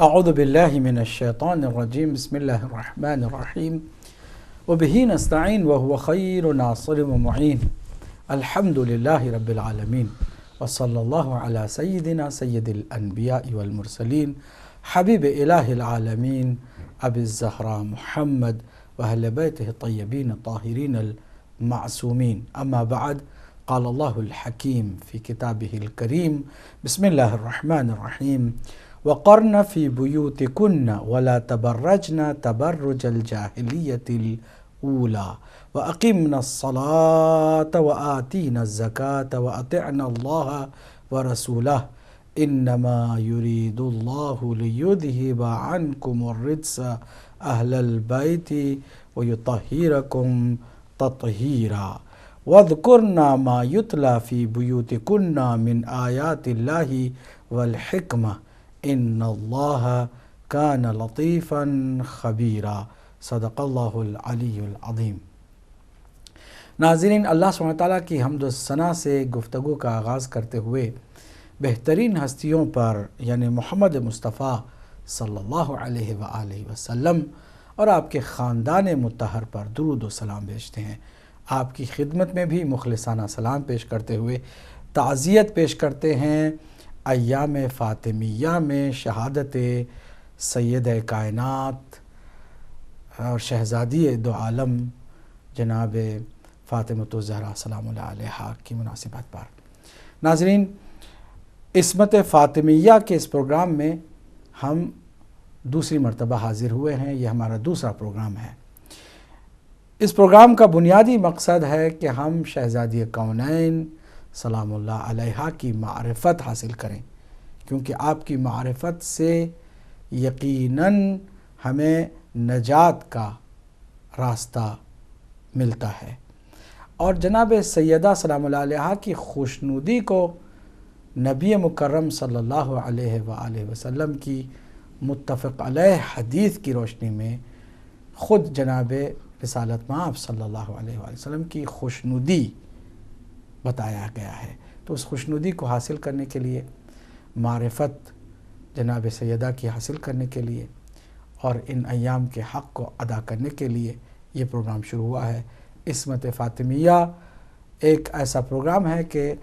اعوذ باللہ من الشیطان الرجیم بسم اللہ الرحمن الرحیم وبہ نستعین وہو خیر ناصر ومعین الحمد للہ رب العالمین وصلی اللہ علی سیدنا سید الانبیاء والمرسلین حبیب الہ العالمین ابی الزہراء محمد واہل بیتہ الطیبین الطاہرین المعصومین اما بعد قال اللہ الحکیم فی کتابہ الکریم بسم اللہ الرحمن الرحیم وقرن فی بیوتکن ولا تبرجن تبرج الجاہلیۃ الاولی واقمن الصلاة وآتین الزکاة واطعن اللہ ورسولہ انما یرید اللہ لیذہب عنکم الرجس اہل البیت ویطہرکم تطہیرا واذکرن ما یتلی فی بیوتکن من آیات اللہ والحکمہ ان اللہ کان لطیفا خبیرا صدق اللہ العلی العظیم۔ ناظرین، اللہ سبحانہ وتعالیٰ کی حمد و ثنا سے گفتگو کا آغاز کرتے ہوئے بہترین ہستیوں پر یعنی محمد مصطفیٰ صلی اللہ علیہ وآلہ وسلم اور آپ کے خاندان مطہر پر درود و سلام بھیجتے ہیں۔ آپ کی خدمت میں بھی مخلصانہ سلام پیش کرتے ہوئے تعزیت پیش کرتے ہیں ایام فاطمیہ میں شہادت سید کائنات اور شہزادی دو عالم جناب فاطمۃ الزہرا سلام اللہ علیہا کی مناسبت پر۔ ناظرین، عصمت فاطمیہ کے اس پروگرام میں ہم دوسری مرتبہ حاضر ہوئے ہیں۔ یہ ہمارا دوسرا پروگرام ہے۔ اس پروگرام کا بنیادی مقصد ہے کہ ہم شہزادی کونین سلام اللہ علیہا کی معرفت حاصل کریں، کیونکہ آپ کی معرفت سے یقیناً ہمیں نجات کا راستہ ملتا ہے، اور جناب سیدہ سلام اللہ علیہا کی خوشنودی کو نبی مکرم صلی اللہ علیہ وآلہ وسلم کی متفق علیہ حدیث کی روشنی میں خود جناب رسالت مآب صلی اللہ علیہ وآلہ وسلم کی خوشنودی بتایا گیا ہے۔ تو اس خوشنودی کو حاصل کرنے کے لیے، معرفت جناب سیدہ کی حاصل کرنے کے لیے اور ان ایام کے حق کو ادا کرنے کے لیے یہ پروگرام شروع ہوا ہے۔ عصمت فاطمیہ ایک ایسا پروگرام ہے کہ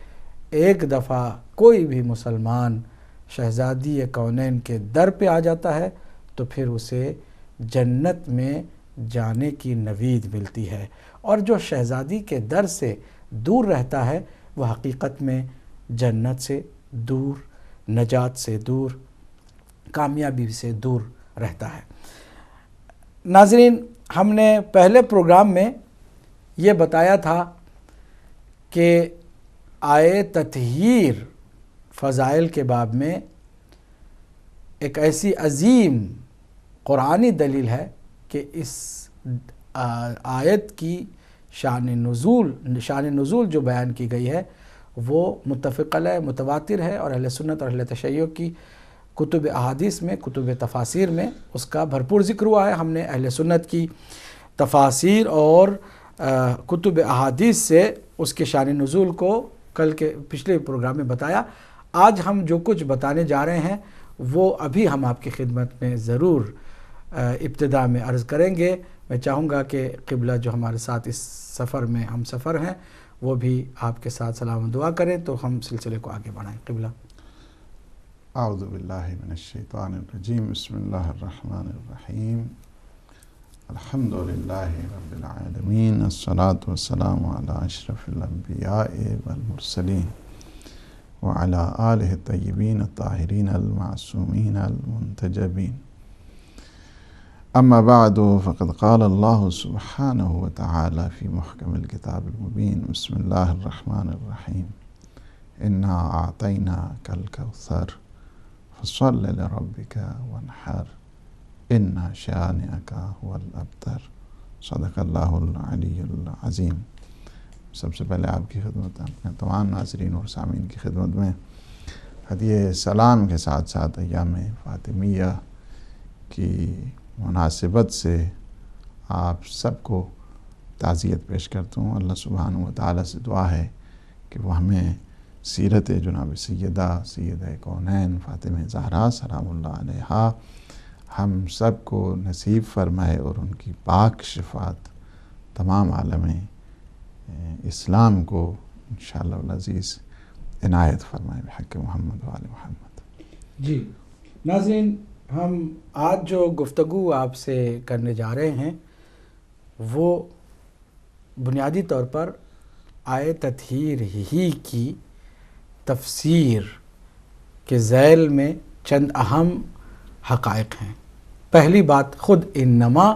ایک دفعہ کوئی بھی مسلمان شہزادی کونین کے در پہ آ جاتا ہے تو پھر اسے جنت میں جانے کی نوید ملتی ہے، اور جو شہزادی کے در سے دور رہتا ہے وہ حقیقت میں جنت سے دور، نجات سے دور، کامیابی سے دور رہتا ہے۔ ناظرین، ہم نے پہلے پروگرام میں یہ بتایا تھا کہ آئے تطہیر فضائل کے باب میں ایک ایسی عظیم قرآنی دلیل ہے کہ اس آیت کی شان نزول جو بیان کی گئی ہے وہ متفق علیہ متواتر ہے، اور اہل سنت اور اہل تشیع کی کتب احادیث میں، کتب تفاسیر میں اس کا بھرپور ذکر ہوا ہے۔ ہم نے اہل سنت کی تفاسیر اور کتب احادیث سے اس کے شان نزول کو پچھلے پروگرام میں بتایا۔ آج ہم جو کچھ بتانے جا رہے ہیں وہ ابھی ہم آپ کی خدمت میں ضرور ابتدا میں عرض کریں گے۔ میں چاہوں گا کہ قبلہ جو ہمارے ساتھ اس سفر میں ہم سفر ہیں وہ بھی آپ کے ساتھ سلام و دعا کریں تو ہم سلسلے کو آگے بڑھائیں۔ قبلہ۔ اعوذ باللہ من الشیطان الرجیم بسم اللہ الرحمن الرحیم الحمد للہ رب العالمین الصلاة والسلام علی اشرف الانبیاء والمرسلین وعلی آلہ الطیبین الطاہرین المعصومین المنتجبین۔ اما بعد فقد قال اللہ سبحانہ وتعالی فی محکم الکتاب المبین بسم اللہ الرحمن الرحیم انا اعطیناک الکوثر فصل لربک وانحر ان شانئک هو الابتر صدق اللہ العلی العظیم۔ سب سے پہلے آپ کی خدمت، اپنے تمام ناظرین اور سامعین کی خدمت میں ہدیہ سلام کے ساتھ ساتھ ایام فاطمیہ کی مناسبت سے آپ سب کو تعزیت پیش کرتا ہوں۔ اللہ سبحانہ و تعالیٰ سے دعا ہے کہ وہ ہمیں سیرت جناب سیدہ کونین فاطمہ زہرا سلام اللہ علیہا ہم سب کو نصیب فرمائے اور ان کی پاک شفاعت تمام عالم اسلام کو انشاءاللہ العزیز عنایت فرمائے بحق محمد و آل محمد۔ جی ناظرین، ہم آج جو گفتگو آپ سے کرنے جا رہے ہیں وہ بنیادی طور پر آیے تطہیر ہی کی تفسیر کے ذیل میں چند اہم حقائق ہیں۔ پہلی بات خود انما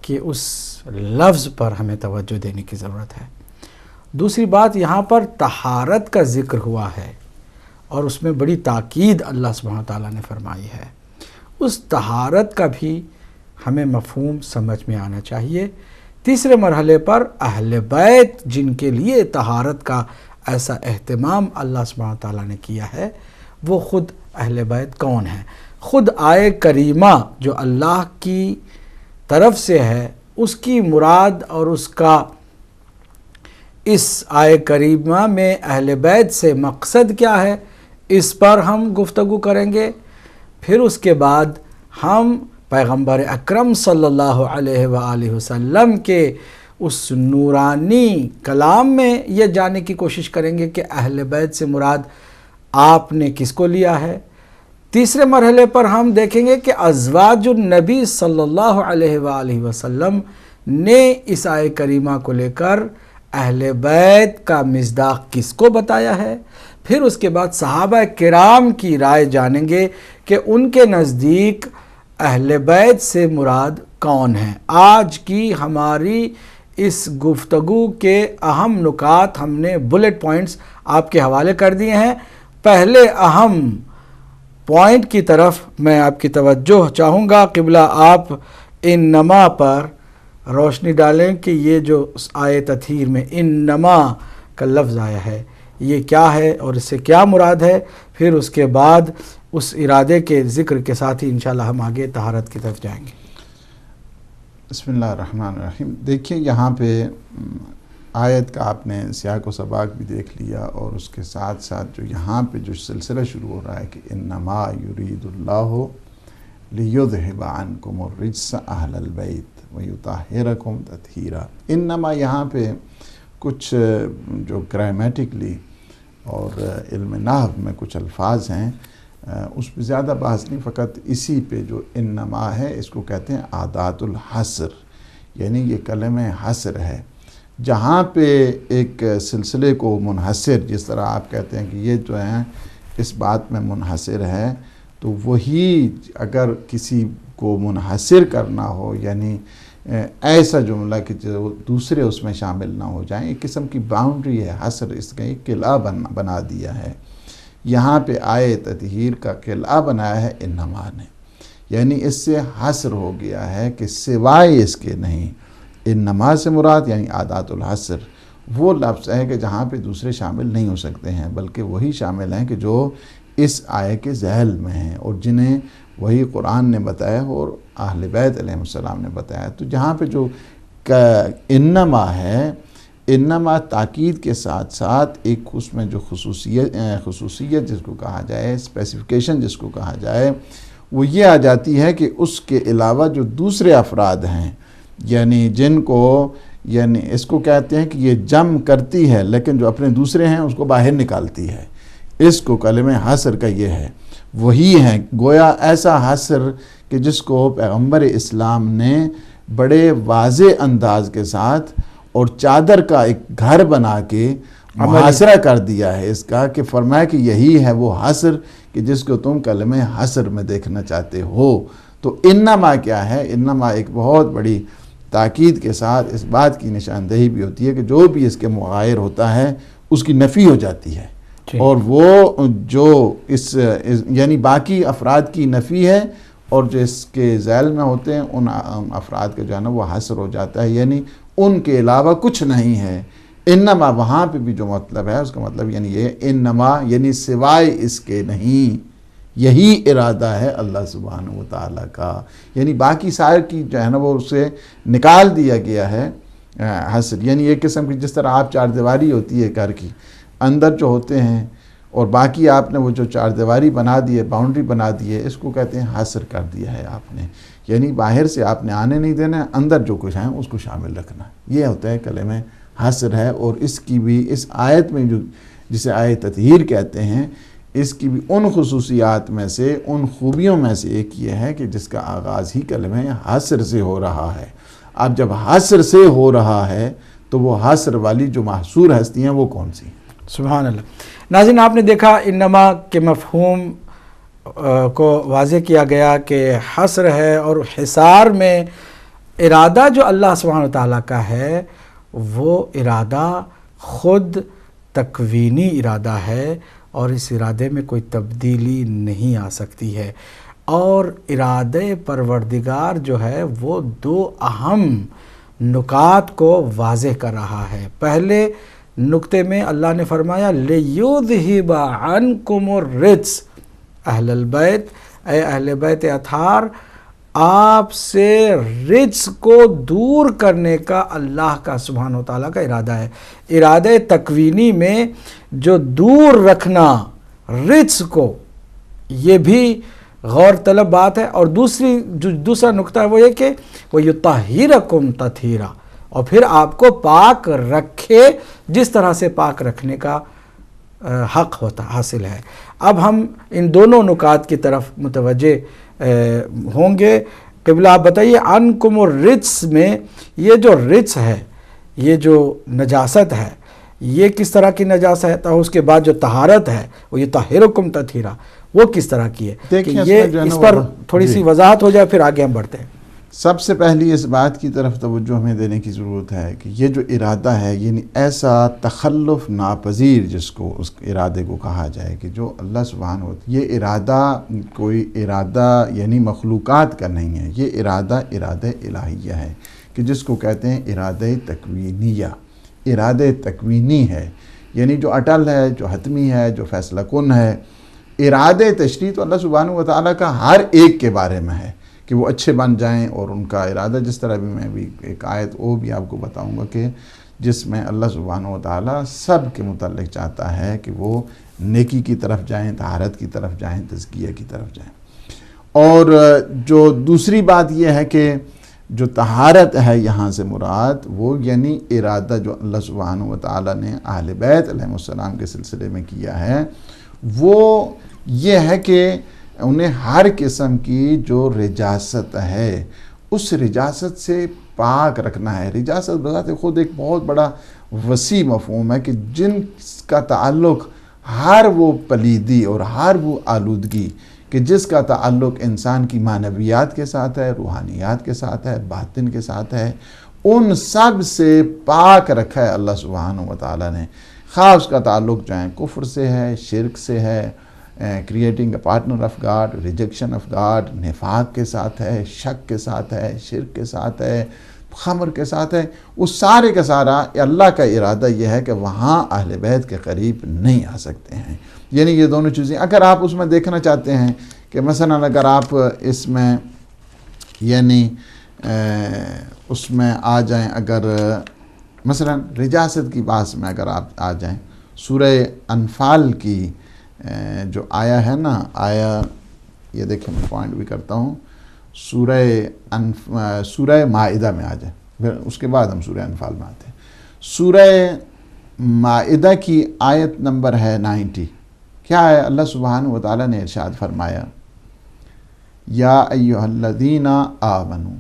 کہ اس لفظ پر ہمیں توجہ دینے کی ضرورت ہے۔ دوسری بات، یہاں پر طہارت کا ذکر ہوا ہے اور اس میں بڑی تاکید اللہ سبحانہ وتعالیٰ نے فرمائی ہے۔ اس طہارت کا بھی ہمیں مفہوم سمجھ میں آنا چاہیے۔ تیسرے مرحلے پر اہل بیت جن کے لیے طہارت کا ایسا اہتمام اللہ سبحانہ وتعالیٰ نے کیا ہے، وہ خود اہل بیت کون ہیں؟ خود آیے کریمہ جو اللہ کی طرف سے ہے، اس کی مراد اور اس کا اس آیے کریمہ میں اہل بیت سے مقصد کیا ہے، اس پر ہم گفتگو کریں گے۔ پھر اس کے بعد ہم پیغمبر اکرم صلی اللہ علیہ وآلہ وسلم کے اس نورانی کلام میں یہ جاننے کی کوشش کریں گے کہ اہل بیت سے مراد آپ نے کس کو لیا ہے۔ تیسرے مرحلے پر ہم دیکھیں گے کہ ازواج النبی صلی اللہ علیہ وآلہ وسلم نے اس آیے کریمہ کو لے کر اہل بیت کا مصداق کس کو بتایا ہے۔ پھر اس کے بعد صحابہ کرام کی رائے جانیں گے کہ ان کے نزدیک اہل بیت سے مراد کون ہیں۔ آج کی ہماری اس گفتگو کے اہم نکات ہم نے بلٹ پوائنٹس آپ کے حوالے کر دیے ہیں۔ پہلے اہم پوائنٹ کی طرف میں آپ کی توجہ چاہوں گا۔ قبلہ آپ انما پر روشنی ڈالیں کہ یہ جو آیے تطہیر میں انما کا لفظ آیا ہے یہ کیا ہے اور اس سے کیا مراد ہے۔ پھر اس کے بعد اس ارادے کے ذکر کے ساتھ ہی انشاءاللہ ہم آگے طہارت کی طرف جائیں گے۔ بسم اللہ الرحمن الرحیم۔ دیکھیے یہاں پہ آیت کا آپ نے سیاق و سباق بھی دیکھ لیا، اور اس کے ساتھ ساتھ جو یہاں پہ جو سلسلہ شروع ہو رہا ہے کہ انما یرید اللہ لیذھب عنکم الرجس اہل البیت ویطہرکم تطہیرا۔ انما یہاں پہ کچھ جو گرامیٹکلی اور علم نحو میں کچھ الفاظ ہیں اس پہ زیادہ بحث نہیں، فقط اسی پہ جو انما ہے اس کو کہتے ہیں عادات الحصر، یعنی یہ کلمہ حصر ہے۔ جہاں پہ ایک سلسلے کو منحصر، جس طرح آپ کہتے ہیں کہ یہ جو ہیں اس بات میں منحصر ہے، تو وہی اگر کسی کو منحصر کرنا ہو، یعنی ایسا جملہ کہ جو دوسرے اس میں شامل نہ ہو جائیں، ایک قسم کی باؤنڈری ہے، حصر اس کا ایک قلعہ بنا دیا ہے۔ یہاں پہ آیے تطہیر کا قلعہ بنایا ہے انما نے، یعنی اس سے حصر ہو گیا ہے کہ سوائے اس کے نہیں۔ انما سے مراد یعنی عادات الحصر وہ لفظ ہے کہ جہاں پہ دوسرے شامل نہیں ہو سکتے ہیں، بلکہ وہی شامل ہیں کہ جو اس آیے کے ذیل میں ہیں اور جنہیں وہی قرآن نے بتایا اور اہل بیت علیہ السلام نے بتایا۔ تو جہاں پہ جو انما ہے، انما تاکید کے ساتھ ساتھ ایک اس میں جو خصوصیت جس کو کہا جائے، اسپیسیفیکیشن جس کو کہا جائے، وہ یہ آ جاتی ہے کہ اس کے علاوہ جو دوسرے افراد ہیں، یعنی جن کو، یعنی اس کو کہتے ہیں کہ یہ جم کرتی ہے لیکن جو اپنے دوسرے ہیں اس کو باہر نکالتی ہے، اس کو کلمہ حصر کا یہ ہے، وہی ہیں۔ گویا ایسا حصر کہ جس کو پیغمبر اسلام نے بڑے واضح انداز کے ساتھ اور چادر کا ایک گھر بنا کے محاصرہ کر دیا ہے اس کا، کہ فرمایا کہ یہی ہے وہ حصر کہ جس کو تم کلمہ حصر میں دیکھنا چاہتے ہو۔ تو انما کیا ہے؟ انما ایک بہت بڑی تاکید کے ساتھ اس بات کی نشاندہی بھی ہوتی ہے کہ جو بھی اس کے مغایر ہوتا ہے اس کی نفی ہو جاتی ہے، اور وہ جو اس یعنی باقی افراد کی نفی ہے، اور جو اس کے ذیل میں ہوتے ہیں ان افراد کا جو ہے نا وہ حصر ہو جاتا ہے، یعنی ان کے علاوہ کچھ نہیں ہے۔ انما وہاں پہ بھی جو مطلب ہے اس کا مطلب یعنی یہ انما یعنی سوائے اس کے نہیں، یہی ارادہ ہے اللہ سبحانہ و تعالیٰ کا، یعنی باقی سارے کی جو ہے نا وہ اسے نکال دیا گیا ہے حصر، یعنی ایک قسم کی جس طرح آپ چار دیواری ہوتی ہے گھر کی، اندر جو ہوتے ہیں، اور باقی آپ نے وہ جو چار دیواری بنا دی ہے، باؤنڈری بنا دی ہے، اس کو کہتے ہیں حاصر کر دیا ہے آپ نے، یعنی باہر سے آپ نے آنے نہیں دینا، اندر جو کچھ ہے اس کو شامل رکھنا، یہ ہوتا ہے کلمہ حاصر ہے۔ اور اس کی بھی اس آیت میں جو جسے آیت تطہیر کہتے ہیں، اس کی بھی ان خصوصیات میں سے، ان خوبیوں میں سے ایک یہ ہے کہ جس کا آغاز ہی کلمہ حاصر سے ہو رہا ہے۔ اب جب حاصر سے ہو رہا ہے تو وہ حاصر والی جو محصور ہستی ہیں وہ کون سی؟ سبحان اللہ۔ ناظرین، آپ نے دیکھا انما کے مفہوم کو واضح کیا گیا کہ حصر ہے، اور حصار میں ارادہ جو اللہ سبحانہ وتعالیٰ کا ہے وہ ارادہ خود تکوینی ارادہ ہے، اور اس ارادے میں کوئی تبدیلی نہیں آ سکتی ہے۔ اور ارادہ پروردگار جو ہے وہ دو اہم نکات کو واضح کر رہا ہے۔ پہلے نقطے میں اللہ نے فرمایا لِيُذْهِبَ عَنْكُمُ الرِّجْسَ، اہل البیت، اے اہل بیت اطہار، آپ سے رجس کو دور کرنے کا اللہ کا سبحانہ و تعالیٰ کا ارادہ ہے۔ ارادہ تکوینی میں جو دور رکھنا رجس کو، یہ بھی غور طلب بات ہے۔ اور دوسرا نقطہ ہے وہ یہ کہ وَيُطَهِّرَكُمْ تَطْهِيرًا، اور پھر آپ کو پاک رکھے جس طرح سے پاک رکھنے کا حق ہوتا حاصل ہے۔ اب ہم ان دونوں نکات کی طرف متوجہ ہوں گے۔ قبلہ آپ بتائیے عنکم الرجس میں یہ جو رجس ہے، یہ جو نجاست ہے، یہ کس طرح کی نجاست ہے؟ تو اس کے بعد جو طہارت ہے وہ یہ طاہرکم تطہیرا، وہ کس طرح کی ہے کہ یہ اس پر تھوڑی سی وضاحت ہو جائے، پھر آگے ہم بڑھتے ہیں۔ سب سے پہلی اس بات کی طرف توجہ ہمیں دینے کی ضرورت ہے کہ یہ جو ارادہ ہے، یعنی ایسا تخلف ناپذیر جس کو اس ارادے کو کہا جائے کہ جو اللہ سبحانہ وتعالی، یہ ارادہ کوئی ارادہ یعنی مخلوقات کا نہیں ہے، یہ ارادہ الہیہ ہے کہ جس کو کہتے ہیں ارادہ تکوینیہ، ارادہ تکوینی ہے، یعنی جو اٹل ہے، جو حتمی ہے، جو فیصلہ کن ہے۔ ارادہ تشریع تو اللہ سبحانہ وتعالی کا ہر ایک کے بارے میں ہے کہ وہ اچھے بن جائیں، اور ان کا ارادہ جس طرح بھی میں بھی ایک آیت وہ بھی آپ کو بتاؤں گا کہ جس میں اللہ سبحانہ وتعالی سب کے متعلق چاہتا ہے کہ وہ نیکی کی طرف جائیں، طہارت کی طرف جائیں، تزکیہ کی طرف جائیں۔ اور جو دوسری بات یہ ہے کہ جو طہارت ہے یہاں سے مراد وہ یعنی ارادہ جو اللہ سبحانہ وتعالی نے اہل بیت علیہ السلام کے سلسلے میں کیا ہے، وہ یہ ہے کہ انہیں ہر قسم کی جو رجاست ہے اس رجاست سے پاک رکھنا ہے۔ رجاست بذات خود ایک بہت بڑا وسیع مفہوم ہے کہ جن کا تعلق ہر وہ پلیدی اور ہر وہ آلودگی کہ جس کا تعلق انسان کی معنویات کے ساتھ ہے، روحانیات کے ساتھ ہے، باطن کے ساتھ ہے، ان سب سے پاک رکھا ہے اللہ سبحانہ وتعالی نے۔ خواہ اس کا تعلق جو ہے کفر سے ہے، شرک سے ہے، creating a partner of God, rejection of God, نفاق کے ساتھ ہے، شک کے ساتھ ہے، شرک کے ساتھ ہے، خمر کے ساتھ ہے، اس سارے کا سارا اللہ کا ارادہ یہ ہے کہ وہاں اہل بیت کے قریب نہیں آ سکتے ہیں۔ یعنی یہ دونوں چیزیں اگر آپ اس میں دیکھنا چاہتے ہیں کہ مثلا اگر آپ اس میں یعنی اس میں آ جائیں، اگر مثلا رجاست کی بات میں اگر آپ آ جائیں، سورہ انفال کی جو آیا ہے نا، آیا یہ دیکھیں میں پوائنٹ بھی کرتا ہوں، سورہ مائدہ میں آ جائیں، پھر اس کے بعد ہم سورہ انفال میں آتے ہیں۔ سورہ مائدہ کی آیت نمبر ہے 90۔ کیا ہے؟ اللہ سبحانہ وتعالی نے ارشاد فرمایا یا ایھا الذین آمنوا،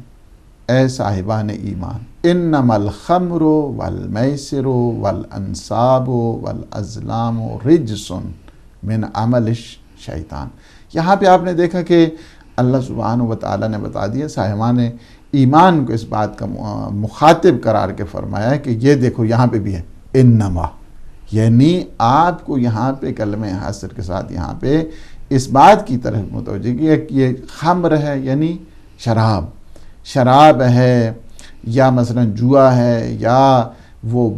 اے صاحبان ایمان، انما الخمر والمیسر والانصاب والازلام رجس من عمل الشیطان۔ یہاں پہ آپ نے دیکھا کہ اللہ سبحانہ وتعالی نے بتا دیا، صاحبان ایمان کو اس بات کا مخاطب قرار کے فرمایا کہ یہ دیکھو یہاں پہ بھی ہے انما، یعنی آپ کو یہاں پہ کلمہ حاصر کے ساتھ یہاں پہ اس بات کی طرف متوجہ کیا کہ یہ خمر ہے یعنی شراب ہے، یا مثلا جوا ہے، یا وہ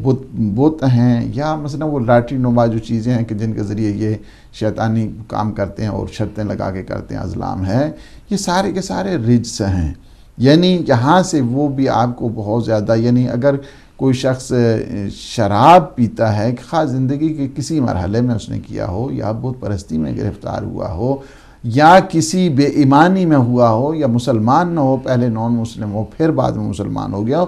بت ہیں، یا مثلا وہ لاٹری نما جو چیزیں ہیں کہ جن کے ذریعے یہ شیطانی کام کرتے ہیں اور شرطیں لگا کے کرتے ہیں، ازلام ہے، یہ سارے کے سارے رجس ہیں۔ یعنی یہاں سے وہ بھی آپ کو بہت زیادہ، یعنی اگر کوئی شخص شراب پیتا ہے، خاص زندگی کے کسی مرحلے میں اس نے کیا ہو، یا بت پرستی میں گرفتار ہوا ہو، یا کسی بے ایمانی میں ہوا ہو، یا مسلمان نہ ہو، پہلے نان مسلم ہو پھر بعد میں مسلمان ہو گیا ہو،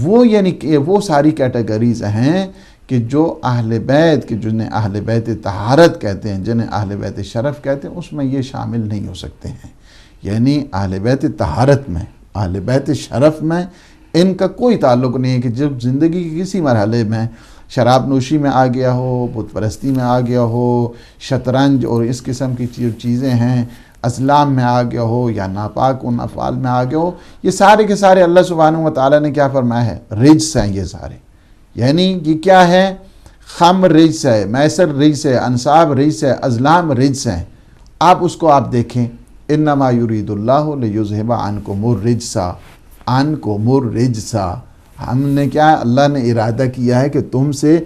وہ یعنی کہ وہ ساری کیٹیگریز ہیں کہ جو اہل بیت، کہ جنہیں اہل بیت طہارت کہتے ہیں، جنہیں اہل بیت شرف کہتے ہیں، اس میں یہ شامل نہیں ہو سکتے ہیں۔ یعنی اہل بیت طہارت میں، اہل بیت شرف میں ان کا کوئی تعلق نہیں ہے کہ جب زندگی کے کسی مرحلے میں شراب نوشی میں آ گیا ہو، بت پرستی میں آ گیا ہو، شطرنج اور اس قسم کی چیزیں ہیں اسلام میں آ گیا ہو، یا ناپاک ان افعال میں آ گیا ہو، یہ سارے کے سارے اللہ سبحانہ و تعالیٰ نے کیا فرمایا ہے؟ رجس ہیں یہ سارے۔ یعنی یہ کیا ہے؟ خمر رجس ہے، میسر رجس ہے، انصاب رجس ہے، ازلام رجس ہیں۔ آپ اس کو آپ دیکھیں، انما یرید اللہ لیذھب عنکم الرجس عنکم الرجس، ہم نے کیا، اللہ نے ارادہ کیا ہے کہ تم سے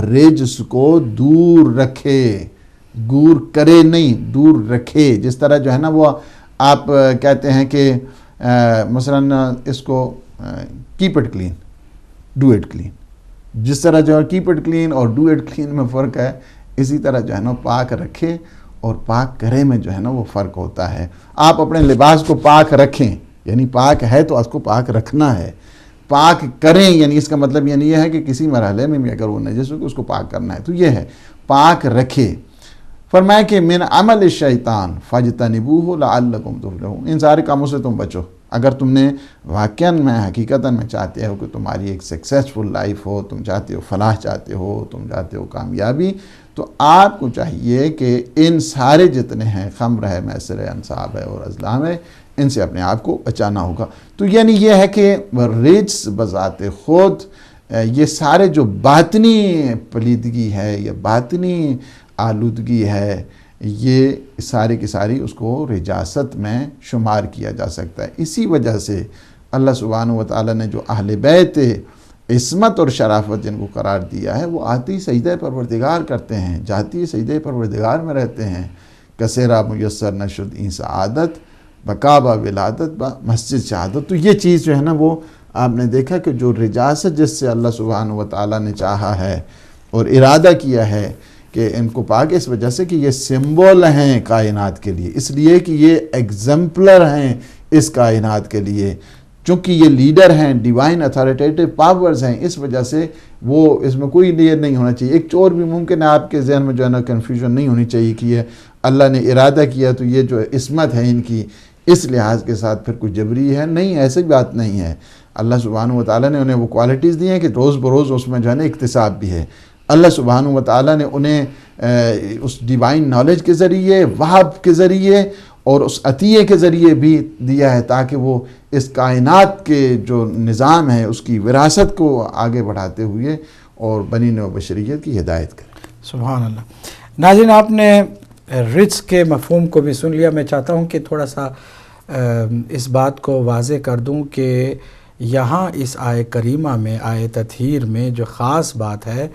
رجس کو دور رکھے، دور کرے نہیں، دور رکھے۔ جس طرح جو ہے نا وہ آپ کہتے ہیں کہ مثلا اس کو keep it clean, do it clean, جس طرح جو ہے کیپ اٹ کلین اور ڈو اٹ کلین میں فرق ہے، اسی طرح جو ہے نا پاک رکھے اور پاک کرے میں جو ہے نا وہ فرق ہوتا ہے۔ آپ اپنے لباس کو پاک رکھیں، یعنی پاک ہے تو اس کو پاک رکھنا ہے، پاک کریں یعنی اس کا مطلب یعنی یہ ہے کہ کسی مرحلے میں بھی اگر وہ نجس ہو کہ اس کو پاک کرنا ہے، تو یہ ہے پاک رکھے۔ فرمایا کہ من عمل الشیطان فاجتنبوہ لعلکم تفلحون، ان سارے کاموں سے تم بچو اگر تم نے واقعاً میں حقیقتاً میں چاہتے ہو کہ تمہاری ایک سکسیسفل لائف ہو، تم چاہتے ہو فلاح، چاہتے ہو تم چاہتے ہو کامیابی، تو آپ کو چاہیے کہ ان سارے جتنے ہیں، خمر ہے، میسر ہے، انصاب ہے اور ازلام ہے، ان سے اپنے آپ کو بچانا ہوگا۔ تو یعنی یہ ہے کہ رجس بذات خود یہ سارے جو باطنی پلیدگی ہے یا باطنی آلودگی ہے، یہ ساری کی ساری اس کو رجاست میں شمار کیا جا سکتا ہے۔ اسی وجہ سے اللہ سبحانہ و تعالیٰ نے جو اہل بیت عصمت اور شرافت جن کو قرار دیا ہے، وہ آتی سجدہ پروردگار کرتے ہیں، جاتی سجدہ پروردگار میں رہتے ہیں۔ کثیرہ میسر نشد این سعادت بکابہ ولادت مسجد شہادت۔ تو یہ چیز جو ہے نا وہ آپ نے دیکھا کہ جو رجاست جس سے اللہ سبحانہ و تعالیٰ نے چاہا ہے اور ارادہ کیا ہے کہ ان کو پاک، اس وجہ سے کہ یہ سمبول ہیں کائنات کے لیے، اس لیے کہ یہ ایگزمپلر ہیں اس کائنات کے لیے، چونکہ یہ لیڈر ہیں، ڈیوائن اتھارٹیٹیو پاورز ہیں، اس وجہ سے وہ اس میں کوئی لیئر نہیں ہونا چاہیے۔ ایک اور بھی ممکن ہے آپ کے ذہن میں جو ہے نا کنفیوژن نہیں ہونی چاہیے کہ یہ اللہ نے ارادہ کیا تو یہ جو عصمت ہے ان کی اس لحاظ کے ساتھ پھر کوئی جبری ہے، نہیں، ایسی بات نہیں ہے۔ اللہ سبحانہ و تعالیٰ نے انہیں وہ کوالٹیز دی ہیں کہ روز بروز اس میں جو ہے نا اکتساب بھی ہے۔ اللہ سبحانہ و تعالیٰ نے انہیں اس ڈیوائن نالج کے ذریعے، وہب کے ذریعے اور اس عطیے کے ذریعے بھی دیا ہے تاکہ وہ اس کائنات کے جو نظام ہے اس کی وراثت کو آگے بڑھاتے ہوئے اور بنی نوع بشریت کی ہدایت کریں۔ سبحان اللہ۔ ناظرین، آپ نے رجس کے مفہوم کو بھی سن لیا۔ میں چاہتا ہوں کہ تھوڑا سا اس بات کو واضح کر دوں کہ یہاں اس آیہ کریمہ میں، آیہ تطہیر میں جو خاص بات ہے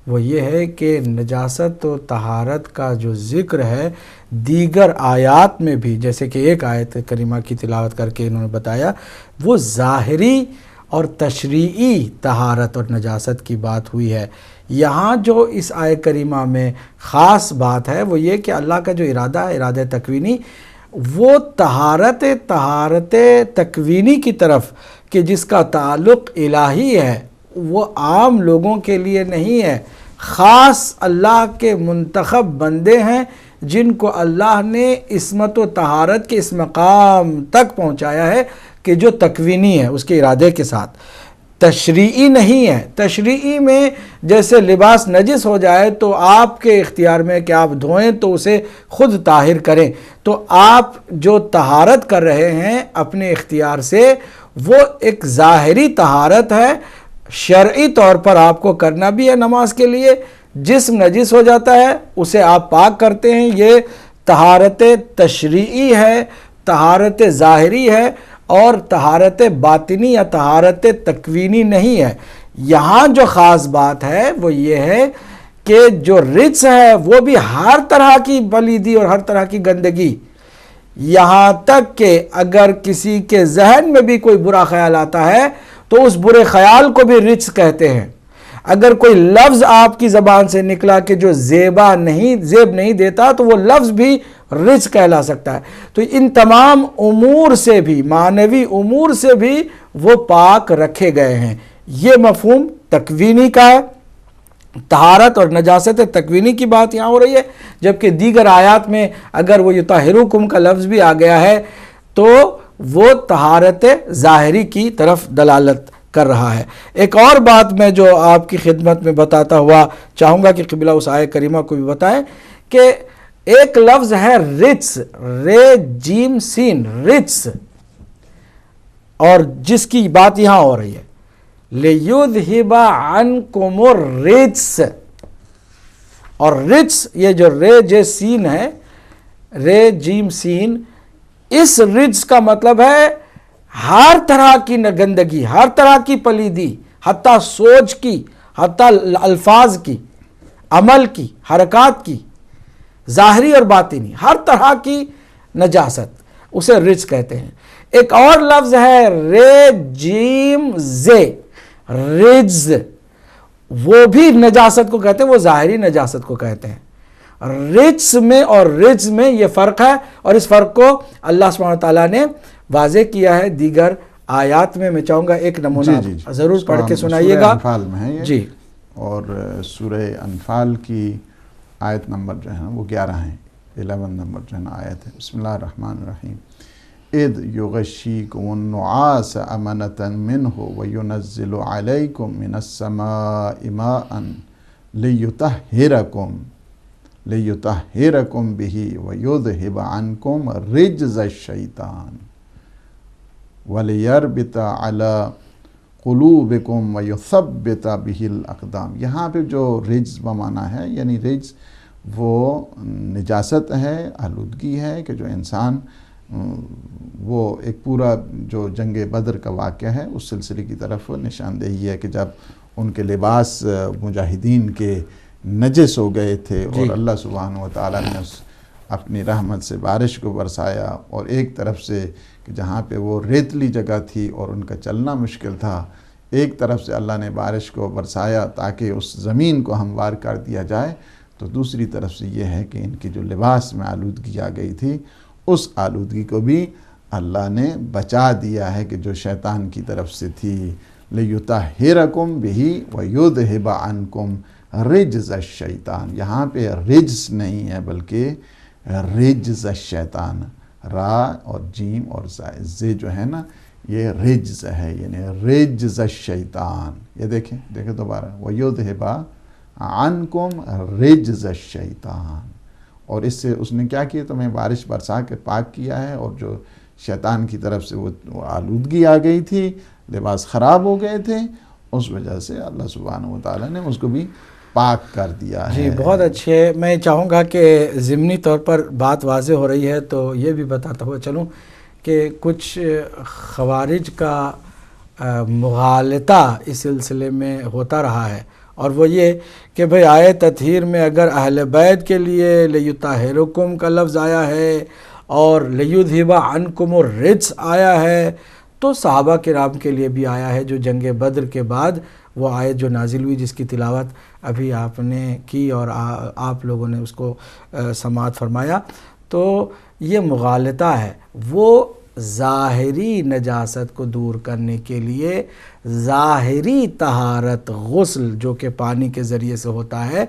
وہ یہ ہے کہ نجاست و طہارت کا جو ذکر ہے دیگر آیات میں بھی، جیسے کہ ایک آیت کریمہ کی تلاوت کر کے انہوں نے بتایا، وہ ظاہری اور تشریعی طہارت اور نجاست کی بات ہوئی ہے۔ یہاں جو اس آیہ کریمہ میں خاص بات ہے وہ یہ کہ اللہ کا جو ارادہ ہے، ارادہ تکوینی، وہ طہارت تکوینی کی طرف کہ جس کا تعلق الہی ہے، وہ عام لوگوں کے لیے نہیں ہے، خاص اللہ کے منتخب بندے ہیں جن کو اللہ نے عصمت و طہارت کے اس مقام تک پہنچایا ہے کہ جو تکوینی ہے اس کے ارادے کے ساتھ، تشریعی نہیں ہے۔ تشریعی میں جیسے لباس نجس ہو جائے تو آپ کے اختیار میں کہ آپ دھوئیں تو اسے خود طاہر کریں، تو آپ جو طہارت کر رہے ہیں اپنے اختیار سے، وہ ایک ظاہری طہارت ہے، شرعی طور پر آپ کو کرنا بھی ہے۔ نماز کے لیے جسم نجس ہو جاتا ہے اسے آپ پاک کرتے ہیں، یہ طہارت تشریعی ہے، طہارت ظاہری ہے، اور طہارت باطنی یا طہارت تکوینی نہیں ہے۔ یہاں جو خاص بات ہے وہ یہ ہے کہ جو رجس ہے وہ بھی ہر طرح کی پلیدی اور ہر طرح کی گندگی، یہاں تک کہ اگر کسی کے ذہن میں بھی کوئی برا خیال آتا ہے تو اس برے خیال کو بھی رجس کہتے ہیں۔ اگر کوئی لفظ آپ کی زبان سے نکلا کہ جو زیب نہیں دیتا تو وہ لفظ بھی رجس کہلا سکتا ہے۔ تو ان تمام امور سے بھی، معنوی امور سے بھی وہ پاک رکھے گئے ہیں۔ یہ مفہوم تکوینی کا ہے، طہارت اور نجاست تکوینی کی بات یہاں ہو رہی ہے، جبکہ دیگر آیات میں اگر وہ یطہرکم کا لفظ بھی آ گیا ہے تو وہ طہارت ظاہری کی طرف دلالت کر رہا ہے۔ ایک اور بات میں جو آپ کی خدمت میں بتاتا ہوا چاہوں گا کہ قبلہ اس آیہ کریمہ کو بھی بتائیں کہ ایک لفظ ہے رجس، رے جیم سین، رجس، اور جس کی بات یہاں ہو رہی ہے لِيُذْهِبَ عَنْكُمُ الرِّجْسَ، اور رجس یہ جو رے جے سین ہے، رے جیم سین، اس رجس کا مطلب ہے ہر طرح کی گندگی، ہر طرح کی پلیدی، حتیٰ سوچ کی، حتیٰ الفاظ کی، عمل کی، حرکات کی، ظاہری اور باطنی، ہر طرح کی نجاست، اسے رجس کہتے ہیں۔ ایک اور لفظ ہے رے جیم زے، رجز، وہ بھی نجاست کو کہتے ہیں، وہ ظاہری نجاست کو کہتے ہیں۔ رجس میں اور رجز میں یہ فرق ہے، اور اس فرق کو اللہ سبحانہ تعالیٰ نے واضح کیا ہے دیگر آیات میں۔ میں چاہوں گا ایک نمونہ ضرور پڑھ کے سنائیے گا۔ سورہ انفال میں ہے یہ، جی، اور سورہ انفال کی آیت نمبر جو ہے نا وہ 11 ہیں، 11 نمبر جو ہے نا آیت ہے۔ بسم اللہ الرحمن الرحیم۔ اذ یغشیکم النعاس امنة منہ وینزل علیکم من السماء ماء لیطہرکم بہ ویذہب عنکم رجز الشیطان ولیربط علی قلوبکم ویثبت بہ الاقدام۔ یہاں پہ جو رجز بمعنی ہے، یعنی رجز وہ نجاست ہے، آلودگی ہے کہ جو انسان وہ ایک پورا جو جنگ بدر کا واقعہ ہے اس سلسلے کی طرف نشاندہی ہے کہ جب ان کے لباس مجاہدین کے نجس ہو گئے تھے اور اللہ سبحانہ و تعالیٰ نے اپنی رحمت سے بارش کو برسایا، اور ایک طرف سے کہ جہاں پہ وہ ریتلی جگہ تھی اور ان کا چلنا مشکل تھا، ایک طرف سے اللہ نے بارش کو برسایا تاکہ اس زمین کو ہموار کر دیا جائے، تو دوسری طرف سے یہ ہے کہ ان کی جو لباس میں آلودگی آ گئی تھی اس آلودگی کو بھی اللہ نے بچا دیا ہے کہ جو شیطان کی طرف سے تھی۔ لِيُطَهِّرَكُمْ بِهِ وَيُذْهِبَ عَنْكُمْ رِجْزَ الشَّيْطَانِ، یہاں پہ رجز نہیں ہے بلکہ رجز الشیطان، را اور جیم اور زے جو ہے نا یہ رجز ہے، یعنی رجز الشیطان۔ یہ دیکھیں دوبارہ، وَيُذْهِبَ عَنْكُمْ رِجْزَ الشَّيْطَانِ، اور اس سے اس نے کیا کیا، تمہیں بارش برسا کے پاک کیا ہے، اور جو شیطان کی طرف سے وہ آلودگی آ گئی تھی، لباس خراب ہو گئے تھے، اس وجہ سے اللہ سبحانہ و تعالیٰ نے اس کو بھی پاک کر دیا ہے۔ جی بہت اچھے۔ میں چاہوں گا کہ ضمنی طور پر بات واضح ہو رہی ہے تو یہ بھی بتاتا ہوا چلوں کہ کچھ خوارج کا مغالطہ اس سلسلے میں ہوتا رہا ہے، اور وہ یہ کہ بھئی آیے تطہیر میں اگر اہل بیت کے لیے لیطہرکم کا لفظ آیا ہے اور لیذہب عنکم الرجس آیا ہے تو صحابہ کرام کے لیے بھی آیا ہے جو جنگ بدر کے بعد وہ آیت جو نازل ہوئی جس کی تلاوت ابھی آپ نے کی اور آپ لوگوں نے اس کو سماعت فرمایا۔ تو یہ مغالطہ ہے، وہ ظاہری نجاست کو دور کرنے کے لیے ظاہری طہارت غسل جو کہ پانی کے ذریعے سے ہوتا ہے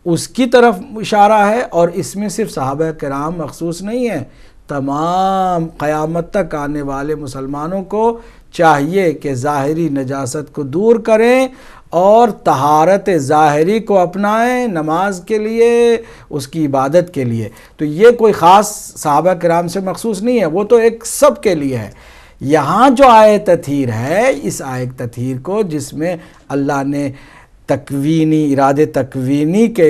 اس کی طرف اشارہ ہے، اور اس میں صرف صحابہ کرام مخصوص نہیں ہے، تمام قیامت تک آنے والے مسلمانوں کو چاہیے کہ ظاہری نجاست کو دور کریں اور طہارت ظاہری کو اپنائیں نماز کے لیے، اس کی عبادت کے لیے۔ تو یہ کوئی خاص صحابہ کرام سے مخصوص نہیں ہے، وہ تو ایک سب کے لیے ہے۔ یہاں جو آیت تطہیر ہے، اس آیت تطہیر کو جس میں اللہ نے تکوینی ارادے تکوینی کے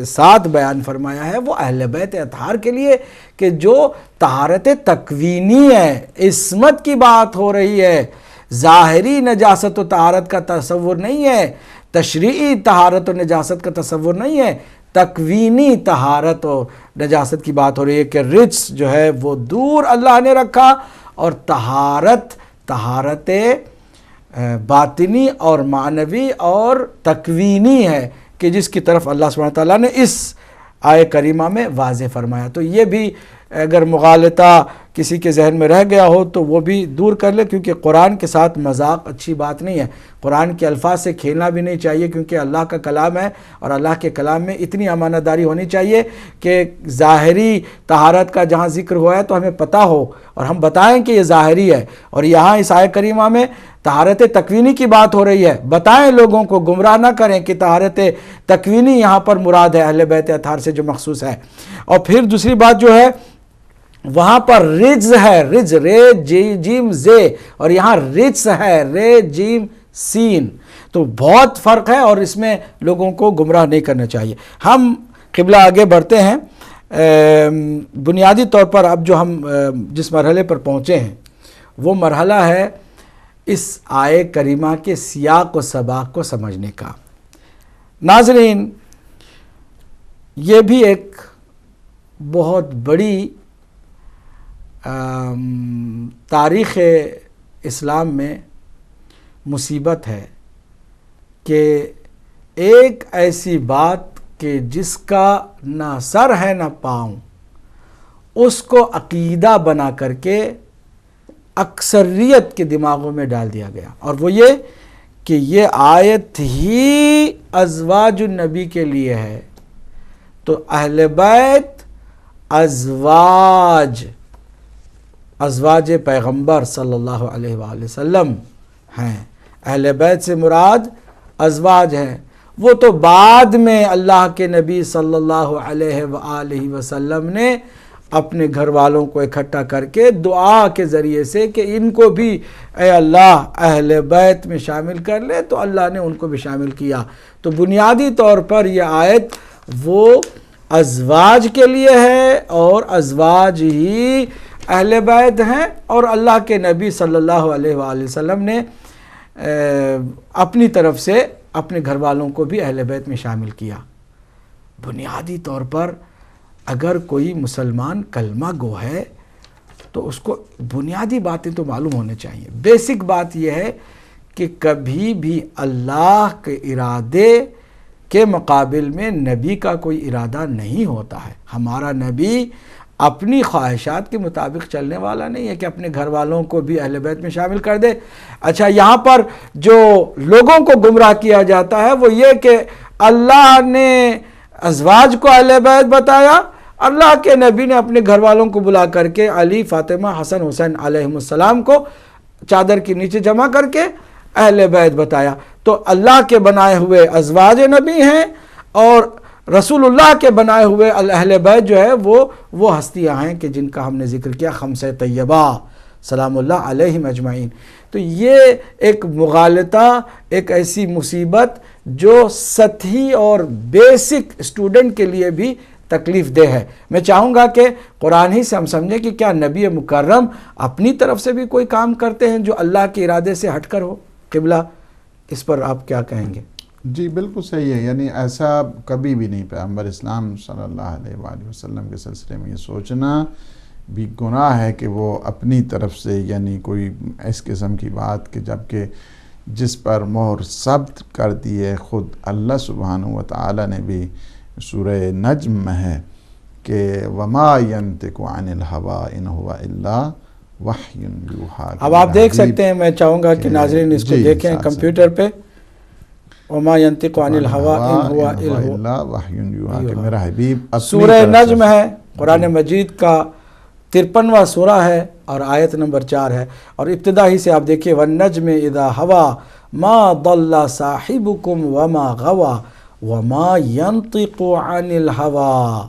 ساتھ بیان فرمایا ہے، وہ اہل بیت اطہار کے لیے کہ جو طہارت تکوینی ہے، عصمت کی بات ہو رہی ہے، ظاہری نجاست و طہارت کا تصور نہیں ہے، تشریعی طہارت و نجاست کا تصور نہیں ہے، تکوینی طہارت و نجاست کی بات ہو رہی ہے کہ رجس جو ہے وہ دور اللہ نے رکھا، اور طہارت باطنی اور معنوی اور تکوینی ہے کہ جس کی طرف اللہ سبحانہ تعالیٰ نے اس آیہ کریمہ میں واضح فرمایا۔ تو یہ بھی اگر مغالطہ کسی کے ذہن میں رہ گیا ہو تو وہ بھی دور کر لے، کیونکہ قرآن کے ساتھ مذاق اچھی بات نہیں ہے، قرآن کے الفاظ سے کھیلنا بھی نہیں چاہیے، کیونکہ اللہ کا کلام ہے اور اللہ کے کلام میں اتنی امانت داری ہونی چاہیے کہ ظاہری طہارت کا جہاں ذکر ہوا ہے تو ہمیں پتہ ہو اور ہم بتائیں کہ یہ ظاہری ہے، اور یہاں اس آیہ کریمہ میں طہارت تکوینی کی بات ہو رہی ہے، بتائیں لوگوں کو، گمراہ نہ کریں کہ طہارت تکوینی یہاں پر مراد ہے اہل بیت اطہار سے جو مخصوص ہے۔ اور پھر دوسری بات جو ہے وہاں پر رجز ہے، رجز رے جیم زے، اور یہاں رجز ہے رے جیم سین، تو بہت فرق ہے اور اس میں لوگوں کو گمراہ نہیں کرنا چاہیے۔ ہم قبلہ آگے بڑھتے ہیں۔ بنیادی طور پر اب جو ہم جس مرحلے پر پہنچے ہیں وہ مرحلہ ہے اس آیہ کریمہ کے سیاق و سباق کو سمجھنے کا۔ ناظرین، یہ بھی ایک بہت بڑی تاریخ اسلام میں مصیبت ہے کہ ایک ایسی بات کہ جس کا نہ سر ہے نہ پاؤں، اس کو عقیدہ بنا کر کے اکثریت کے دماغوں میں ڈال دیا گیا، اور وہ یہ کہ یہ آیت ہی ازواج النبی کے لیے ہے، تو اہل بیت ازواج پیغمبر صلی اللہ علیہ وآلہ وسلم ہیں، اہل بیت سے مراد ازواج ہیں۔ وہ تو بعد میں اللہ کے نبی صلی اللہ علیہ وآلہ وسلم نے اپنے گھر والوں کو اکٹھا کر کے دعا کے ذریعے سے کہ ان کو بھی اے اللہ اہل بیت میں شامل کر لے، تو اللہ نے ان کو بھی شامل کیا۔ تو بنیادی طور پر یہ آیت وہ ازواج کے لیے ہے، اور ازواج ہی اہل بیت ہیں، اور اللہ کے نبی صلی اللہ علیہ وآلہ وسلم نے اپنی طرف سے اپنے گھر والوں کو بھی اہل بیت میں شامل کیا۔ بنیادی طور پر اگر کوئی مسلمان کلمہ گو ہے تو اس کو بنیادی باتیں تو معلوم ہونے چاہیے۔ بیسک بات یہ ہے کہ کبھی بھی اللہ کے ارادے کے مقابل میں نبی کا کوئی ارادہ نہیں ہوتا ہے۔ ہمارا نبی اپنی خواہشات کے مطابق چلنے والا نہیں ہے کہ اپنے گھر والوں کو بھی اہل بیت میں شامل کر دے۔ اچھا، یہاں پر جو لوگوں کو گمراہ کیا جاتا ہے وہ یہ کہ اللہ نے ازواج کو اہل بیت بتایا، اللہ کے نبی نے اپنے گھر والوں کو بلا کر کے علی، فاطمہ، حسن، حسین علیہ السلام کو چادر کے نیچے جمع کر کے اہل بیت بتایا۔ تو اللہ کے بنائے ہوئے ازواج نبی ہیں، اور رسول اللہ کے بنائے ہوئے اہل بیت جو ہے وہ ہستیاں ہیں کہ جن کا ہم نے ذکر کیا، خمسہ طیبہ سلام اللہ علیہم اجمعین۔ تو یہ ایک مغالطہ، ایک ایسی مصیبت جو سطحی اور بیسک اسٹوڈنٹ کے لیے بھی تکلیف دہ ہے۔ میں چاہوں گا کہ قرآن ہی سے ہم سمجھیں کہ کیا نبی مکرم اپنی طرف سے بھی کوئی کام کرتے ہیں جو اللہ کے ارادے سے ہٹ کر ہو؟ قبلہ، اس پر آپ کیا کہیں گے؟ جی بالکل صحیح ہے، یعنی ایسا کبھی بھی نہیں، پیغمبر اسلام صلی اللہ علیہ وآلہ وسلم کے سلسلے میں یہ سوچنا بھی گناہ ہے کہ وہ اپنی طرف سے یعنی کوئی اس قسم کی بات کہ جبکہ جس پر مہر ثبت کر دی ہے خود اللہ سبحانہ و تعالی نے بھی سورہ نجم میں ہے کہ وما ينطق عن الهوى ان هو الا وحی یوحی۔ اب آپ دیکھ سکتے ہیں، میں چاہوں گا کہ ناظرین اس کو دیکھیں کمپیوٹر پہ، وما ينطق عن الهوى ان هو الا وحی یوحی، کہ میرا حبیب سورہ نجم ہے، قرآن مجید کا 53واں سورہ ہے اور آیت نمبر 4 ہے، اور ابتدا ہی سے آپ دیکھیں والنجم اذا ہوا ما ضل صاحبکم وما غوا وما ينطق عن الهوى،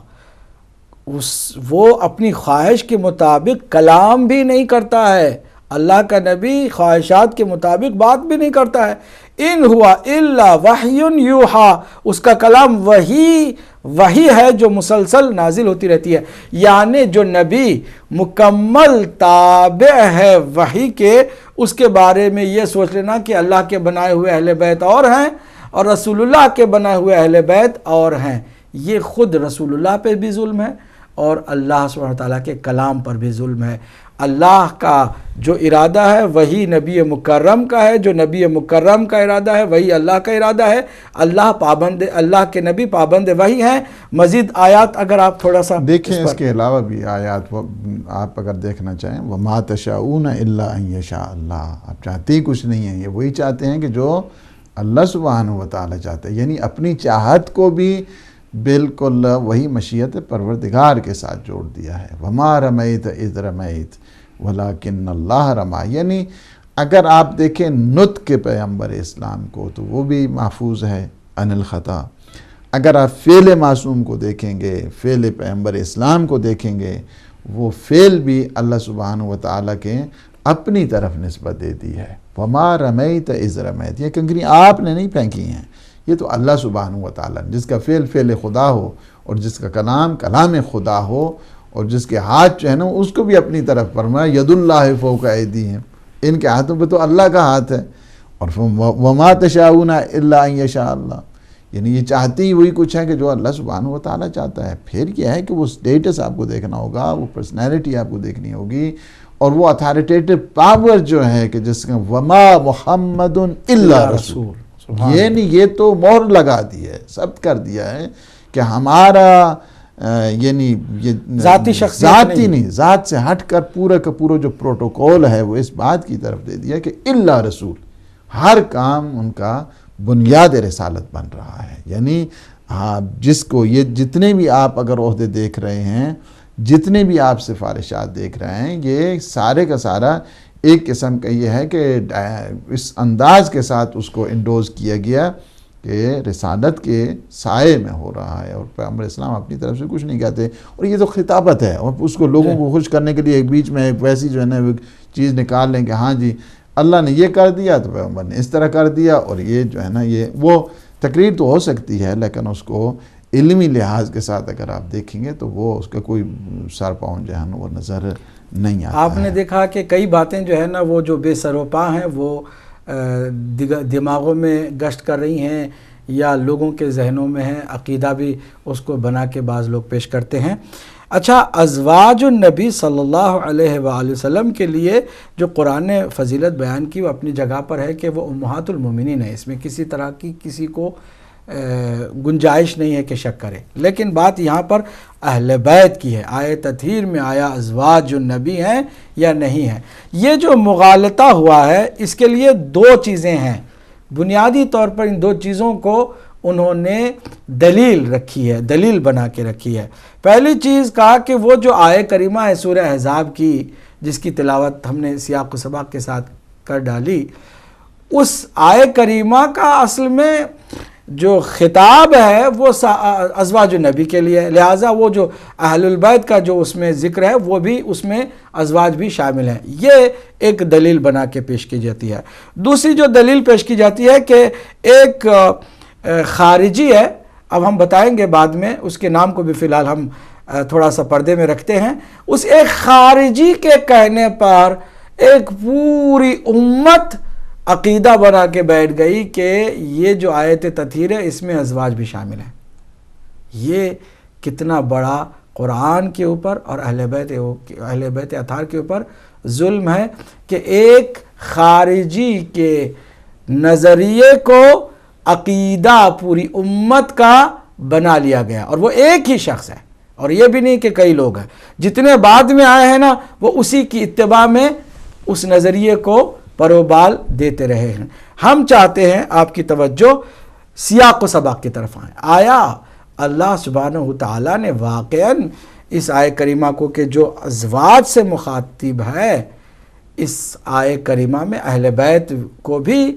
وہ اپنی خواہش کے مطابق کلام بھی نہیں کرتا ہے، اللہ کا نبی خواہشات کے مطابق بات بھی نہیں کرتا ہے۔ ان ہوا الا وحی یوحا، اس کا کلام وہی ہے جو مسلسل نازل ہوتی رہتی ہے۔ یعنی جو نبی مکمل تابع ہے وحی کے، اس کے بارے میں یہ سوچ لینا کہ اللہ کے بنائے ہوئے اہل بیت اور ہیں اور رسول اللہ کے بنائے ہوئے اہل بیت اور ہیں، یہ خود رسول اللہ پہ بھی ظلم ہے اور اللہ سبحانہ وتعالیٰ کے کلام پر بھی ظلم ہے۔ اللہ کا جو ارادہ ہے وہی نبی مکرم کا ہے، جو نبی مکرم کا ارادہ ہے وہی اللہ کا ارادہ ہے، اللہ کے نبی پابند وحی ہیں۔ مزید آیات اگر آپ تھوڑا سا دیکھیں، اس کے علاوہ بھی آیات آپ اگر دیکھنا چاہیں، وَمَا تَشَاءُونَ إِلَّا أَن يَشَاءَ اللَّهُ، آپ چاہتے ہی کچھ نہیں ہیں، یہ وہی چاہتے ہیں کہ جو اللہ سبحانہ وتعالی چاہتے ہیں، یعنی اپنی چاہت کو بھی بالکل وہی مشیت پروردگار کے ساتھ جوڑ دیا ہے۔ وَمَا رَمَيْتَ إِذْ رَمَيْتَ وَلَكِنَّ اللَّهَ رَمَى، یعنی اگر آپ دیکھیں نطق کے پیغمبر اسلام کو تو وہ بھی محفوظ ہے عن الخطا۔ اگر آپ فعل معصوم کو دیکھیں گے، فعل پیغمبر اسلام کو دیکھیں گے، وہ فعل بھی اللہ سبحانہ وتعالی کے اپنی طرف نسبت دے دی ہے۔ وَمَا رَمَيْتَ إِذْ رَمَيْتَ، یہ کنکری آپ نے نہیں پھینکی ہیں، یہ تو اللہ سبحانہ وتعالی، جس کا فعل فعل خدا ہو اور جس کا کلام کلام خدا ہو اور جس کے ہاتھ جو ہے نا اس کو بھی اپنی طرف فرمایا، ید اللہ فوق ایدیہم، ان کے ہاتھوں پہ تو اللہ کا ہاتھ ہے۔ اور وَمَا تَشَاءُونَ إِلَّا أَن يَشَاءَ اللَّهُ، یعنی یہ چاہتی ہی وہی کچھ ہے کہ جو اللہ سبحانہ وتعالی چاہتا ہے۔ پھر کیا ہے کہ وہ سٹیٹس آپ کو دیکھنا ہوگا، وہ پرسنالٹی آپ کو دیکھنی ہوگی، اور وہ اتھارٹیٹو پاور جو ہے کہ جس کا وما محمد الا رسول، یعنی یہ تو مہر لگا دی ہے، ثبت کر دیا ہے کہ ہمارا یعنی یہ ذاتی نہیں، ذات سے ہٹ کر پورا کا پورا جو پروٹوکول ہے وہ اس بات کی طرف دے دیا کہ الا رسول، ہر کام ان کا بنیاد رسالت بن رہا ہے۔ یعنی جس کو یہ جتنے بھی آپ اگر عہدے دیکھ رہے ہیں، جتنے بھی آپ سفارشات دیکھ رہے ہیں، یہ سارے کا سارا ایک قسم کا یہ ہے کہ اس انداز کے ساتھ اس کو انڈوز کیا گیا کہ رسالت کے سائے میں ہو رہا ہے، اور پیغمبر اسلام اپنی طرف سے کچھ نہیں کہتے، اور یہ تو خطابت ہے، اور اس کو لوگوں کو خوش کرنے کے لیے ایک بیچ میں ایک ویسی جو ہے نا چیز نکال لیں کہ ہاں جی اللہ نے یہ کر دیا تو پیغمبر نے اس طرح کر دیا، اور یہ جو ہے نا یہ وہ تقریر تو ہو سکتی ہے لیکن اس کو علمی لحاظ کے ساتھ اگر آپ دیکھیں گے تو وہ اس کا کوئی سر پاؤں جو ہے نا وہ نظر نہیں آتا۔ آپ نے دیکھا کہ کئی باتیں جو ہے نا وہ جو بے سر و پا ہیں وہ دماغوں میں گشت کر رہی ہیں یا لوگوں کے ذہنوں میں ہیں، عقیدہ بھی اس کو بنا کے بعض لوگ پیش کرتے ہیں۔ اچھا، ازواج النبی صلی اللہ علیہ وآلہ وسلم کے لیے جو قرآن نے فضیلت بیان کی وہ اپنی جگہ پر ہے کہ وہ امہات المومنین ہے، اس میں کسی طرح کی کسی کو گنجائش نہیں ہے کہ شک کرے، لیکن بات یہاں پر اہل بیت کی ہے۔ آیہ تطہیر میں آیا ازواج النبی ہیں یا نہیں ہیں، یہ جو مغالطہ ہوا ہے اس کے لیے دو چیزیں ہیں، بنیادی طور پر ان دو چیزوں کو انہوں نے دلیل رکھی ہے، دلیل بنا کے رکھی ہے۔ پہلی چیز کہا کہ وہ جو آیہ کریمہ ہے سورہ احزاب کی، جس کی تلاوت ہم نے سیاق و سباق کے ساتھ کر ڈالی، اس آیہ کریمہ کا اصل میں جو خطاب ہے وہ ازواج النبی کے لیے ہے، لہٰذا وہ جو اہل البیت کا جو اس میں ذکر ہے وہ بھی اس میں ازواج بھی شامل ہیں، یہ ایک دلیل بنا کے پیش کی جاتی ہے۔ دوسری جو دلیل پیش کی جاتی ہے کہ ایک خارجی ہے، اب ہم بتائیں گے بعد میں، اس کے نام کو بھی فی الحال ہم تھوڑا سا پردے میں رکھتے ہیں، اس ایک خارجی کے کہنے پر ایک پوری امت عقیدہ بنا کے بیٹھ گئی کہ یہ جو آیت تطہیر ہے اس میں ازواج بھی شامل ہیں۔ یہ کتنا بڑا قرآن کے اوپر اور اہل بیت اطہار کے اوپر ظلم ہے کہ ایک خارجی کے نظریے کو عقیدہ پوری امت کا بنا لیا گیا، اور وہ ایک ہی شخص ہے، اور یہ بھی نہیں کہ کئی لوگ ہیں، جتنے بعد میں آئے ہیں نا وہ اسی کی اتباع میں اس نظریے کو پروبال دیتے رہے ہیں۔ ہم چاہتے ہیں آپ کی توجہ سیاق و سباق کی طرف آئیں۔ آیا اللہ سبحانہ وتعالی نے واقعاً اس آیہ کریمہ کو کہ جو ازواج سے مخاطب ہے، اس آیہ کریمہ میں اہل بیت کو بھی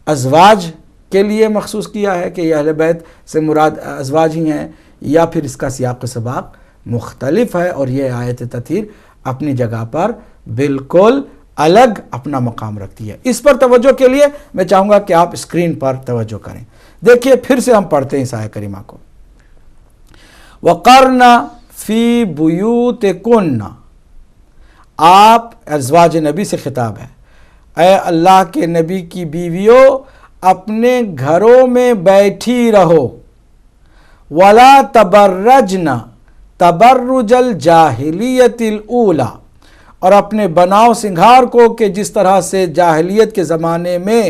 ازواج کے لیے مخصوص کیا ہے کہ یہ اہل بیت سے مراد ازواج ہی ہیں، یا پھر اس کا سیاق و سباق مختلف ہے، اور یہ آیت تطہیر اپنی جگہ پر بالکل الگ اپنا مقام رکھتی ہے۔ اس پر توجہ کے لیے میں چاہوں گا کہ آپ اسکرین پر توجہ کریں۔ دیکھیے پھر سے ہم پڑھتے ہیں اس آیہ کریمہ کو۔ وَقَرْنَ فِي بُيُوتِكُنَّ، آپ ازواج نبی سے خطاب ہے، اے اللہ کے نبی کی بیویوں اپنے گھروں میں بیٹھی رہو، وَلَا تَبَرَّجْنَ تَبَرُّجَ الْجَاهِلِيَّةِ الْأُولَى، اور اپنے بناؤ سنگھار کو کہ جس طرح سے جاہلیت کے زمانے میں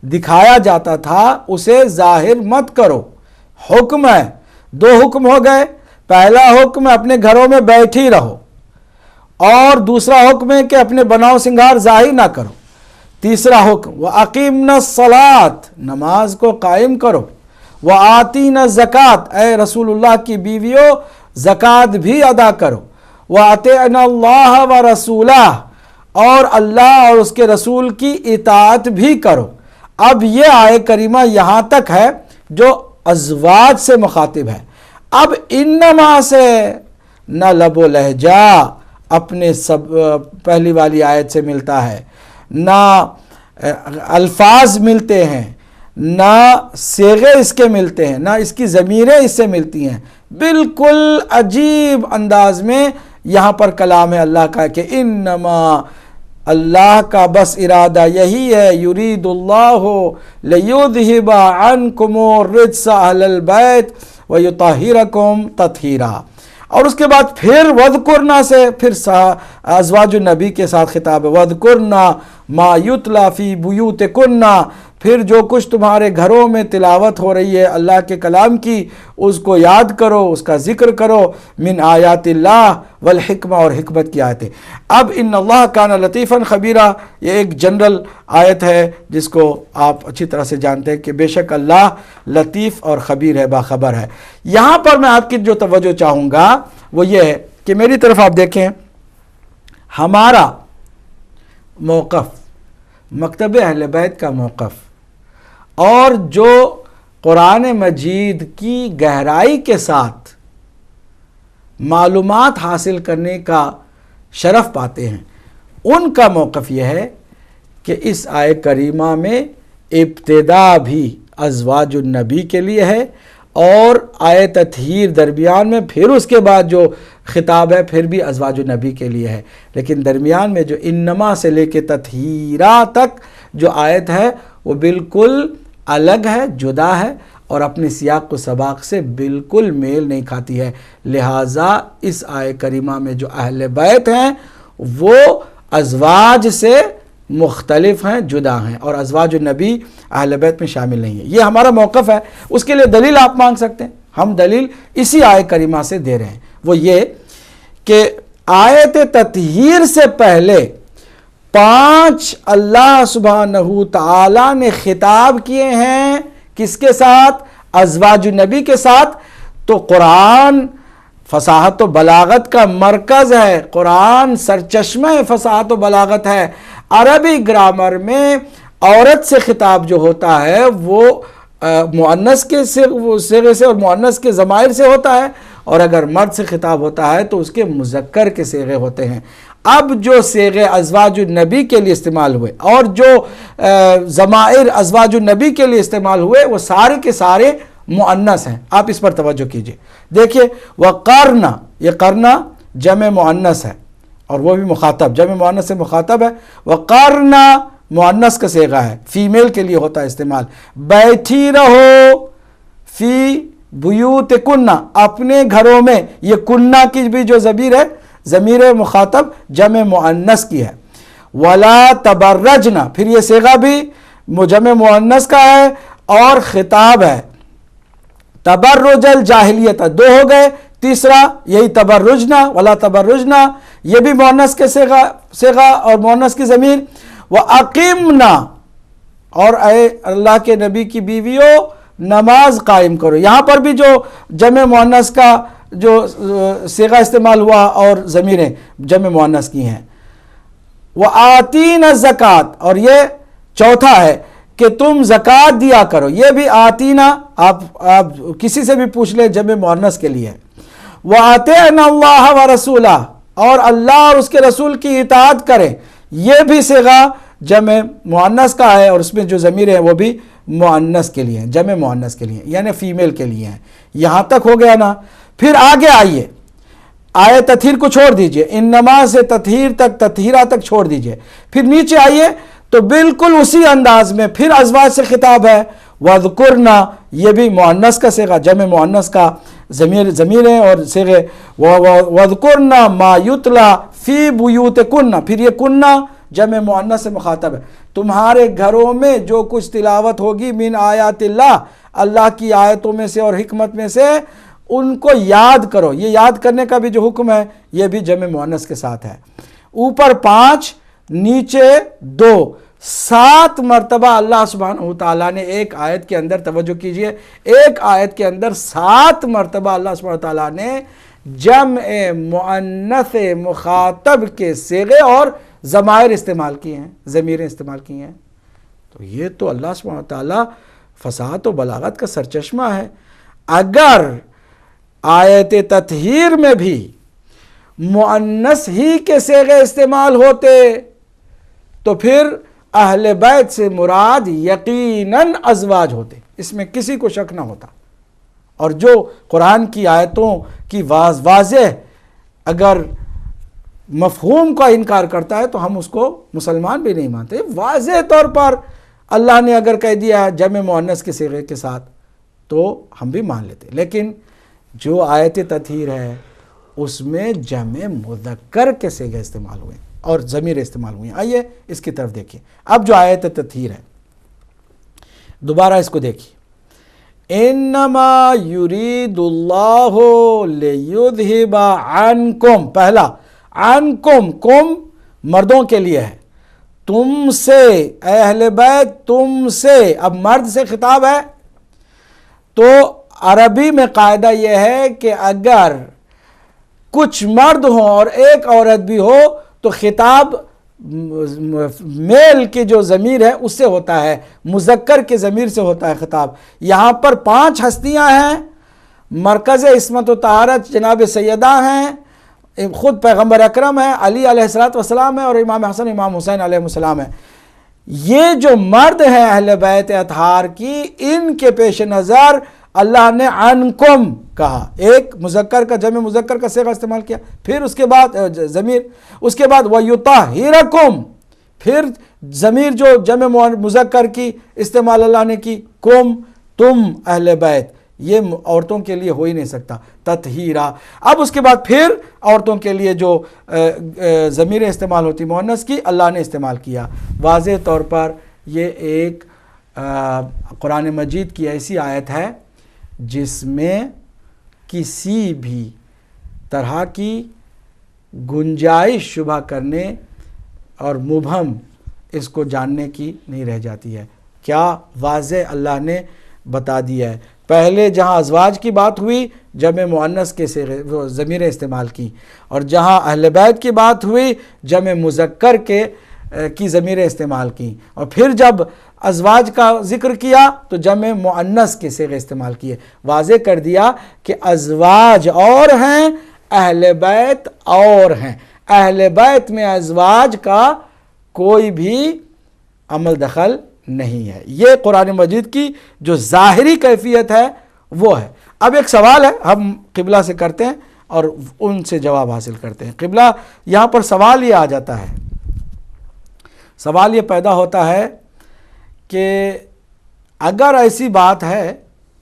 دکھایا جاتا تھا اسے ظاہر مت کرو۔ حکم ہے، دو حکم ہو گئے۔ پہلا حکم اپنے گھروں میں بیٹھی رہو، اور دوسرا حکم ہے کہ اپنے بناؤ سنگھار ظاہر نہ کرو۔ تیسرا حکم وَأَقِمْنَا الصَّلَاةَ، نماز کو قائم کرو۔ وَآتِينَا الزَّكَاةَ، اے رسول اللہ کی بیویوں زکوٰۃ بھی ادا کرو۔ وَأَطِعْنَا اللَّهَ وَرَسُولَهُ، اور اللہ اور اس کے رسول کی اطاعت بھی کرو۔ اب یہ آیہ کریمہ یہاں تک ہے جو ازواج سے مخاطب ہے۔ اب انما سے نہ لب و لہجہ اپنے پہلی والی آیت سے ملتا ہے، نہ الفاظ ملتے ہیں، نہ صیغے اس کے ملتے ہیں، نہ اس کی ضمیریں اس سے ملتی ہیں۔ بالکل عجیب انداز میں یہاں پر کلام ہے اللہ کا کہ انما، اللہ کا بس ارادہ یہی ہے، یرید اللہ لیذہب عنکم الرجس اہل البیت ویطہرکم تطہیرا۔ اور اس کے بعد پھر وذکرنا سے پھر ازواج النبی کے ساتھ خطاب ہے، وذکرنا ما یتلی فی بیوتکن، پھر جو کچھ تمہارے گھروں میں تلاوت ہو رہی ہے اللہ کے کلام کی اس کو یاد کرو، اس کا ذکر کرو، من آیات اللہ والحکمہ، اور حکمت کی آیتیں۔ اب ان اللہ کان لطیفا خبیرا، یہ ایک جنرل آیت ہے جس کو آپ اچھی طرح سے جانتے ہیں کہ بے شک اللہ لطیف اور خبیر ہے، باخبر ہے۔ یہاں پر میں آپ کی جو توجہ چاہوں گا وہ یہ ہے کہ میری طرف آپ دیکھیں، ہمارا موقف، مکتب اہل بیت کا موقف، اور جو قرآن مجید کی گہرائی کے ساتھ معلومات حاصل کرنے کا شرف پاتے ہیں، ان کا موقف یہ ہے کہ اس آیہ کریمہ میں ابتدا بھی ازواج النبی کے لیے ہے، اور آیہ تطہیر درمیان میں پھر اس کے بعد جو خطاب ہے پھر بھی ازواج النبی کے لیے ہے، لیکن درمیان میں جو انما سے لے کے تطہیرہ تک جو آیت ہے وہ بالکل الگ ہے، جدا ہے، اور اپنے سیاق و سباق سے بالکل میل نہیں کھاتی ہے۔ لہٰذا اس آیہ کریمہ میں جو اہل بیت ہیں وہ ازواج سے مختلف ہیں، جدا ہیں، اور ازواج النبی اہل بیت میں شامل نہیں ہیں۔ یہ ہمارا موقف ہے، اس کے لیے دلیل آپ مانگ سکتے ہیں، ہم دلیل اسی آیہ کریمہ سے دے رہے ہیں۔ وہ یہ کہ آیت تطہیر سے پہلے 5 اللہ سبحانہ تعالیٰ نے خطاب کیے ہیں، کس کے ساتھ؟ ازواج النبی کے ساتھ۔ تو قرآن فصاحت و بلاغت کا مرکز ہے، قرآن سرچشمہ فصاحت و بلاغت ہے۔ عربی گرامر میں عورت سے خطاب جو ہوتا ہے وہ مؤنث کے صیغے سے اور مؤنث کے ضمائر سے ہوتا ہے، اور اگر مرد سے خطاب ہوتا ہے تو اس کے مذکر کے صیغے ہوتے ہیں۔ اب جو صیغے ازواج النبی کے لیے استعمال ہوئے اور جو ضمائر ازواج النبی کے لیے استعمال ہوئے وہ سارے کے سارے مؤنث ہیں۔ آپ اس پر توجہ کیجئے، دیکھیے وقرنا، یہ قرنا جمع مؤنث ہے اور وہ بھی مخاطب، جمع مؤنث سے مخاطب ہے۔ وقرنا مؤنث کا صیغہ ہے، فیمیل کے لیے ہوتا ہے استعمال۔ بیٹھی رہو فی بیوتکن، اپنے گھروں میں، یہ کنہ کی بھی جو ضمیر ہے ضمیر مخاطب جمع مؤنث کی ہے۔ ولا تبرجنا، پھر یہ صیغہ بھی جمع مؤنث کا ہے اور خطاب ہے۔ تبرج الجاہلیت، 2 ہو گئے، تیسرا یہی تبرجنا، ولا تبرجنا، یہ بھی مؤنث کے صیغہ اور مؤنث کی ضمیر۔ وَأَقِمْنَا، اور اے اللہ کے نبی کی بیویوں نماز قائم کرو۔ یہاں پر بھی جو جمع مؤنث کا جو صیغہ استعمال ہوا اور ضمیریں جمع مؤنث کی ہیں۔ وَآتِينَ الزَّكَاةَ، اور یہ چوتھا ہے کہ تم زکوٰۃ دیا کرو، یہ بھی آتینا، آپ کسی سے بھی پوچھ لیں جمع مؤنث کے لیے۔ وَأَطِعْنَا اللَّهَ وَرَسُولَهُ، اور اللہ اور اس کے رسول کی اطاعت کریں، یہ بھی صیغہ جمع مؤنث کا ہے اور اس میں جو ضمیر ہیں وہ بھی مؤنث کے لیے ہیں، جمع مؤنث کے لیے، یعنی فیمیل کے لیے ہیں۔ یہاں تک ہو گیا نا؟ پھر آگے آئیے، آیت تطہیر کو چھوڑ دیجئے، انما سے تطہیر تک، تطہیرہ تک چھوڑ دیجئے، پھر نیچے آئیے تو بالکل اسی انداز میں پھر ازواج سے خطاب ہے۔ وَذْكُرْنَا، یہ بھی مؤنث کا صیغہ، جمع مؤنث کا ضمیر ہیں اور صیغے۔ وَذْكُرْنَا مَا يُتْلَى فی بیوتکن، پھر یہ کننا جمع مؤنث سے مخاطب ہے، تمہارے گھروں میں جو کچھ تلاوت ہوگی من آیات اللہ، اللہ کی آیتوں میں سے اور حکمت میں سے، ان کو یاد کرو۔ یہ یاد کرنے کا بھی جو حکم ہے یہ بھی جمع مؤنث کے ساتھ ہے۔ اوپر 5 نیچے 2، 7 مرتبہ اللہ سبحانہ وتعالیٰ نے ایک آیت کے اندر، توجہ کیجئے، ایک آیت کے اندر 7 مرتبہ اللہ سبحانہ وتعالیٰ نے جمع مؤنث مخاطب کے صیغے اور ضمائر استعمال کیے ہیں، ضمیریں استعمال کی ہیں۔ تو یہ تو اللہ سبحانہ وتعالیٰ فصاحت و بلاغت کا سرچشمہ ہے۔ اگر آیت تطہیر میں بھی مؤنث ہی کے صیغے استعمال ہوتے تو پھر اہل بیت سے مراد یقیناً ازواج ہوتے، اس میں کسی کو شک نہ ہوتا۔ اور جو قرآن کی آیتوں کی واضح اگر مفہوم کا انکار کرتا ہے تو ہم اس کو مسلمان بھی نہیں مانتے۔ واضح طور پر اللہ نے اگر کہہ دیا جمع مؤنث کے صیغے کے ساتھ تو ہم بھی مان لیتے، لیکن جو آیت تطہیر ہے اس میں جمع مذکر کے صیغے استعمال ہوئے اور ضمیر استعمال ہوئے ہیں۔ آئیے اس کی طرف دیکھیں۔ اب جو آیت تطہیر ہے دوبارہ اس کو دیکھیے، انما یرید اللہ لیذہب عنکم، پہلا عنکم، کم مردوں کے لیے ہے، تم سے، اے اہل بیت تم سے، اب مرد سے خطاب ہے۔ تو عربی میں قاعدہ یہ ہے کہ اگر کچھ مرد ہوں اور ایک عورت بھی ہو تو خطاب میل کی جو ضمیر ہے اس سے ہوتا ہے، مذکر کے ضمیر سے ہوتا ہے خطاب۔ یہاں پر 5 ہستیاں ہیں، مرکز عصمت و طہارت جناب سیدہ ہیں، خود پیغمبر اکرم ہے، علی علیہ السلام ہے، اور امام حسن امام حسین علیہ السلام ہے۔ یہ جو مرد ہیں اہل بیت اطہار کی، ان کے پیش نظر اللہ نے عنکم کہا، ایک مذکر کا جمع مذکر کا صیغہ استعمال کیا، پھر اس کے بعد ضمیر، اس کے بعد وَيُطَهِّرَكُمْ، پھر ضمیر جو جمع مذکر کی استعمال اللہ نے کی، کم، تم اہل بیت، یہ عورتوں کے لیے ہو ہی نہیں سکتا، تطہیرہ۔ اب اس کے بعد پھر عورتوں کے لیے جو ضمیریں استعمال ہوتی مؤنث کی، اللہ نے استعمال کیا۔ واضح طور پر یہ ایک قرآن مجید کی ایسی آیت ہے جس میں کسی بھی طرح کی گنجائش شبہ کرنے اور مبہم اس کو جاننے کی نہیں رہ جاتی ہے۔ کیا واضح اللہ نے بتا دیا ہے۔ پہلے جہاں ازواج کی بات ہوئی جمع مؤنث کے ضمیریں استعمال کی، اور جہاں اہل بیت کی بات ہوئی جمع مذکر کی ضمیریں استعمال کی، اور پھر جب ازواج کا ذکر کیا تو جمع مؤنث کے صیغے استعمال کیے۔ واضح کر دیا کہ ازواج اور ہیں، اہل بیت اور ہیں، اہل بیت میں ازواج کا کوئی بھی عمل دخل نہیں ہے۔ یہ قرآن مجید کی جو ظاہری کیفیت ہے وہ ہے۔ اب ایک سوال ہے، ہم قبلہ سے کرتے ہیں اور ان سے جواب حاصل کرتے ہیں۔ قبلہ یہاں پر سوال یہ آ جاتا ہے، سوال یہ پیدا ہوتا ہے کہ اگر ایسی بات ہے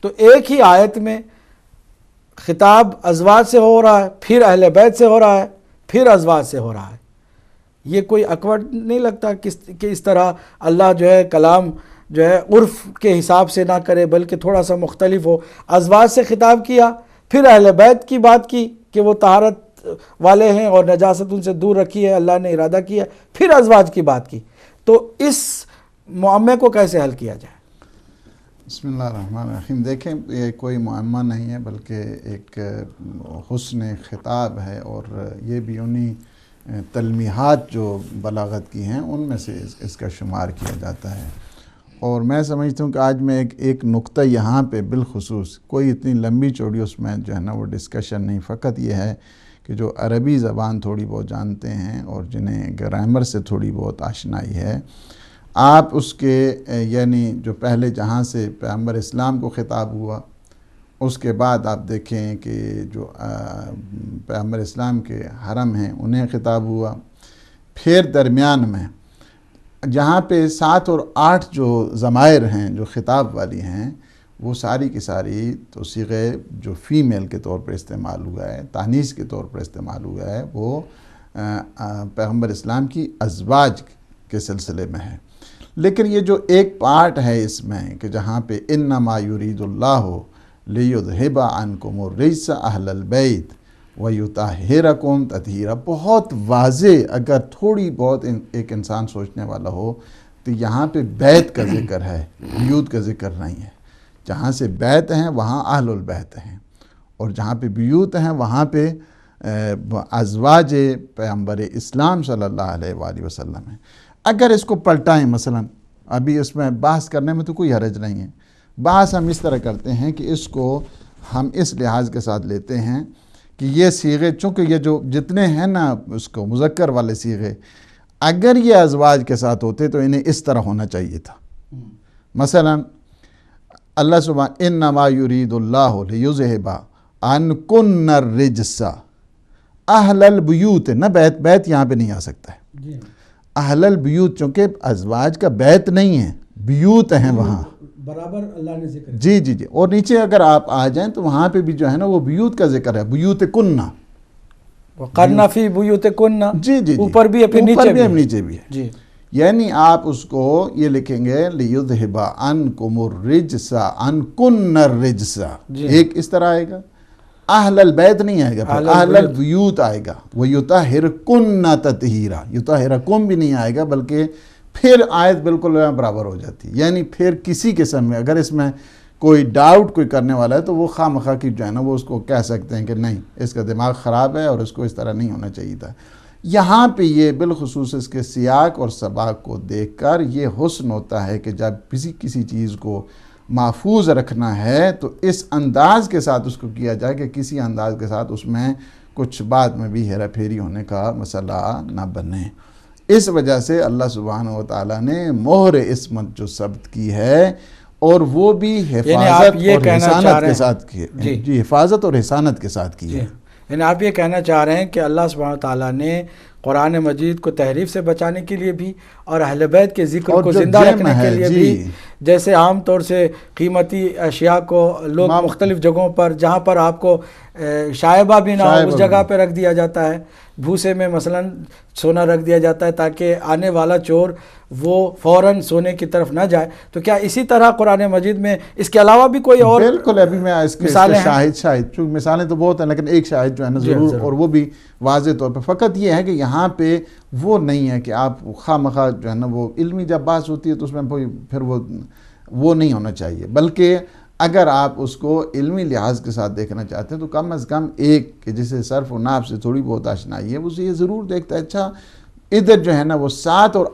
تو ایک ہی آیت میں خطاب ازواج سے ہو رہا ہے، پھر اہل بیت سے ہو رہا ہے، پھر ازواج سے ہو رہا ہے، یہ کوئی اکورڈ نہیں لگتا کہ اس طرح اللہ جو ہے کلام جو ہے عرف کے حساب سے نہ کرے بلکہ تھوڑا سا مختلف ہو۔ ازواج سے خطاب کیا، پھر اہل بیت کی بات کی کہ وہ طہارت والے ہیں اور نجاست ان سے دور رکھی ہے، اللہ نے ارادہ کیا، پھر ازواج کی بات کی، تو اس معمے کو کیسے حل کیا جائے؟ بسم اللہ الرحمن الرحیم۔ دیکھیں یہ کوئی معمہ نہیں ہے بلکہ ایک حسن خطاب ہے، اور یہ بھی انہی تلمیحات جو بلاغت کی ہیں ان میں سے اس کا شمار کیا جاتا ہے۔ اور میں سمجھتا ہوں کہ آج میں ایک نقطہ یہاں پہ بالخصوص، کوئی اتنی لمبی چوڑی اس میں جو ہے نا وہ ڈسکشن نہیں، فقط یہ ہے کہ جو عربی زبان تھوڑی بہت جانتے ہیں اور جنہیں گرامر سے تھوڑی بہت آشنائی ہے، آپ اس کے یعنی جو پہلے جہاں سے پیغمبر اسلام کو خطاب ہوا، اس کے بعد آپ دیکھیں کہ جو پیغمبر اسلام کے حرم ہیں انہیں خطاب ہوا، پھر درمیان میں جہاں پہ 7 اور 8 جو ضمائر ہیں جو خطاب والی ہیں، وہ ساری کی ساری تو صیغے جو فیمیل کے طور پر استعمال ہوا ہے، تانیث کے طور پر استعمال ہوا ہے، وہ پیغمبر اسلام کی ازواج کے سلسلے میں ہے۔ لیکن یہ جو ایک پارٹ ہے اس میں کہ جہاں پہ انما یرید اللہ لیذھب عنکم الرجس اہل البیت ویطہرکم تطہیرا، بہت واضح، اگر تھوڑی بہت ایک انسان سوچنے والا ہو تو یہاں پہ بیت کا ذکر ہے، بیوت کا ذکر نہیں ہے۔ جہاں سے بیت ہیں وہاں اہل البیت ہیں، اور جہاں پہ بیوت ہیں وہاں پہ ازواج پیغمبر اسلام صلی اللہ علیہ وآلہ وسلم ہیں۔ اگر اس کو پلٹائیں، مثلا ابھی اس میں بحث کرنے میں تو کوئی حرج نہیں ہے، بحث ہم اس طرح کرتے ہیں کہ اس کو ہم اس لحاظ کے ساتھ لیتے ہیں کہ یہ صیغے، چونکہ یہ جو جتنے ہیں نا اس کو مذکر والے صیغے، اگر یہ ازواج کے ساتھ ہوتے تو انہیں اس طرح ہونا چاہیے تھا۔ مثلا اللہ سبحانہ انما یرید اللہ لیذھب عنکن الرجس اہل البیوت، نہ بیت یہاں پہ نہیں آ سکتا ہے، اہل البیوت، چونکہ ازواج کا بیت نہیں ہے، بیوت ہیں وہاں برابر اللہ نے ذکر۔ جی، اور نیچے اگر آپ آ جائیں تو وہاں پہ بھی جو ہے نا وہ بیوت کا ذکر ہے، بیوت کننا، وقرنا فی بیوتکننا، جی، اوپر بھی ہے پھر نیچے بھی ہے۔ جی، یعنی آپ اس کو یہ لکھیں گے لیذھب عنکم الرجس عنکن الرجس، ایک اس طرح آئے گا، اہل البیت نہیں آئے گا، پھر اہل البیوت آئے گا، ویطہرکن تطہیرا، یطہرکم بھی نہیں آئے گا، بلکہ پھر آیت بالکل برابر ہو جاتی ہے۔ یعنی پھر کسی قسم میں اگر اس میں کوئی ڈاؤٹ کوئی کرنے والا ہے تو وہ خواہ مخواہ کی جو ہے نا وہ اس کو کہہ سکتے ہیں کہ نہیں، اس کا دماغ خراب ہے اور اس کو اس طرح نہیں ہونا چاہیے تھا۔ یہاں پہ یہ بالخصوص اس کے سیاق اور سباق کو دیکھ کر یہ حسن ہوتا ہے کہ جب کسی چیز کو محفوظ رکھنا ہے تو اس انداز کے ساتھ اس کو کیا جائے کہ کسی انداز کے ساتھ اس میں کچھ بعد میں بھی ہیرا پھیری ہونے کا مسئلہ نہ بنے۔ اس وجہ سے اللہ سبحانہ و تعالیٰ نے مہر عصمت جو ثبت کی ہے، اور وہ بھی حفاظت اور حسانت کے ساتھ کی ہے، جی، حفاظت اور حسانت کے ساتھ کی ہے۔ یعنی آپ یہ کہنا چاہ رہے ہیں کہ اللہ سبحانہ و تعالیٰ نے قرآن مجید کو تحریف سے بچانے کے لیے بھی اور اہل بیت کے ذکر کو زندہ رکھنے کے لیے بھی، جیسے عام طور سے قیمتی اشیاء کو لوگ مختلف جگہوں پر جہاں پر آپ کو شائبہ بھی نہ ہو اس جگہ پہ رکھ دیا جاتا ہے، بھوسے میں مثلا سونا رکھ دیا جاتا ہے تاکہ آنے والا چور وہ فوراً سونے کی طرف نہ جائے، تو کیا اسی طرح قرآن مجید میں اس کے علاوہ بھی کوئی اور؟ بالکل، ابھی میں اس کے شاہد چونکہ مثالیں تو بہت ہیں لیکن ایک شاہد جو ہے نا ضرور، اور وہ بھی واضح طور پہ، فقط یہ ہے کہ یہاں پہ وہ نہیں ہے کہ آپ خواہ مخواہ جو ہے نا وہ علمی جب بات ہوتی ہے تو اس میں پھر وہ نہیں ہونا چاہیے، بلکہ اگر آپ اس کو علمی لحاظ کے ساتھ دیکھنا چاہتے ہیں تو کم از کم ایک کہ جسے صرف و نحو سے تھوڑی بہت آشنائی ہے، اسے یہ ضرور دیکھتا ہے اچھا ادھر جو ہے نا وہ 7 اور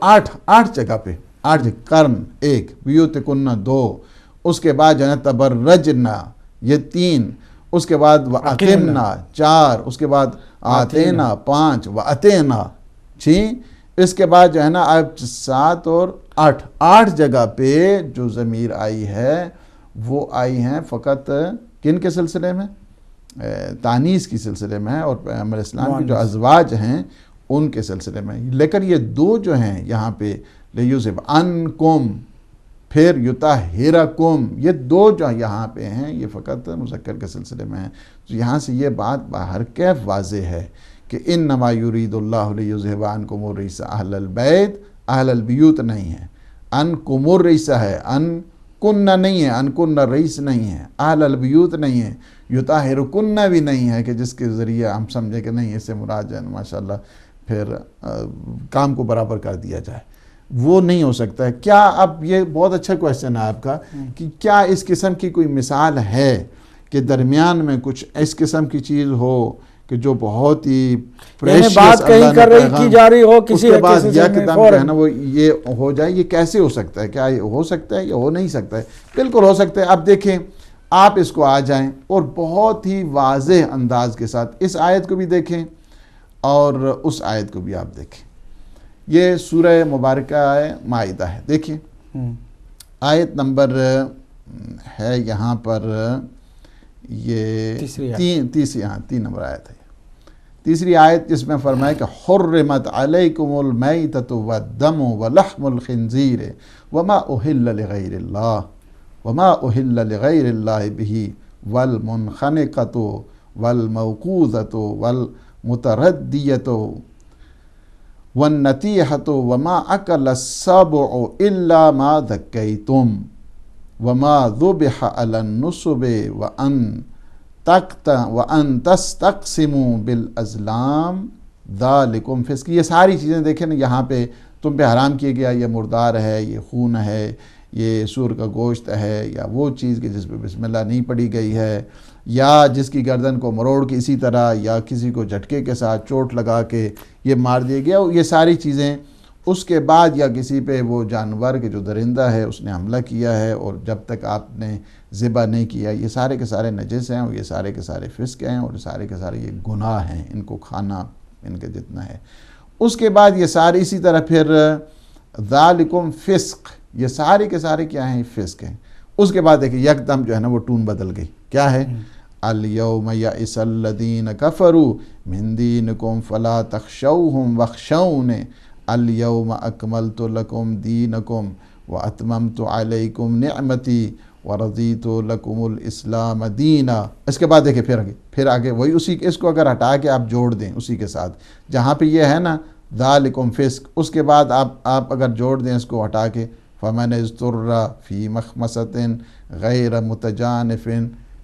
8 جگہ پہ، 8 قرن 1، بیوتکن 2، اس کے بعد جو ہے نا تبرجنا یہ 3، اس کے بعد وَأَقِمْنَا 4، اس کے بعد آتینا 5، وَأَتِينَا 6، اس کے بعد جو ہے نا اب 7 اور 8 جگہ پہ جو ضمیر آئی ہے وہ آئی ہیں فقط کن کے سلسلے میں؟ تانیث کی سلسلے میں ہے، اور پیغمبر اسلام کی جو ازواج ہیں ان کے سلسلے میں، لیکن یہ 2 جو ہیں یہاں پہ لیذھب عنکم پھر یطہرکم، یہ 2 جو یہاں پہ ہیں یہ فقط مذکر کے سلسلے میں ہیں۔ تو یہاں سے یہ بات باہر کیف واضح ہے کہ انما یرید اللہ لیذھب عنکم الرجس اہل البیت، اہل البیوت نہیں ہے، عنکم الرجس ہے، کنہ نہیں ہے، انکن الرجس نہیں ہے، اہل البیوت نہیں ہے، یطہرکن بھی نہیں ہے کہ جس کے ذریعے ہم سمجھے کہ نہیں اس سے مراد ہے ماشاءاللہ پھر کام کو برابر کر دیا جائے، وہ نہیں ہو سکتا ہے۔ کیا اب یہ بہت اچھا کویسچن ہے آپ کا کہ کیا اس قسم کی کوئی مثال ہے کہ درمیان میں کچھ اس قسم کی چیز ہو کہ جو بہت ہی بات کہیں کر رہی کی جا رہی ہو کسی کے بعد یکدم جو ہے نا وہ یہ ہو جائے، یہ کیسے ہو سکتا ہے؟ کیا یہ ہو سکتا ہے یا ہو نہیں سکتا ہے؟ بالکل ہو سکتا ہے۔ اب دیکھیں آپ اس کو آ جائیں اور بہت ہی واضح انداز کے ساتھ اس آیت کو بھی دیکھیں اور اس آیت کو بھی آپ دیکھیں۔ یہ سورہ مبارکہ مائدہ ہے، دیکھیں آیت نمبر ہے یہاں پر، یہ تین نمبر آیت ہے، تیسری آیت جس میں فرمائے کہ حرمت علیکم المیتۃ والدم ولحم الخنزیر وما اہل لغیر اللہ لغیر اللہ بہ والمنخنقۃ والموقوذۃ والمتردیۃ والنتیحۃ وما اکل السبع الا ما ذکیتم وما ذبح علی النصب وان تستقسموا بالازلام ذالکم فسق۔ یہ ساری چیزیں دیکھیں نا، یہاں پہ تم پہ حرام کیا گیا، یہ مردار ہے، یہ خون ہے، یہ سور کا گوشت ہے، یا وہ چیز کہ جس پہ بسم اللہ نہیں پڑھی گئی ہے، یا جس کی گردن کو مروڑ کے اسی طرح، یا کسی کو جھٹکے کے ساتھ چوٹ لگا کے یہ مار دیا گیا، یہ ساری چیزیں اس کے بعد، یا کسی پہ وہ جانور کے جو درندہ ہے اس نے حملہ کیا ہے اور جب تک آپ نے ذبح نہیں کیا، یہ سارے کے سارے نجس ہیں، اور یہ سارے کے سارے فسق ہیں، اور سارے کے سارے یہ گناہ ہیں، ان کو کھانا ان کے جتنا ہے۔ اس کے بعد یہ سارے اسی طرح پھر ذالکم فسق، یہ سارے کے سارے کیا ہیں؟ فسق ہیں۔ اس کے بعد دیکھیں یکدم جو ہے نا وہ ٹون بدل گئی، کیا ہے؟ الیوم یئس الذین کفروا من دینکم فلا تخشوہم واخشون الیوم اکملت لکم دینکم واتممت علیکم نعمتی ورضیت لکم الاسلام دینا۔ اس کے بعد دیکھیں پھر آگے وہی اسی، اس کو اگر ہٹا کے آپ جوڑ دیں اسی کے ساتھ، جہاں پہ یہ ہے نا ذالکم فسق، اس کے بعد آپ اگر جوڑ دیں اس کو ہٹا کے فمن اضطر فی مخمصۃ غیر متجانف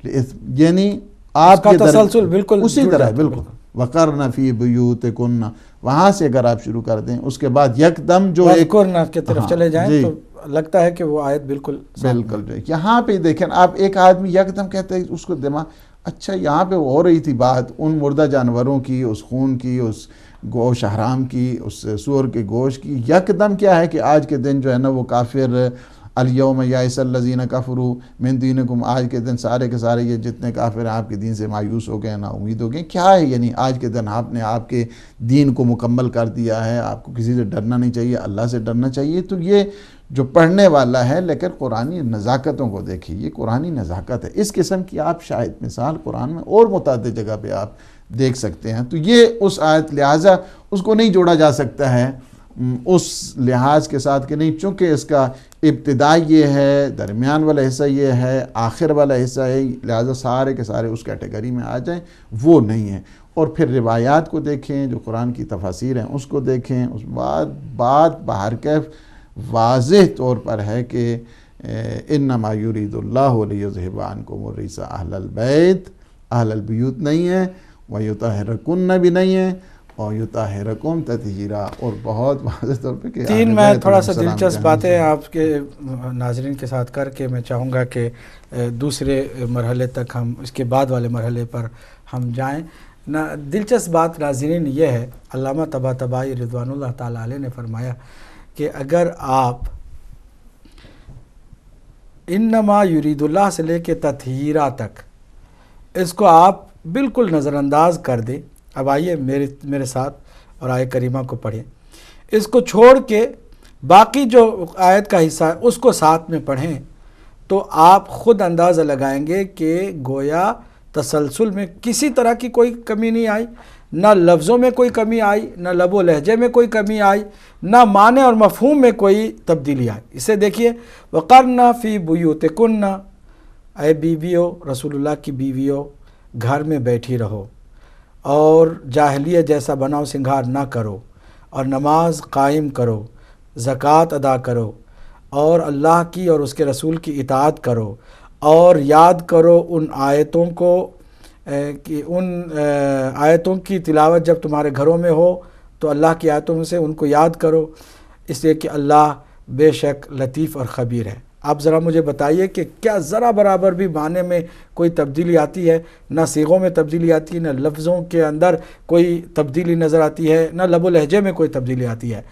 لإثم، یعنی آپ کا کے تسلسل بالکل اسی طرح بالکل وقرن فی بیوتکن، وہاں سے اگر آپ شروع کر دیں اس کے بعد یکدم جو ایک وَاذْكُرْنَ کی طرف چلے جائیں تو لگتا ہے کہ وہ آیت بالکل جو یہاں پہ دیکھیں آپ، ایک آدمی یکدم کہتے ہیں اس کو دماغ، اچھا یہاں پہ ہو رہی تھی بات ان مردہ جانوروں کی، اس خون کی، اس گوشت حرام کی، اس سور کے گوشت کی، یکدم کیا ہے کہ آج کے دن جو ہے نا وہ کافر الیوم یئس الذین کفروا من دینکم، آج کے دن سارے کے سارے یہ جتنے کافر ہیں آپ کے دین سے مایوس ہو گئے، نا امید ہو گئے، کیا ہے؟ یعنی آج کے دن آپ نے آپ کے دین کو مکمل کر دیا ہے، آپ کو کسی سے ڈرنا نہیں چاہیے، اللہ سے ڈرنا چاہیے۔ تو یہ جو پڑھنے والا ہے، لیکن قرآنی نزاکتوں کو دیکھیے، یہ قرآنی نزاکت ہے، اس قسم کی آپ شاید مثال قرآن میں اور متعدد جگہ پہ آپ دیکھ سکتے ہیں۔ تو یہ اس آیت، لہٰذا اس کو نہیں جوڑا جا سکتا ہے اس لحاظ کے ساتھ کہ نہیں، چونکہ اس کا ابتدا یہ ہے، درمیان والا حصہ یہ ہے، آخر والا حصہ ہے، لہٰذا سارے کے سارے اس کیٹیگری میں آ جائیں، وہ نہیں ہے۔ اور پھر روایات کو دیکھیں، جو قرآن کی تفاسیر ہیں اس کو دیکھیں، اس بات بہرکیف واضح طور پر ہے کہ انما یرید اللہ لیذھب عنکم الرجس اہل البیت، اہل البیوت نہیں ہے، ویطہرکن بھی نہیں ہے، اور یطہرکم تطہیرا، اور بہت واضح طور پہ کہ تین میں تھوڑا سا دلچسپ باتیں آپ کے ناظرین کے ساتھ کر کے میں چاہوں گا کہ دوسرے مرحلے تک ہم، اس کے بعد والے مرحلے پر ہم جائیں۔ دلچسپ بات ناظرین یہ ہے، علامہ طباطبائی رضوان اللہ تعالیٰ علیہ نے فرمایا کہ اگر آپ انما یرید اللہ سے لے کے تطہیرہ تک اس کو آپ بالکل نظر انداز کر دیں، اب آئیے میرے ساتھ اور آیت کریمہ کو پڑھیں، اس کو چھوڑ کے باقی جو آیت کا حصہ ہے اس کو ساتھ میں پڑھیں تو آپ خود اندازہ لگائیں گے کہ گویا تسلسل میں کسی طرح کی کوئی کمی نہیں آئی، نہ لفظوں میں کوئی کمی آئی، نہ لب و لہجے میں کوئی کمی آئی، نہ معنی اور مفہوم میں کوئی تبدیلی آئی۔ اسے دیکھیے، وَقَرْنَ فِي بُيُوتِكُنَّ، اے بیویو، رسول اللہ کی بیویو، گھر میں بیٹھی رہو اور جاہلیت جیسا بناؤ سنگھار نہ کرو، اور نماز قائم کرو، زکوٰۃ ادا کرو، اور اللہ کی اور اس کے رسول کی اطاعت کرو، اور یاد کرو ان آیتوں کو کہ ان آیتوں کی تلاوت جب تمہارے گھروں میں ہو تو اللہ کی آیتوں میں سے ان کو یاد کرو، اس لیے کہ اللہ بے شک لطیف اور خبیر ہے۔ آپ ذرا مجھے بتائیے کہ کیا ذرا برابر بھی معنی میں کوئی تبدیلی آتی ہے؟ نہ صیغوں میں تبدیلی آتی ہے، نہ لفظوں کے اندر کوئی تبدیلی نظر آتی ہے، نہ لب و لہجے میں کوئی تبدیلی آتی ہے۔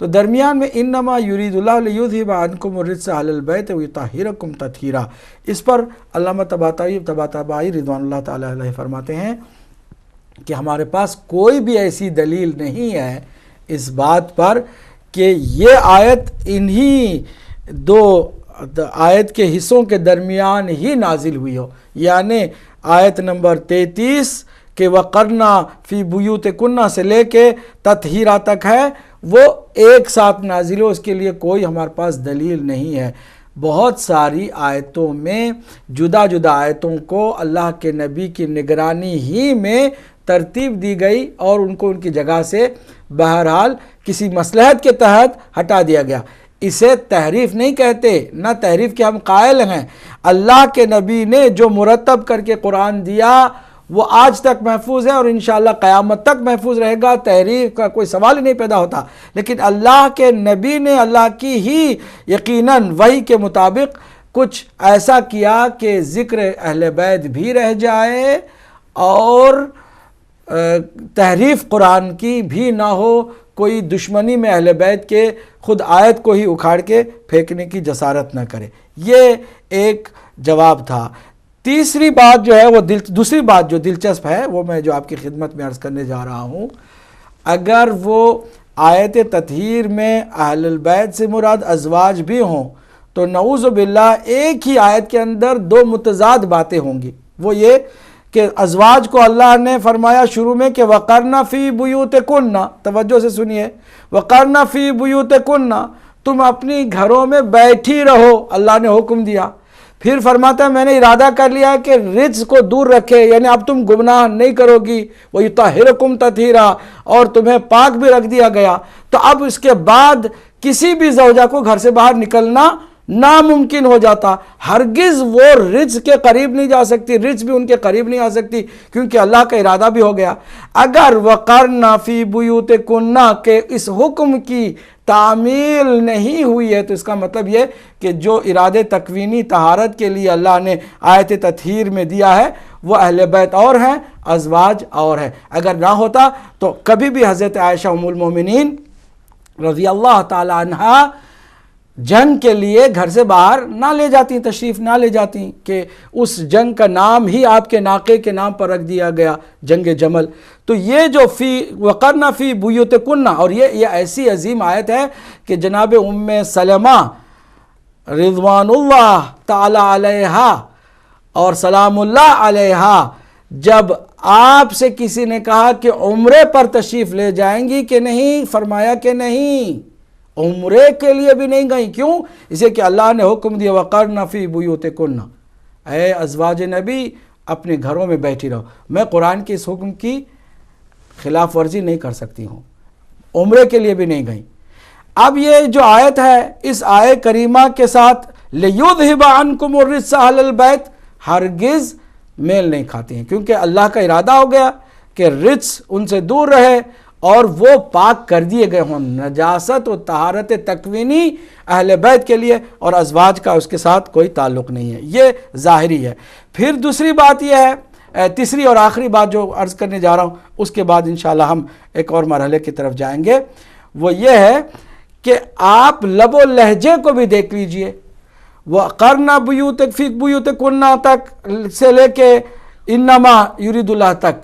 تو درمیان میں انما یرید اللہ لیذھب عنکم الرجس اہل البیت ویطہرکم تطہیرا، اس پر علامہ طباطبائی رضوان اللہ تعالیٰ علیہ فرماتے ہیں کہ ہمارے پاس کوئی بھی ایسی دلیل نہیں ہے اس بات پر کہ یہ آیت انہی دو آیت کے حصوں کے درمیان ہی نازل ہوئی ہو، یعنی آیت نمبر 33 کہ وَقَرْنَا فِي بُيُوتِكُنَّ سے لے کے تطہیرہ تک ہے، وہ ایک ساتھ نازل ہو، اس کے لیے کوئی ہمارے پاس دلیل نہیں ہے۔ بہت ساری آیتوں میں جدا جدا آیتوں کو اللہ کے نبی کی نگرانی ہی میں ترتیب دی گئی اور ان کو ان کی جگہ سے بہرحال کسی مصلحت کے تحت ہٹا دیا گیا۔ اسے تحریف نہیں کہتے، نہ تحریف کے ہم قائل ہیں۔ اللہ کے نبی نے جو مرتب کر کے قرآن دیا وہ آج تک محفوظ ہے اور انشاءاللہ قیامت تک محفوظ رہے گا، تحریف کا کوئی سوال ہی نہیں پیدا ہوتا۔ لیکن اللہ کے نبی نے اللہ کی ہی یقیناً وحی کے مطابق کچھ ایسا کیا کہ ذکر اہل بیت بھی رہ جائے اور تحریف قرآن کی بھی نہ ہو، کوئی دشمنی میں اہل بیت کے خود آیت کو ہی اکھاڑ کے پھینکنے کی جسارت نہ کرے۔ یہ ایک جواب تھا۔ تیسری بات جو ہے وہ دوسری بات جو دلچسپ ہے وہ میں جو آپ کی خدمت میں عرض کرنے جا رہا ہوں، اگر وہ آیت تطہیر میں اہل البیت سے مراد ازواج بھی ہوں تو نعوذ باللہ ایک ہی آیت کے اندر دو متضاد باتیں ہوں گی۔ وہ یہ کہ ازواج کو اللہ نے فرمایا شروع میں کہ وَقَرْنَ فِي بُيُوتِكُنَّ، توجہ سے سنیے، وَقَرْنَ فِي بُيُوتِكُنَّ، تم اپنی گھروں میں بیٹھی رہو، اللہ نے حکم دیا۔ پھر فرماتا ہے میں نے ارادہ کر لیا کہ رجس کو دور رکھے، یعنی اب تم گناہ نہیں کرو گی، وَيُطَهِّرُكُمْ تَطْهِيرًا، اور تمہیں پاک بھی رکھ دیا گیا۔ تو اب اس کے بعد کسی بھی زوجہ کو گھر سے باہر نکلنا ناممکن ہو جاتا، ہرگز وہ رجس کے قریب نہیں جا سکتی، رجس بھی ان کے قریب نہیں آ سکتی، کیونکہ اللہ کا ارادہ بھی ہو گیا۔ اگر وَقَرْنَ فِي بُيُوتِكُنَّ کہ اس حکم کی تعمیل نہیں ہوئی ہے تو اس کا مطلب یہ کہ جو ارادے تکوینی طہارت کے لیے اللہ نے آیت تطہیر میں دیا ہے وہ اہل بیت اور ہیں، ازواج اور ہیں۔ اگر نہ ہوتا تو کبھی بھی حضرت عائشہ ام المومنین رضی اللہ تعالی عنہا جنگ کے لیے گھر سے باہر نہ لے جاتی، تشریف نہ لے جاتی، کہ اس جنگ کا نام ہی آپ کے ناقے کے نام پر رکھ دیا گیا، جنگ جمل۔ تو یہ جو وَقَرْنَ فِي بُيُوتِكُنَّ، اور یہ ایسی عظیم آیت ہے کہ جناب ام سلمہ رضوان اللہ تعالی علیہا اور سلام اللہ علیہا جب آپ سے کسی نے کہا کہ عمرے پر تشریف لے جائیں گی کہ نہیں، فرمایا کہ نہیں، عمرے کے لیے بھی نہیں گئیں۔ کیوں؟ اسے کہ اللہ نے حکم دیا وَقَرْنَ فِي بُيُوتِكُنَّ، اے ازواج نبی اپنے گھروں میں بیٹھی رہو۔ میں قرآن کے اس حکم کی خلاف ورزی نہیں کر سکتی ہوں، عمرے کے لیے بھی نہیں گئیں۔ اب یہ جو آیت ہے اس آیت کریمہ کے ساتھ لِيُذْهِبَ عَنْكُمُ الرِّجْسَ أَهْلَ الْبَيْتِ ہرگز میل نہیں کھاتی ہیں، کیونکہ اللہ کا ارادہ ہو گیا کہ رجس ان سے دور رہے اور وہ پاک کر دیے گئے ہوں۔ نجاست و طہارت تکوینی اہل بیت کے لیے اور ازواج کا اس کے ساتھ کوئی تعلق نہیں ہے، یہ ظاہری ہے۔ پھر دوسری بات یہ ہے، تیسری اور آخری بات جو عرض کرنے جا رہا ہوں، اس کے بعد انشاءاللہ ہم ایک اور مرحلے کی طرف جائیں گے، وہ یہ ہے کہ آپ لب و لہجے کو بھی دیکھ لیجئے۔ وَقَرْنَ فِي بُيُوتِكُنَّ تک سے لے کے اِنَّمَا يُرِيدُ اللَّهُ تک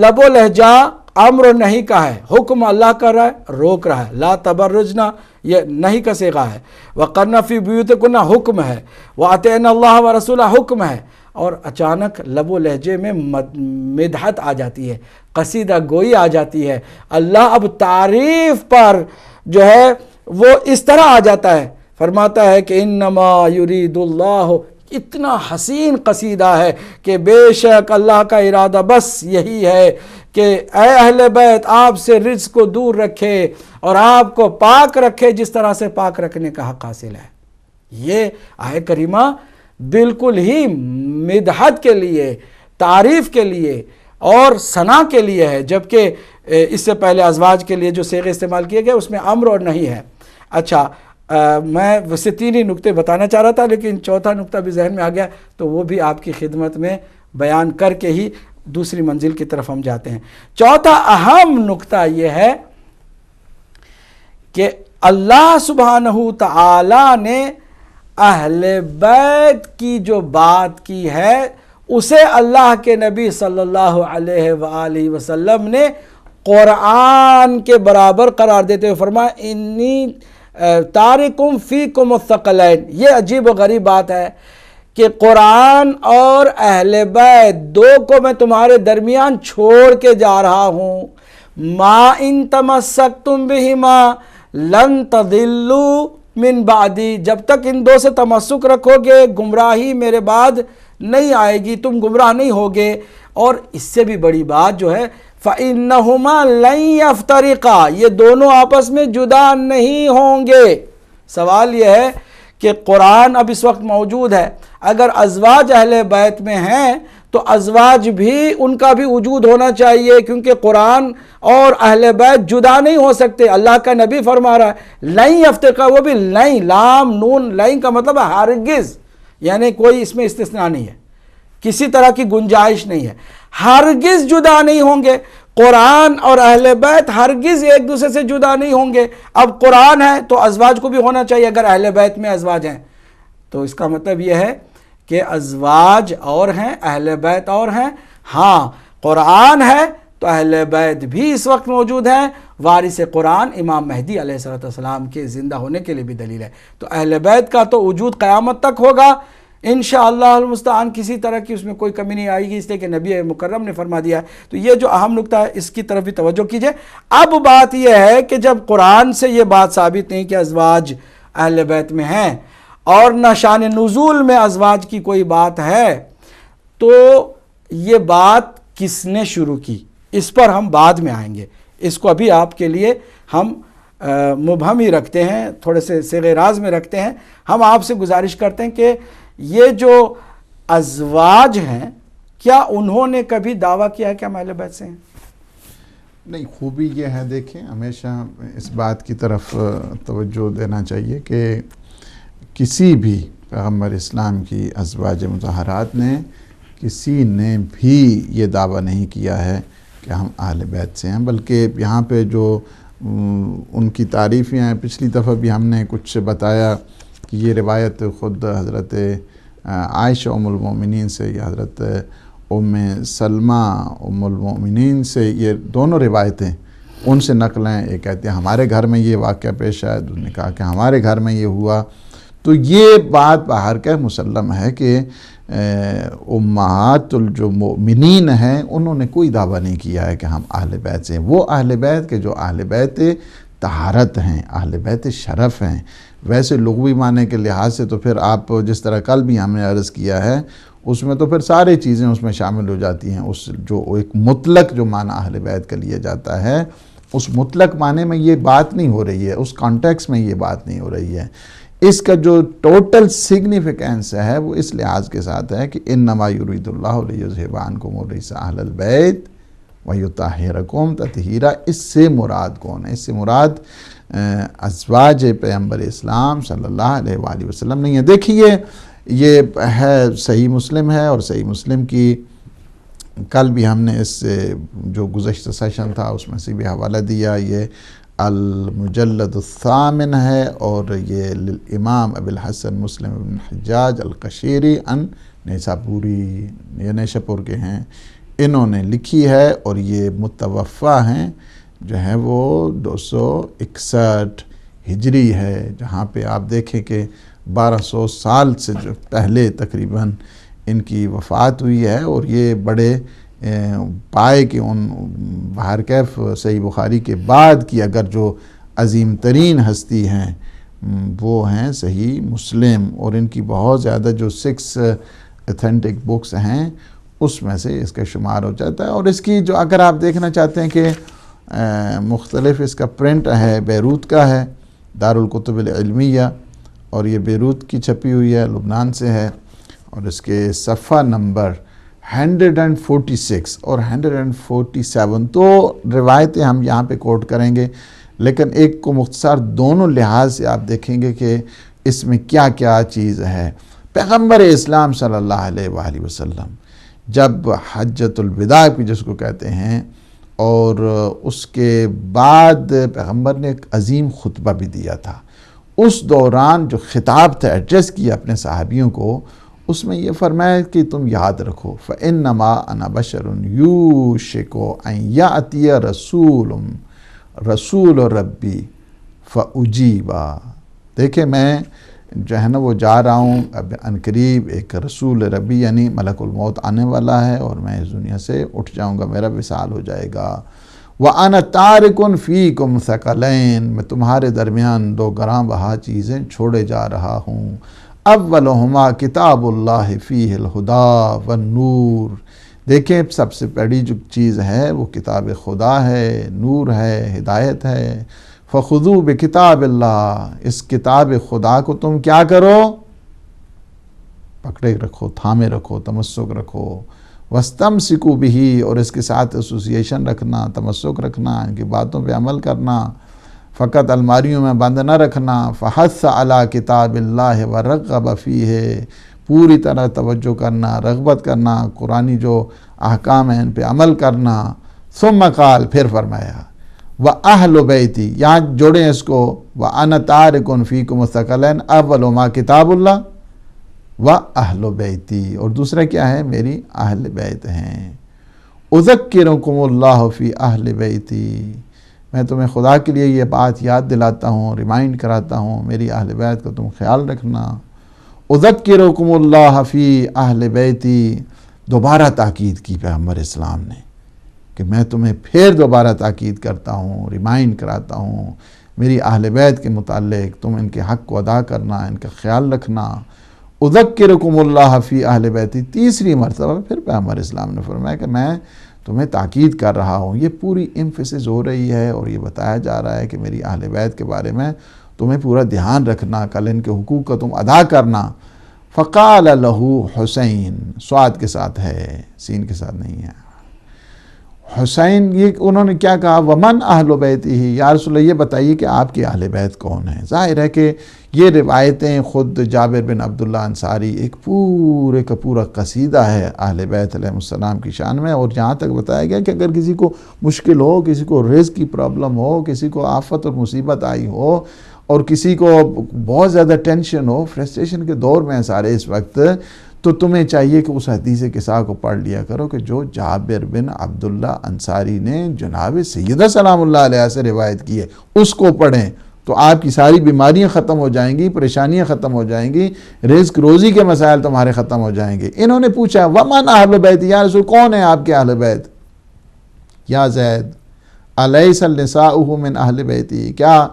لب و لہجہ امر نہیں کا ہے، حکم اللہ کر رہا ہے، روک رہا ہے۔ لا تبرجنا یہ نہیں کا صیغہ ہے، وَقَرْنَ فِي بُيُوتِكُنَّ حکم ہے، وَأَطِعْنَ اللَّهَ وَرَسُولَهُ حکم ہے، اور اچانک لب و لہجے میں مدحت آ جاتی ہے، قصیدہ گوئی آ جاتی ہے۔ اللہ اب تعریف پر جو ہے وہ اس طرح آ جاتا ہے، فرماتا ہے کہ انما یرید اللہ، اتنا حسین قصیدہ ہے کہ بے شک اللہ کا ارادہ بس یہی ہے کہ اے اہل بیت آپ سے رجس کو دور رکھے اور آپ کو پاک رکھے جس طرح سے پاک رکھنے کا حق حاصل ہے۔ یہ آیت کریمہ بالکل ہی مدحت کے لیے، تعریف کے لیے اور ثنا کے لیے ہے، جبکہ اس سے پہلے ازواج کے لیے جو صیغے استعمال کیے گئے اس میں امر اور نہیں ہے۔ اچھا، میں ویسے تین ہی نکتے بتانا چاہ رہا تھا لیکن چوتھا نکتہ بھی ذہن میں آ گیا تو وہ بھی آپ کی خدمت میں بیان کر کے ہی دوسری منزل کی طرف ہم جاتے ہیں۔ چوتھا اہم نکتہ یہ ہے کہ اللہ سبحانہ تعالی نے اہل بیت کی جو بات کی ہے اسے اللہ کے نبی صلی اللہ علیہ وآلہ وسلم نے قرآن کے برابر قرار دیتے ہوئے فرمایا انی تارکم فیکم الثقلین۔ یہ عجیب و غریب بات ہے کہ قرآن اور اہل بیت دو کو میں تمہارے درمیان چھوڑ کے جا رہا ہوں۔ ما ان تمسکتم بہما لن تضلوا من بعدی، جب تک ان دو سے تمسک رکھو گے گمراہی میرے بعد نہیں آئے گی، تم گمراہ نہیں ہوگے۔ اور اس سے بھی بڑی بات جو ہے فَإِنَّهُمَا لَن يَفْتَرِقَا، یہ دونوں آپس میں جدا نہیں ہوں گے۔ سوال یہ ہے کہ قرآن اب اس وقت موجود ہے، اگر ازواج اہل بیت میں ہیں تو ازواج بھی ان کا بھی وجود ہونا چاہیے، کیونکہ قرآن اور اہل بیت جدا نہیں ہو سکتے۔ اللہ کا نبی فرما رہا ہے لن یفترقا، وہ بھی لن، لام نون لن کا مطلب ہے ہرگز، یعنی کوئی اس میں استثناء نہیں ہے، کسی طرح کی گنجائش نہیں ہے، ہرگز جدا نہیں ہوں گے۔ قرآن اور اہل بیت ہرگز ایک دوسرے سے جدا نہیں ہوں گے۔ اب قرآن ہے تو ازواج کو بھی ہونا چاہیے، اگر اہل بیت میں ازواج ہیں تو اس کا مطلب یہ ہے کہ ازواج اور ہیں، اہل بیت اور ہیں۔ ہاں قرآن ہے تو اہل بیت بھی اس وقت موجود ہیں، وارث قرآن امام مہدی علیہ السلام کے زندہ ہونے کے لیے بھی دلیل ہے۔ تو اہل بیت کا تو وجود قیامت تک ہوگا انشاءاللہ المستعان، کسی طرح کی اس میں کوئی کمی نہیں آئے گی، اس لیے کہ نبی مکرم نے فرما دیا ہے۔ تو یہ جو اہم نکتہ ہے اس کی طرف بھی توجہ کیجئے۔ اب بات یہ ہے کہ جب قرآن سے یہ بات ثابت نہیں کہ ازواج اہل بیت میں ہیں اور نہ شان نزول میں ازواج کی کوئی بات ہے، تو یہ بات کس نے شروع کی، اس پر ہم بعد میں آئیں گے۔ اس کو ابھی آپ کے لیے ہم مبہم ہی رکھتے ہیں، تھوڑے سے صیغہ راز میں رکھتے ہیں۔ ہم آپ سے گزارش کرتے ہیں کہ یہ جو ازواج ہیں کیا انہوں نے کبھی دعویٰ کیا ہے کہ ہم اہل بیت سے ہیں؟ نہیں، خوبی یہ ہے، دیکھیں ہمیشہ اس بات کی طرف توجہ دینا چاہیے کہ کسی بھی پیغمبر اسلام کی ازواج مطہرات نے کسی نے بھی یہ دعویٰ نہیں کیا ہے کہ ہم اہل بیت سے ہیں، بلکہ یہاں پہ جو ان کی تعریفیں ہیں، پچھلی دفعہ بھی ہم نے کچھ بتایا کہ یہ روایت خود حضرت عائشہ ام المومنین سے یا حضرت ام سلمہ ام المومنین سے، یہ دونوں روایتیں ان سے نقل ہیں۔ ایک کہتے ہیں ہمارے گھر میں یہ واقعہ پیش آیا، انہوں نے کہا کہ ہمارے گھر میں یہ ہوا۔ تو یہ بات باہر کا مسلم ہے کہ امہات جو مومنین ہیں انہوں نے کوئی دعویٰ نہیں کیا ہے کہ ہم اہل بیت سے ہیں۔ وہ اہل بیت کے جو اہل بیت طہارت ہیں، اہل بیت شرف ہیں۔ ویسے لغوی معنی کے لحاظ سے تو پھر آپ جس طرح کل بھی ہم نے عرض کیا ہے، اس میں تو پھر ساری چیزیں اس میں شامل ہو جاتی ہیں۔ اس جو ایک مطلق جو معنی اہل بیت کا لیا جاتا ہے، اس مطلق معنی میں یہ بات نہیں ہو رہی ہے، اس کانٹیکس میں یہ بات نہیں ہو رہی ہے۔ اس کا جو ٹوٹل سگنیفیکینس ہے وہ اس لحاظ کے ساتھ ہے کہ انما یرید اللہ لیذھب عنکم الرجس اہل البیت ویطہرکم تطہیرا۔ اس سے مراد کون ہے؟ اس سے مراد ازواج پیغمبر اسلام صلی اللہ علیہ وآلہ وسلم نہیں ہے۔ دیکھیے یہ ہے صحیح مسلم ہے، اور صحیح مسلم کی کل بھی ہم نے اس سے جو گزشتہ سیشن تھا اس میں سے بھی حوالہ دیا، یہ المجلد الثامن ہے، اور یہ للامام ابی الحسن مسلم بن حجاج القشیری ان نیساپوری، یہ نیشاپور کے ہیں، انہوں نے لکھی ہے، اور یہ متوفہ ہیں جو ہے وہ 261 ہجری ہے، جہاں پہ آپ دیکھیں کہ 1200 سال سے جو پہلے تقریباً ان کی وفات ہوئی ہے۔ اور یہ بڑے پائے کہ ان بہر کیف صحیح بخاری کے بعد کی اگر جو عظیم ترین ہستی ہیں وہ ہیں صحیح مسلم، اور ان کی بہت زیادہ جو 6 ایتھنٹک بکس ہیں اس میں سے اس کا شمار ہو جاتا ہے۔ اور اس کی جو اگر آپ دیکھنا چاہتے ہیں کہ مختلف اس کا پرنٹ ہے، بیروت کا ہے، دارالکتب العلمیہ، اور یہ بیروت کی چھپی ہوئی ہے، لبنان سے ہے، اور اس کے صفحہ نمبر 146 اور 147 تو روایتیں ہم یہاں پہ کوٹ کریں گے، لیکن ایک کو مختصر دونوں لحاظ سے آپ دیکھیں گے کہ اس میں کیا کیا چیز ہے۔ پیغمبر اسلام صلی اللہ علیہ وآلہ وسلم جب حجۃ الوداع بھی جس کو کہتے ہیں، اور اس کے بعد پیغمبر نے ایک عظیم خطبہ بھی دیا تھا، اس دوران جو خطاب تھا، ایڈریس کیا اپنے صحابیوں کو، اس میں یہ فرمایا کہ تم یاد رکھو فَإِنَّمَا أَنَا بَشَرٌ يُوشِكُ أَن يَأْتِيَ رَسُولُ رَبِّي فَأُجِيبَ۔ دیکھیں میں جو ہے نا وہ جا رہا ہوں، اب عنقریب ایک رسول ربی یعنی ملک الموت آنے والا ہے، اور میں اس دنیا سے اٹھ جاؤں گا، میرا وصال ہو جائے گا۔ وَأَنَا تَارِكٌ فِيكُمْ ثَقَلَيْن، میں تمہارے درمیان 2 گراں بہا چیزیں چھوڑے جا رہا ہوں۔ اولہما کتاب اللہ فیہ الہدی والنور، دیکھیں سب سے بڑی جو چیز ہے وہ کتاب خدا ہے، نور ہے، ہدایت ہے۔ فخذوا بکتاب اللہ، اس کتاب خدا کو تم کیا کرو؟ پکڑے رکھو، تھامے رکھو، تمسک رکھو۔ واستمسکوا بہ، اور اس کے ساتھ ایسوسیشن رکھنا، تمسک رکھنا، ان کی باتوں پہ عمل کرنا، فقط الماریوں میں بند نہ رکھنا۔ فحث علی کتاب اللہ ورغب فیہ، پوری طرح توجہ کرنا، رغبت کرنا، قرآنی جو احکام ہیں ان پہ عمل کرنا۔ ثم قال، پھر فرمایا وَأَهْلُ بَيْتِي، یہاں جوڑیں اس کو، وَأَنَا تَارِكٌ فِيكُمُ الثَّقَلَيْنِ أَوَّلُ مَا کتاب اللہ وَأَهْلُ بَيْتِي، اور دوسرا کیا ہے؟ میری اہل بیت ہیں۔ اذکرکم اللہ فی اہل بیتی، میں تمہیں خدا کے لیے یہ بات یاد دلاتا ہوں، ریمائنڈ کراتا ہوں، میری اہل بیت کا تم خیال رکھنا۔ اذکرکم اللہ فی اہل بیتی، دوبارہ تاکید کی پیغمبر اسلام نے کہ میں تمہیں پھر دوبارہ تاکید کرتا ہوں، ریمائنڈ کراتا ہوں میری اہل بیت کے متعلق، تم ان کے حق کو ادا کرنا، ان کا خیال رکھنا۔ اذکرکم اللہ فی اہل بیتی، تیسری مرتبہ پھر پیغمبر اسلام نے فرمایا کہ میں تمہیں تاکید کر رہا ہوں۔ یہ پوری ایمفیسس ہو رہی ہے اور یہ بتایا جا رہا ہے کہ میری اہل بیت کے بارے میں تمہیں پورا دھیان رکھنا، کل ان کے حقوق کا تم ادا کرنا۔ فقال لہ حسین، سواد کے ساتھ ہے، سین کے ساتھ نہیں ہے۔ حسین، یہ انہوں نے کیا کہا؟ ومن اہل بیتی ہی، یا رسول اللہ یہ بتائیے کہ آپ کے اہل بیت کون ہیں؟ ظاہر ہے کہ یہ روایتیں خود جابر بن عبداللہ انصاری ایک پورے کا پورا قصیدہ ہے اہل بیت علیہ السلام کی شان میں، اور یہاں تک بتایا گیا کہ اگر کسی کو مشکل ہو، کسی کو رزق کی پرابلم ہو، کسی کو آفت اور مصیبت آئی ہو، اور کسی کو بہت زیادہ ٹینشن ہو، فرسٹریشن کے دور میں ہیں سارے اس وقت، تو تمہیں چاہیے کہ اس حدیث قصہ کو پڑھ لیا کرو کہ جو جابر بن عبداللہ انصاری نے جناب سیدہ سلام اللہ علیہ سے روایت کی ہے، اس کو پڑھیں تو آپ کی ساری بیماریاں ختم ہو جائیں گی، پریشانیاں ختم ہو جائیں گی، رزق روزی کے مسائل تمہارے ختم ہو جائیں گے۔ انہوں نے پوچھا ومن اہل بیت، یا رسول کون ہے آپ کے اہل بیت؟ یا زید الیس النساء من اہل بیتی، کیا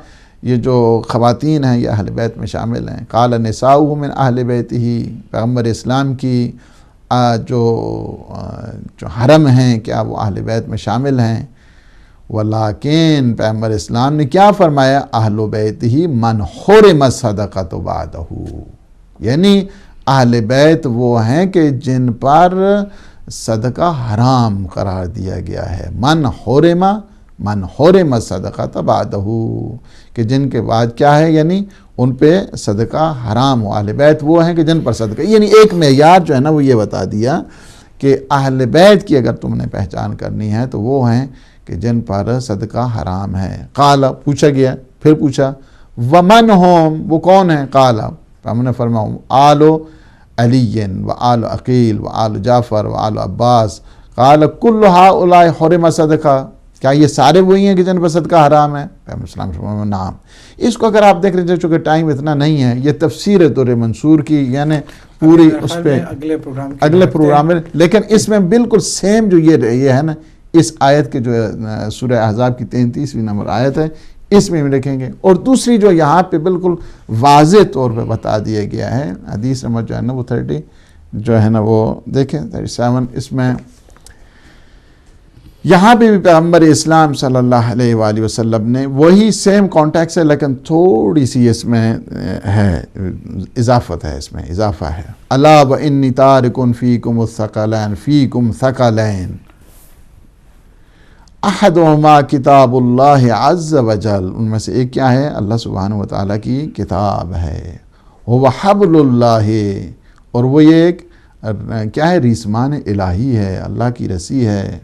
یہ جو خواتین ہیں یہ اہل بیت میں شامل ہیں؟ قال نساء من اہل بیت ہی، پیغمبر اسلام کی جو حرم ہیں کیا وہ اہل بیت میں شامل ہیں؟ ولیکن پیغمبر اسلام نے کیا فرمایا؟ اہل بیت ہی من حرم الصدقۃ بعدہ، یعنی اہل بیت وہ ہیں کہ جن پر صدقہ حرام قرار دیا گیا ہے۔ من حرم الصدقۃ بعدہ، کہ جن کے بعد کیا ہے، یعنی ان پہ صدقہ حرام ہو۔ اہل بیت وہ ہیں کہ جن پر صدقہ، یعنی ایک معیار جو ہے نا وہ یہ بتا دیا کہ اہل بیت کی اگر تم نے پہچان کرنی ہے تو وہ ہیں کہ جن پر صدقہ حرام ہے۔ قال، پوچھا گیا، پھر پوچھا ومن ہم، وہ کون ہیں؟ قال، ہم نے فرمایا آل علی و آل عقیل و آل جعفر و آل عباس۔ قال کل ہؤلاء حرم صدقہ، کیا یہ سارے وہی ہیں کہ جن پر صدقہ حرام ہے؟ پیغمبر اسلام فرمایا نعم۔ اس کو اگر آپ دیکھ رہے ہیں، چونکہ ٹائم اتنا نہیں ہے، یہ تفسیر در منصور کی یعنی پوری اس پہ اگلے پروگرام میں، لیکن اس میں بالکل سیم جو یہ ہے نا، اس آیت کے جو سورہ احزاب کی 33ویں نمبر آیت ہے، اس میں بھی لکھیں گے، اور دوسری جو یہاں پہ بالکل واضح طور پہ بتا دیا گیا ہے، حدیث نمبر جو ہے نا وہ 30 جو ہے نا وہ دیکھیں 37، اس میں یہاں پہ بھی پیغمبر اسلام صلی اللہ علیہ وآلہ وسلم نے وہی سیم کانٹیکس ہے، لیکن تھوڑی سی اس میں ہے اضافت ہے، اس میں اضافہ ہے۔ الا وانی تارک فیکم الثقلین، فیکم ثقلین احدہما کتاب اللہ عز وجل، ان میں سے ایک کیا ہے؟ اللہ سبحانہ وتعالیٰ کی کتاب ہے۔ وہ حبل اللہ، اور وہ ایک کیا ہے؟ ریسمان الہی ہے، اللہ کی رسی ہے۔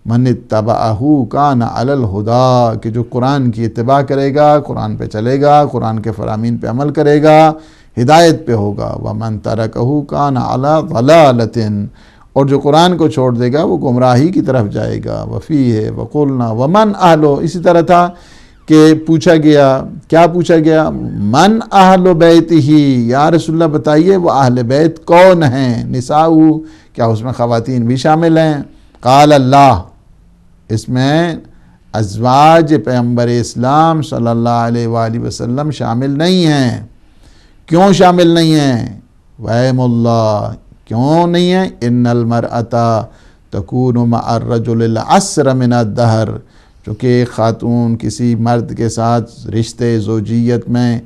من اتبعہ کان علی الہدی، کہ جو قرآن کی اتباع کرے گا، قرآن پہ چلے گا، قرآن کے فرامین پہ عمل کرے گا، ہدایت پہ ہوگا۔ ومن ترکہ کان علی ضلالۃ، اور جو قرآن کو چھوڑ دے گا وہ گمراہی کی طرف جائے گا۔ وفیہ وقلنا ومن اہلو، اسی طرح تھا کہ پوچھا گیا، کیا پوچھا گیا؟ من اہل بیت ہی، یا رسول اللہ بتائیے وہ اہل بیت کون ہیں؟ نساء، کیا اس میں خواتین بھی شامل ہیں؟ قال اللہ، اس میں ازواج پیغمبر اسلام صلی اللہ علیہ وآلہ وسلم شامل نہیں ہیں۔ کیوں شامل نہیں ہیں؟ وَأَيْمُ اللہ، کیوں نہیں ہیں؟ ان المرأۃ تکون مع الرجل العسر من الدہر، چونکہ ایک خاتون کسی مرد کے ساتھ رشتے زوجیت میں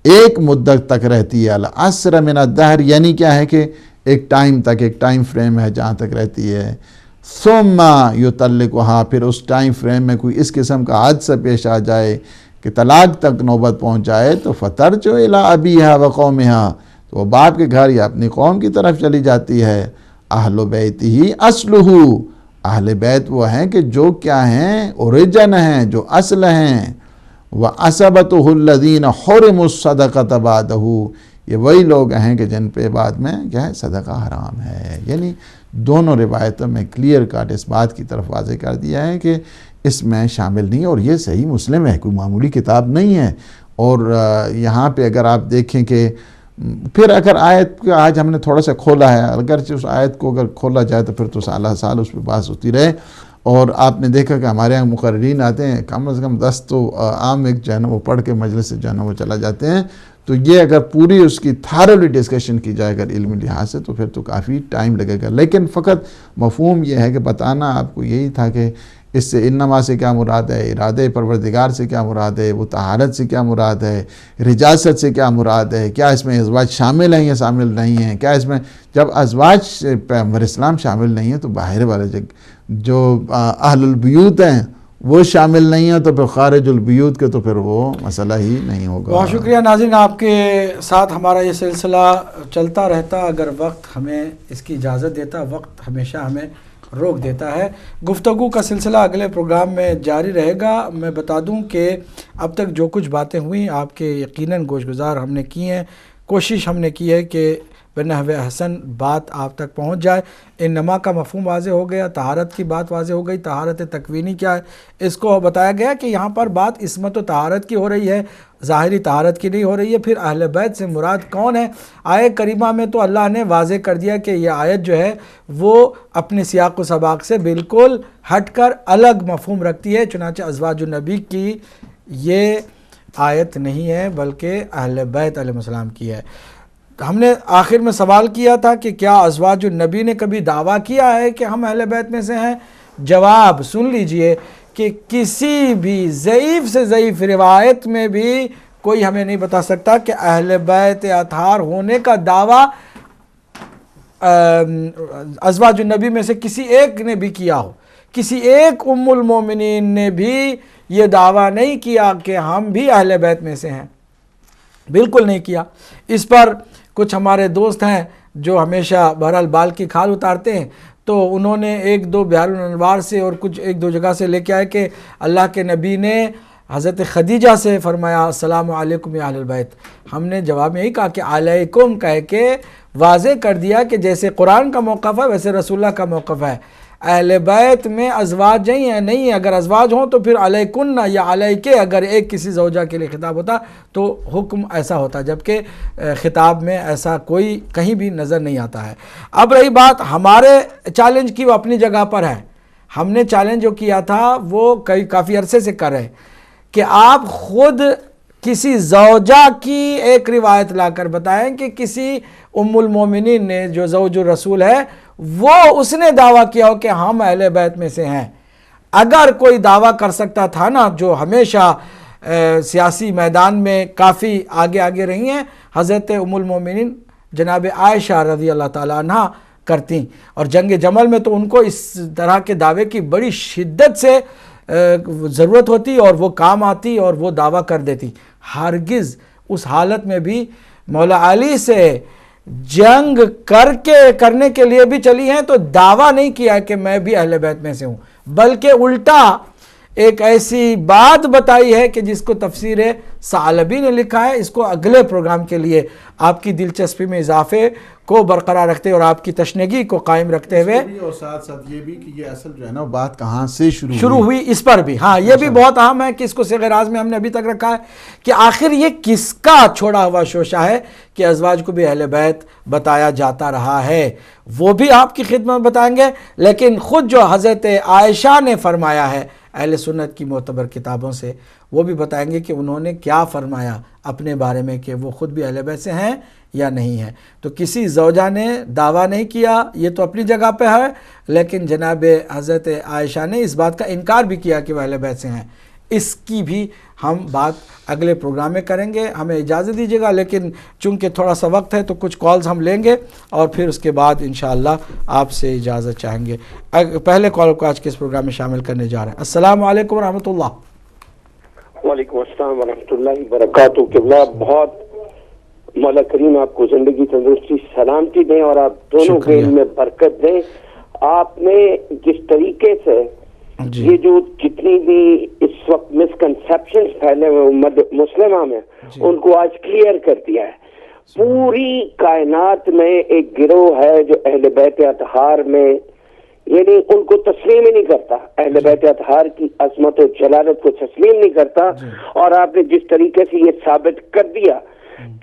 ایک مدت تک رہتی ہے، العسر من الدہر یعنی کیا ہے کہ ایک ٹائم تک، ایک ٹائم فریم ہے جہاں تک رہتی ہے، ثم یطلقها، پھر اس ٹائم فریم میں کوئی اس قسم کا حادثہ پیش آ جائے کہ طلاق تک نوبت پہنچ جائے، تو فترجع الی ابیہا وقومہا، تو وہ باپ کے گھر یا اپنی قوم کی طرف چلی جاتی ہے۔ اہل بیتہ اصلہ، اہل بیت وہ ہیں کہ جو کیا ہیں، اوریجن ہیں، جو اصل ہیں۔ وَعَصَبَتُهُ الَّذِينَ حُرِمُوا الصَّدَقَةَ بَعْدَهُ، یہ وہی لوگ ہیں کہ جن پہ بعد میں کیا ہے، صدقہ حرام ہے۔ یعنی دونوں روایتوں میں کلیئر کٹ اس بات کی طرف واضح کر دیا ہے کہ اس میں شامل نہیں ہے، اور یہ صحیح مسلم ہے، کوئی معمولی کتاب نہیں ہے۔ اور یہاں پہ اگر آپ دیکھیں کہ پھر اگر آیت کو آج ہم نے تھوڑا سا کھولا ہے، اگرچہ اس آیت کو اگر کھولا جائے تو پھر تو سالہ سال اس پہ بحث ہوتی رہے، اور آپ نے دیکھا کہ ہمارے یہاں مقررین آتے ہیں، کم از کم 10 تو عام ایک جو ہے نا وہ پڑھ کے مجلس سے جو ہے نا وہ چلا جاتے ہیں، تو یہ اگر پوری اس کی تھارلی ڈسکشن کی جائے اگر علمی لحاظ سے تو پھر تو کافی ٹائم لگے گا، لیکن فقط مفہوم یہ ہے کہ بتانا آپ کو یہی تھا کہ اس سے انما سے کیا مراد ہے، ارادہ پروردگار سے کیا مراد ہے، وہ طہارت سے کیا مراد ہے، رجاست سے کیا مراد ہے، کیا اس میں ازواج شامل ہیں یا شامل نہیں ہیں، کیا اس میں جب ازواج پیغمبر اسلام شامل نہیں ہیں تو باہر والے جو اہل البیوت ہیں وہ شامل نہیں ہیں، تو پھر خارج البیوت کے تو پھر وہ مسئلہ ہی نہیں ہوگا۔ بہت شکریہ ناظرین، آپ کے ساتھ ہمارا یہ سلسلہ چلتا رہتا اگر وقت ہمیں اس کی اجازت دیتا، وقت ہمیشہ ہمیں روک دیتا ہے۔ گفتگو کا سلسلہ اگلے پروگرام میں جاری رہے گا۔ میں بتا دوں کہ اب تک جو کچھ باتیں ہوئیں آپ کے یقیناً گوش گزار ہم نے کی ہیں، کوشش ہم نے کی ہے کہ بنحو احسن بات آپ تک پہنچ جائے۔ انما کا مفہوم واضح ہو گیا، طہارت کی بات واضح ہو گئی، طہارت تکوینی کیا ہے اس کو بتایا گیا کہ یہاں پر بات عصمت و طہارت کی ہو رہی ہے، ظاہری طہارت کی نہیں ہو رہی ہے۔ پھر اہل بیت سے مراد کون ہے؟ آیت کریمہ میں تو اللہ نے واضح کر دیا کہ یہ آیت جو ہے وہ اپنے سیاق و سباق سے بالکل ہٹ کر الگ مفہوم رکھتی ہے، چنانچہ ازواج النبی کی یہ آیت نہیں ہے بلکہ اہل بیت علیہ السلام کی ہے۔ ہم نے آخر میں سوال کیا تھا کہ کیا ازواج النبی نے کبھی دعویٰ کیا ہے کہ ہم اہل بیت میں سے ہیں؟ جواب سن لیجئے کہ کسی بھی ضعیف سے ضعیف روایت میں بھی کوئی ہمیں نہیں بتا سکتا کہ اہل بیت اطہار ہونے کا دعویٰ ازواج النبی میں سے کسی ایک نے بھی کیا ہو۔ کسی ایک ام المومنین نے بھی یہ دعویٰ نہیں کیا کہ ہم بھی اہل بیت میں سے ہیں، بالکل نہیں کیا۔ اس پر کچھ ہمارے دوست ہیں جو ہمیشہ بہرحال بال کی کھال اتارتے ہیں، تو انہوں نے ایک دو بحار الانوار سے اور کچھ ایک دو جگہ سے لے کے آئے کہ اللہ کے نبی نے حضرت خدیجہ سے فرمایا السلام علیکم یا اہل البیت۔ ہم نے جواب میں یہی کہا کہ علیکم کہہ کے واضح کر دیا کہ جیسے قرآن کا موقف ہے ویسے رسول اللہ کا موقف ہے۔ اہل بیت میں ازواج نہیں ہیں، اگر ازواج ہوں تو پھر علیکن یا علیکے اگر ایک کسی زوجہ کے لیے خطاب ہوتا تو حکم ایسا ہوتا، جبکہ خطاب میں ایسا کوئی کہیں بھی نظر نہیں آتا ہے۔ اب رہی بات ہمارے چیلنج کی، وہ اپنی جگہ پر ہے۔ ہم نے چیلنج جو کیا تھا وہ کافی عرصے سے کر رہے کہ آپ خود کسی زوجہ کی ایک روایت لا کر بتائیں کہ کسی ام المومنین نے جو زوج الرسول ہے وہ اس نے دعویٰ کیا ہو کہ ہم اہل بیت میں سے ہیں۔ اگر کوئی دعویٰ کر سکتا تھا نا، جو ہمیشہ سیاسی میدان میں کافی آگے رہی ہیں، حضرت ام المومنین جناب عائشہ رضی اللہ تعالیٰ عنہ کرتی، اور جنگ جمل میں تو ان کو اس طرح کے دعوے کی بڑی شدت سے ضرورت ہوتی اور وہ کام آتی اور وہ دعویٰ کر دیتی۔ ہرگز اس حالت میں بھی مولا علی سے جنگ کرنے کے لیے بھی چلی ہیں تو دعویٰ نہیں کیا کہ میں بھی اہل بیت میں سے ہوں، بلکہ الٹا ایک ایسی بات بتائی ہے کہ جس کو تفسیر ثعلبی نے لکھا ہے۔ اس کو اگلے پروگرام کے لیے آپ کی دلچسپی میں اضافے کو برقرار رکھتے اور آپ کی تشنگی کو قائم رکھتے ہوئے، اور ساتھ ساتھ یہ بھی کہ یہ اصل جو ہے نا بات کہاں سے شروع ہوئی اس پر بھی، ہاں یہ بھی بہت اہم ہے کہ اس کو صیغہ راز میں ہم نے ابھی تک رکھا ہے کہ آخر یہ کس کا چھوڑا ہوا شوشہ ہے کہ ازواج کو بھی اہل بیت بتایا جاتا رہا ہے، وہ بھی آپ کی خدمت بتائیں گے۔ لیکن خود جو حضرت عائشہ نے فرمایا ہے اہل سنت کی معتبر کتابوں سے، وہ بھی بتائیں گے کہ انہوں نے کیا فرمایا اپنے بارے میں کہ وہ خود بھی اہل بیت سے ہیں یا نہیں ہیں۔ تو کسی زوجہ نے دعویٰ نہیں کیا، یہ تو اپنی جگہ پہ ہے، لیکن جناب حضرت عائشہ نے اس بات کا انکار بھی کیا کہ وہ اہل بیت سے ہیں۔ اس کی بھی ہم بات اگلے پروگرام میں کریں گے۔ ہمیں اجازت دیجیے گا، لیکن چونکہ تھوڑا سا وقت ہے تو کچھ کالز ہم لیں گے اور پھر اس کے بعد انشاءاللہ آپ سے اجازت چاہیں گے۔ پہلے کال کو آج کے اس پروگرام میں شامل کرنے جا رہے ہیں۔ السلام علیکم ورحمۃ اللہ۔ وعلیکم السلام ورحمۃ اللہ وبرکاتہ۔ قبلہ بہت مولا کریم آپ کو زندگی تندرستی سلامتی دیں اور آپ دونوں کے علم میں برکت دیں۔ آپ نے جس طریقے سے یہ جو جتنی بھی اس وقت مسکنسیپشن پھیلے ہوئے امت مسلمہ میں ان کو آج کلیئر کر دیا ہے۔ پوری کائنات میں ایک گروہ ہے جو اہل بیت اطہار میں یعنی ان کو تسلیم ہی نہیں کرتا، اہل بیت اطہار کی عظمت و جلالت کو تسلیم نہیں کرتا۔ اور آپ نے جس طریقے سے یہ ثابت کر دیا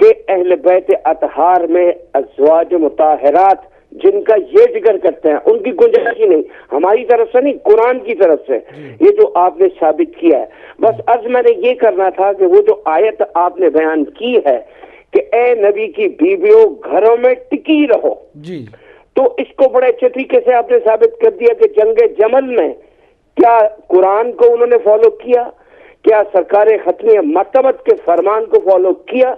کہ اہل بیت اطہار میں ازواج مطہرات جن کا یہ ذکر کرتے ہیں ان کی گنجائش ہی نہیں، ہماری طرف سے نہیں، قرآن کی طرف سے یہ جو آپ نے ثابت کیا ہے۔ بس عرض میں نے یہ کرنا تھا کہ وہ جو آیت آپ نے بیان کی ہے کہ اے نبی کی بیویوں گھروں میں ٹکی رہو، تو اس کو بڑے اچھے طریقے سے آپ نے ثابت کر دیا کہ جنگ جمل میں کیا قرآن کو انہوں نے فالو کیا، کیا سرکار ختمی مرتبت کے فرمان کو فالو کیا،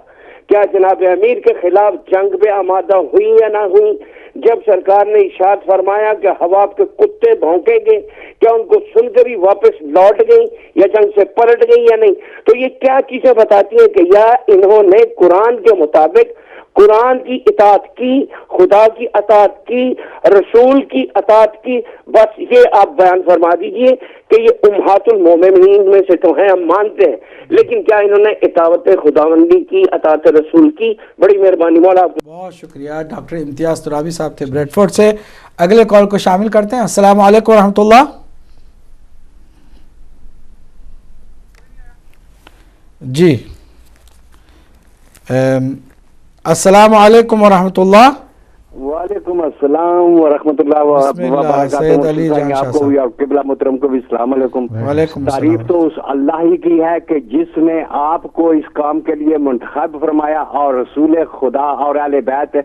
کیا جناب امیر کے خلاف جنگ پہ آمادہ ہوئی یا نہ ہوئی، جب سرکار نے ارشاد فرمایا کہ ہوا کے کتے بھونکیں گے کیا ان کو سن کر ہی واپس لوٹ گئی یا جنگ سے پلٹ گئی یا نہیں۔ تو یہ کیا چیزیں بتاتی ہیں کہ یا انہوں نے قرآن کے مطابق قرآن کی اطاعت کی، خدا کی اطاعت کی، رسول کی اطاعت کی۔ بس یہ آپ بیان فرما دیجئے کہ یہ امہات المومنین میں سے تو ہیں، ہم مانتے ہیں، لیکن کیا انہوں نے اطاعت خداوندی کی، اطاعت رسول کی؟ بڑی مہربانی مولا۔ بہت شکریہ۔ ڈاکٹر امتیاز ترابی صاحب تھے بریڈ فورڈ سے۔ اگلے کال کو شامل کرتے ہیں۔ السلام علیکم ورحمۃ اللہ۔ جی السلام علیکم ورحمۃ اللہ۔ وعلیکم السلام ورحمۃ اللہ وبرکاتہ۔ آپ کو بھی اور قبلہ محترم کو بھی السلام علیکم۔ وعلیکم السلام۔ تعریف تو اس اللہ ہی کی ہے کہ جس نے آپ کو اس کام کے لیے منتخب فرمایا، اور رسول خدا اور اہل بیت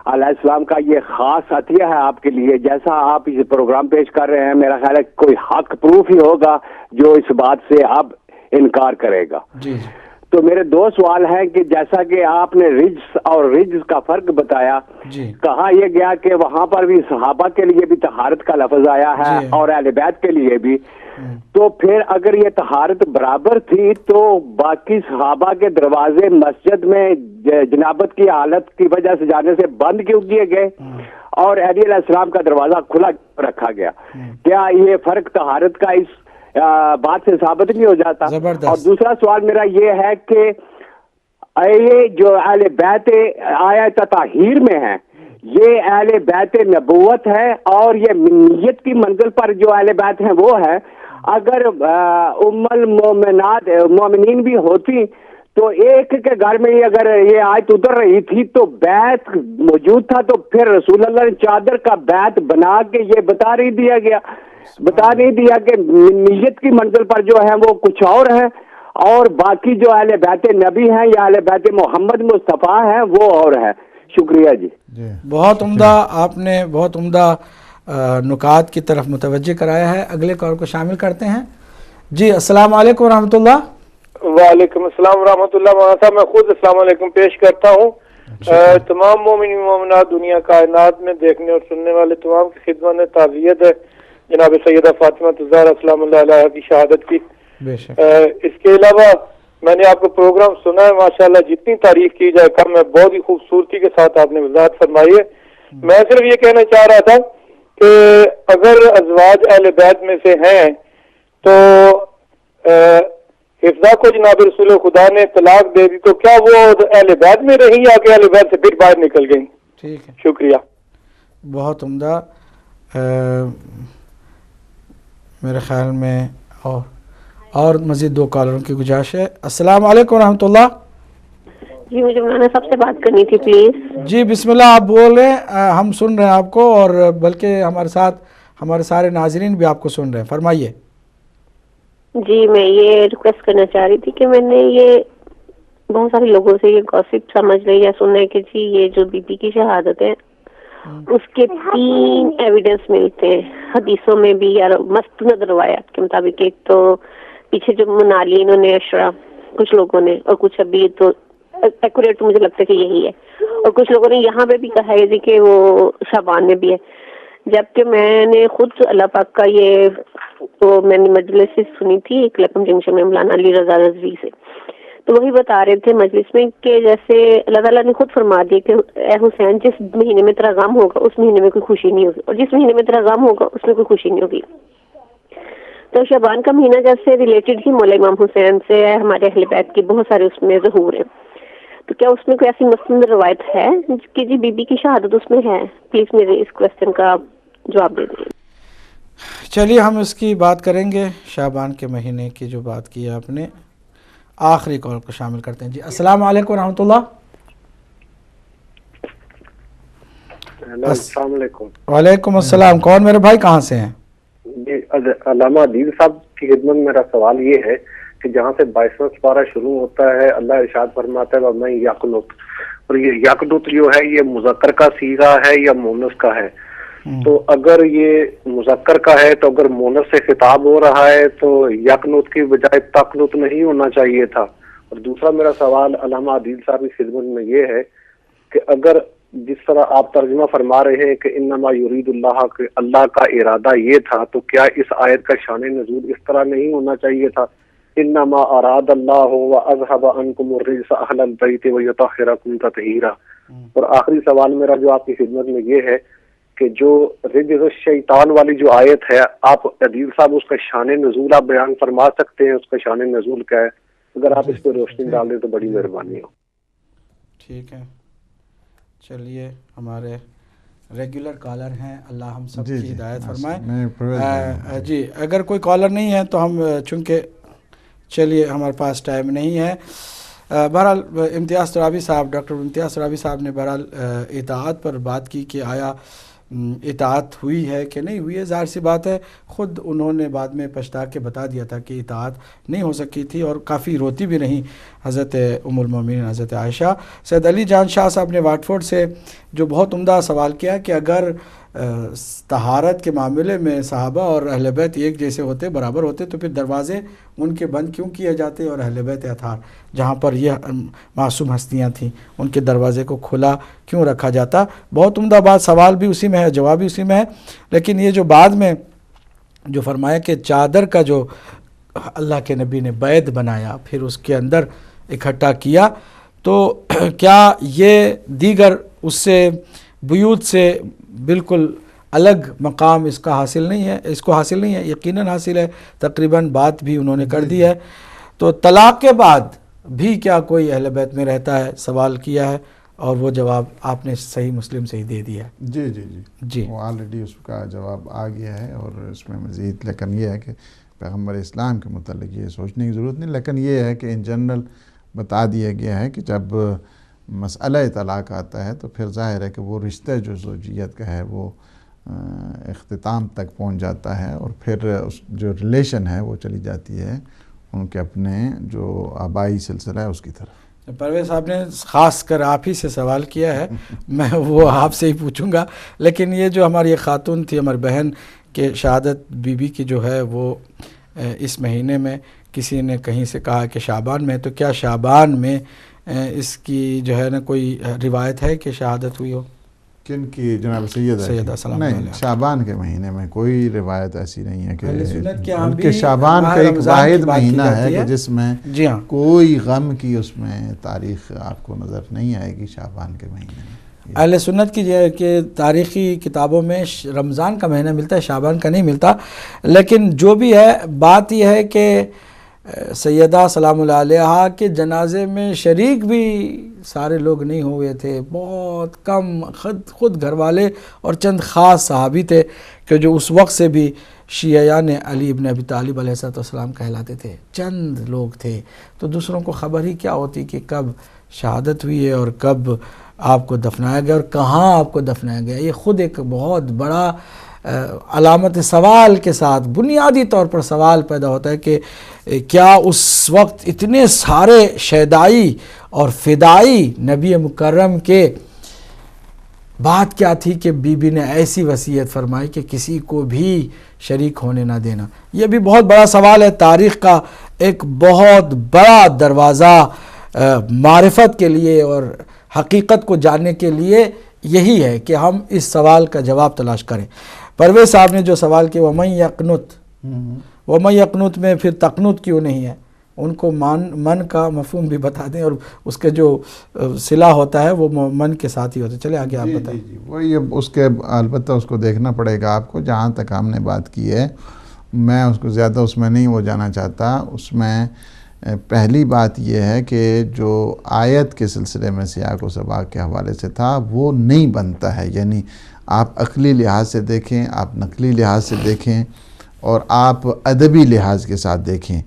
علیہ السلام کا یہ خاص عطیہ ہے آپ کے لیے۔ جیسا آپ اس پروگرام پیش کر رہے ہیں، میرا خیال ہے کوئی حق پروف ہی ہوگا جو اس بات سے اب انکار کرے گا۔ جی تو میرے دو سوال ہیں کہ جیسا کہ آپ نے رجس اور رجز کا فرق بتایا، کہا یہ گیا کہ وہاں پر بھی صحابہ کے لیے بھی طہارت کا لفظ آیا ہے اور اہل بیت کے لیے بھی، تو پھر اگر یہ طہارت برابر تھی تو باقی صحابہ کے دروازے مسجد میں جنابت کی حالت کی وجہ سے جانے سے بند کیوں کیے گئے اور علی علیہ السلام کا دروازہ کھلا رکھا گیا؟ کیا یہ فرق طہارت کا اس بات سے ثابت نہیں ہو جاتا؟ اور دوسرا سوال میرا یہ ہے کہ یہ جو اہل بیت آیت تطہیر میں ہے، یہ اہل بیت نبوت ہے اور یہ منیت کی منزل پر جو اہل بیت ہیں وہ ہے۔ اگر ام المومنات مومنین بھی ہوتی تو ایک کے گھر میں اگر یہ آیت اتر رہی تھی تو بیت موجود تھا، تو پھر رسول اللہ نے چادر کا بیت بنا کے یہ بتا نہیں دیا کہ نیت کی منزل پر جو ہے وہ کچھ اور ہے، اور باقی جو اہل بیت نبی ہیں یا اہل بیت محمد مصطفیٰ ہیں وہ اور ہے۔ شکریہ جی۔ بہت عمدہ، آپ نے بہت عمدہ نکات کی طرف متوجہ کرایا ہے۔ اگلے کال کو شامل کرتے ہیں۔ جی السلام علیکم ورحمۃ اللہ۔ وعلیکم السلام ورحمۃ اللہ۔ مولانا صاحب میں خود السلام علیکم پیش کرتا ہوں۔ تمام مومنین مومنات دنیا کائنات میں دیکھنے اور سننے والے تمام کی خدمت میں تعزیت ہے جناب سیدہ فاطمہ الزہرا سلام اللہ علیہا کی شہادت کی۔ اس کے علاوہ میں نے آپ کا پروگرام سنا ہے، ماشاءاللہ جتنی تعریف کی جائے کم ہے، بہت ہی خوبصورتی کے ساتھ آپ نے وضاحت فرمائی ہے۔ میں صرف یہ کہنا چاہ رہا تھا کہ اگر ازواج اہل بیت میں سے ہیں تو حفظہ کو جناب رسول خدا نے طلاق دے دی، تو کیا وہ اہل بیت میں رہی یا کہ اہل بیت سے پھر باہر نکل گئی؟ ٹھیک ہے، شکریہ۔ بہت عمدہ۔ میرے خیال میں اور مزید دو کالروں کی گزارش ہے۔ السلام علیکم ورحمۃ اللہ۔ جی مجھے مولانا صاحب سے بات کرنی تھی پلیز۔ جی بسم اللہ، آپ بولیں، ہم سن رہے ہیں آپ کو، اور بلکہ ہمارے ساتھ ہمارے سارے ناظرین بھی آپ کو سن رہے ہیں، فرمائیے۔ جی میں یہ ریکویسٹ کرنا چاہ رہی تھی کہ میں نے یہ بہت سارے لوگوں سے یہ گوسپ سمجھ رہی یا سننا ہے کہ جی یہ جو بی بی کی شہادت ہے اس کے 3 ایویڈنس ملتے ہیں حدیثوں میں بھی یا مستند روایات کے مطابق. ایک تو پیچھے جو منا لی انہوں نے اشرا کچھ لوگوں نے, اور کچھ ابھی تو ایکوریٹ مجھے لگتا ہے کہ یہی ہے, اور کچھ لوگوں نے یہاں پہ بھی کہا ہے جی کہ وہ شعبان میں بھی ہے. جبکہ میں نے خود اللہ پاک کا یہ تو میں نے مجلس سے سنی تھی ایک لکم جنکشن میں مولانا علی رضا رضوی سے, تو وہی بتا رہے تھے مجلس میں کہ جیسے اللہ تعالیٰ نے خود فرما دیا کہ اے حسین جس مہینے میں تیرا غم ہوگا اس مہینے میں کوئی خوشی نہیں ہوگی, اور جس مہینے میں تیرا غم ہوگا اس میں کوئی خوشی نہیں ہوگی. تو شعبان کا مہینہ جیسے ریلیٹڈ ہی مولا امام حسین سے ہے, ہمارے اہل بیت کی بہت سارے اس میں ظہور ہیں, تو کیا اس میں کوئی ایسی مستند روایت ہے کہ جی بی بی کی شہادت اس میں ہے؟ پلیز میرے اس کوشچن کا جواب دے دیں. چلیے ہم اس کی بات کریں گے, شعبان کے مہینے کی جو بات کی ہے آپ نے. آخری کال کو شامل کرتے ہیں. جی السلام علیکم ورحمۃ اللہ. السلام علیکم. وعلیکم السلام. کون میرے بھائی, کہاں سے ہیں؟ جی علامہ عدیل صاحب کی خدمت میرا سوال یہ ہے کہ جہاں سے 22واں سپارہ شروع ہوتا ہے اللہ ارشاد فرماتا ہے وَمَن یقنط, اور یہ یقنط جو ہے یہ مذکر کا صیغہ ہے یا مؤنث کا ہے؟ تو اگر یہ مذکر کا ہے تو اگر مؤنث سے خطاب ہو رہا ہے تو یقنط کی بجائے تقنط نہیں ہونا چاہیے تھا. اور دوسرا میرا سوال علامہ عدیل صاحب کی خدمت میں یہ ہے کہ اگر جس طرح آپ ترجمہ فرما رہے ہیں کہ انما یرید اللہ, کہ اللہ کا ارادہ یہ تھا, تو کیا اس آیت کا شان نزول اس طرح نہیں ہونا چاہیے تھا انما اراد اللہ واذهب عنکم الرجس اہل البیت ویطہرکم تطہیرا؟ اور آخری سوال میرا جو آپ کی خدمت میں یہ ہے کہ جو رجز الشیطان والی جو آیت ہے, آپ عدیل صاحب اس کا شان نزول آپ بیان فرما سکتے ہیں, اس کا شان نزول کیا ہے؟ اگر آپ اس پہ روشنی ڈال دیں تو بڑی مہربانی ہو. ٹھیک ہے, چلیے ہمارے ریگولر کالر ہیں, اللہ ہم سب کی ہدایت فرمائے. جی اگر کوئی کالر نہیں ہے تو ہم چونکہ چلیے ہمارے پاس ٹائم نہیں ہے. بہرحال امتیاز ترابی صاحب, ڈاکٹر امتیاز ترابی صاحب نے بہرحال اطاعت پر بات کی کہ آیا اطاعت ہوئی ہے کہ نہیں ہوئی ہے. ظاہر سی بات ہے, خود انہوں نے بعد میں پچھتا کے بتا دیا تھا کہ اطاعت نہیں ہو سکی تھی, اور کافی روتی بھی رہیں حضرت ام المومنین حضرت عائشہ. سید علی جان شاہ صاحب نے واٹفورڈ سے جو بہت عمدہ سوال کیا کہ اگر طہارت کے معاملے میں صحابہ اور اہل بیت ایک جیسے ہوتے, برابر ہوتے, تو پھر دروازے ان کے بند کیوں کیے جاتے, اور اہل بیت اطہار جہاں پر یہ معصوم ہستیاں تھیں ان کے دروازے کو کھلا کیوں رکھا جاتا؟ بہت عمدہ بات, سوال بھی اسی میں ہے, جواب بھی اسی میں ہے. لیکن یہ جو بعد میں جو فرمایا کہ چادر کا جو اللہ کے نبی نے بیت بنایا پھر اس کے اندر اکٹھا کیا, تو کیا یہ دیگر اس سے بیوت سے بالکل الگ مقام اس کا حاصل نہیں ہے؟ اس کو حاصل نہیں ہے, یقیناً حاصل ہے, تقریباً بات بھی انہوں نے کر دی ہے. تو طلاق کے بعد بھی کیا کوئی اہل بیت میں رہتا ہے؟ سوال کیا ہے اور وہ جواب آپ نے صحیح مسلم سے ہی دے دیا ہے. جی جی جی جی وہ آلریڈی اس کا جواب آ گیا ہے, اور اس میں مزید لیکن یہ ہے کہ پیغمبر اسلام کے متعلق یہ سوچنے کی ضرورت نہیں, لیکن یہ ہے کہ ان جنرل بتا دیا گیا ہے کہ جب مسئلہ طلاق آتا ہے تو پھر ظاہر ہے کہ وہ رشتہ جو زوجیت کا ہے وہ اختتام تک پہنچ جاتا ہے, اور پھر اس جو ریلیشن ہے وہ چلی جاتی ہے ان کے اپنے جو آبائی سلسلہ ہے اس کی طرف. پرویز صاحب نے خاص کر آپ ہی سے سوال کیا ہے, میں وہ آپ سے ہی پوچھوں گا, لیکن یہ جو ہماری ایک خاتون تھی ہماری بہن کہ شہادت بی بی کی جو ہے وہ اس مہینے میں, کسی نے کہیں سے کہا کہ شعبان میں, تو کیا شعبان میں اس کی جو ہے نا کوئی روایت ہے کہ شہادت ہوئی ہو؟ کن کی؟ جناب سیدہ سلام نہیں, علیہ. شعبان کے مہینے میں کوئی روایت ایسی نہیں ہے کہ کہ شعبان کا ایک واحد مہینہ ہے کہ جس میں جی ہاں کوئی غم کی اس میں تاریخ آپ کو نظر نہیں آئے گی شعبان کے مہینے میں. اہل سنت کی یہ ہے کہ تاریخی کتابوں میں رمضان کا مہینہ ملتا ہے, شعبان کا نہیں ملتا. لیکن جو بھی ہے بات یہ ہے کہ سیدہ سلام اللہ علیہا کے جنازے میں شریک بھی سارے لوگ نہیں ہوئے تھے, بہت کم خود گھر والے اور چند خاص صحابی تھے کہ جو اس وقت سے بھی شیعیان علی ابن ابی طالب علیہ السلام کہلاتے تھے, چند لوگ تھے. تو دوسروں کو خبر ہی کیا ہوتی کہ کب شہادت ہوئی ہے اور کب آپ کو دفنایا گیا اور کہاں آپ کو دفنایا گیا. یہ خود ایک بہت بڑا علامت سوال کے ساتھ بنیادی طور پر سوال پیدا ہوتا ہے کہ کیا اس وقت اتنے سارے شیدائی اور فدائی نبی مکرم کے بات کیا تھی کہ بی بی نے ایسی وصیت فرمائی کہ کسی کو بھی شریک ہونے نہ دینا؟ یہ بھی بہت بڑا سوال ہے، تاریخ کا ایک بہت بڑا دروازہ معرفت کے لیے اور حقیقت کو جاننے کے لیے یہی ہے کہ ہم اس سوال کا جواب تلاش کریں۔ پرویز صاحب نے جو سوال کیا وَمَن یقنت میں پھر تقنت کیوں نہیں ہے؟ ان کو من کا مفہوم بھی بتا دیں، اور اس کے جو صلہ ہوتا ہے وہ من کے ساتھ ہی ہوتا ہے۔ چلے آگے آپ بتائیں۔ وہی اس کے البتہ اس کو دیکھنا پڑے گا آپ کو، جہاں تک ہم نے بات کی ہے میں اس کو زیادہ اس میں نہیں وہ جانا چاہتا۔ اس میں پہلی بات یہ ہے کہ جو آیت کے سلسلے میں سیاق و سباق کے حوالے سے تھا وہ نہیں بنتا ہے، یعنی آپ عقلی لحاظ سے دیکھیں، آپ نقلی لحاظ سے دیکھیں اور آپ ادبی لحاظ کے ساتھ دیکھیں،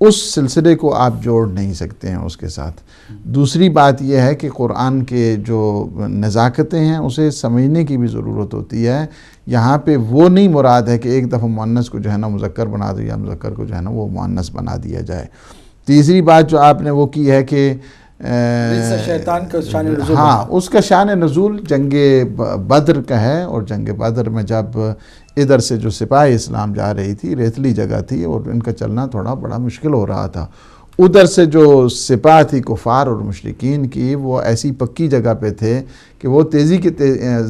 اس سلسلے کو آپ جوڑ نہیں سکتے ہیں اس کے ساتھ۔ دوسری بات یہ ہے کہ قرآن کے جو نزاکتیں ہیں اسے سمجھنے کی بھی ضرورت ہوتی ہے۔ یہاں پہ وہ نہیں مراد ہے کہ ایک دفعہ مؤنث کو جو ہے نا مذکر بنا دو یا مذکر کو جو ہے نا وہ مؤنث بنا دیا جائے۔ تیسری بات جو آپ نے وہ کی ہے کہ شیطان کا شان نزول، ہاں اس کا شان نزول جنگ بدر کا ہے، اور جنگ بدر میں جب ادھر سے جو سپاہی اسلام جا رہی تھی، ریتلی جگہ تھی اور ان کا چلنا تھوڑا بڑا مشکل ہو رہا تھا، ادھر سے جو سپاہ تھی کفار اور مشرکین کی وہ ایسی پکی جگہ پہ تھے کہ وہ تیزی کے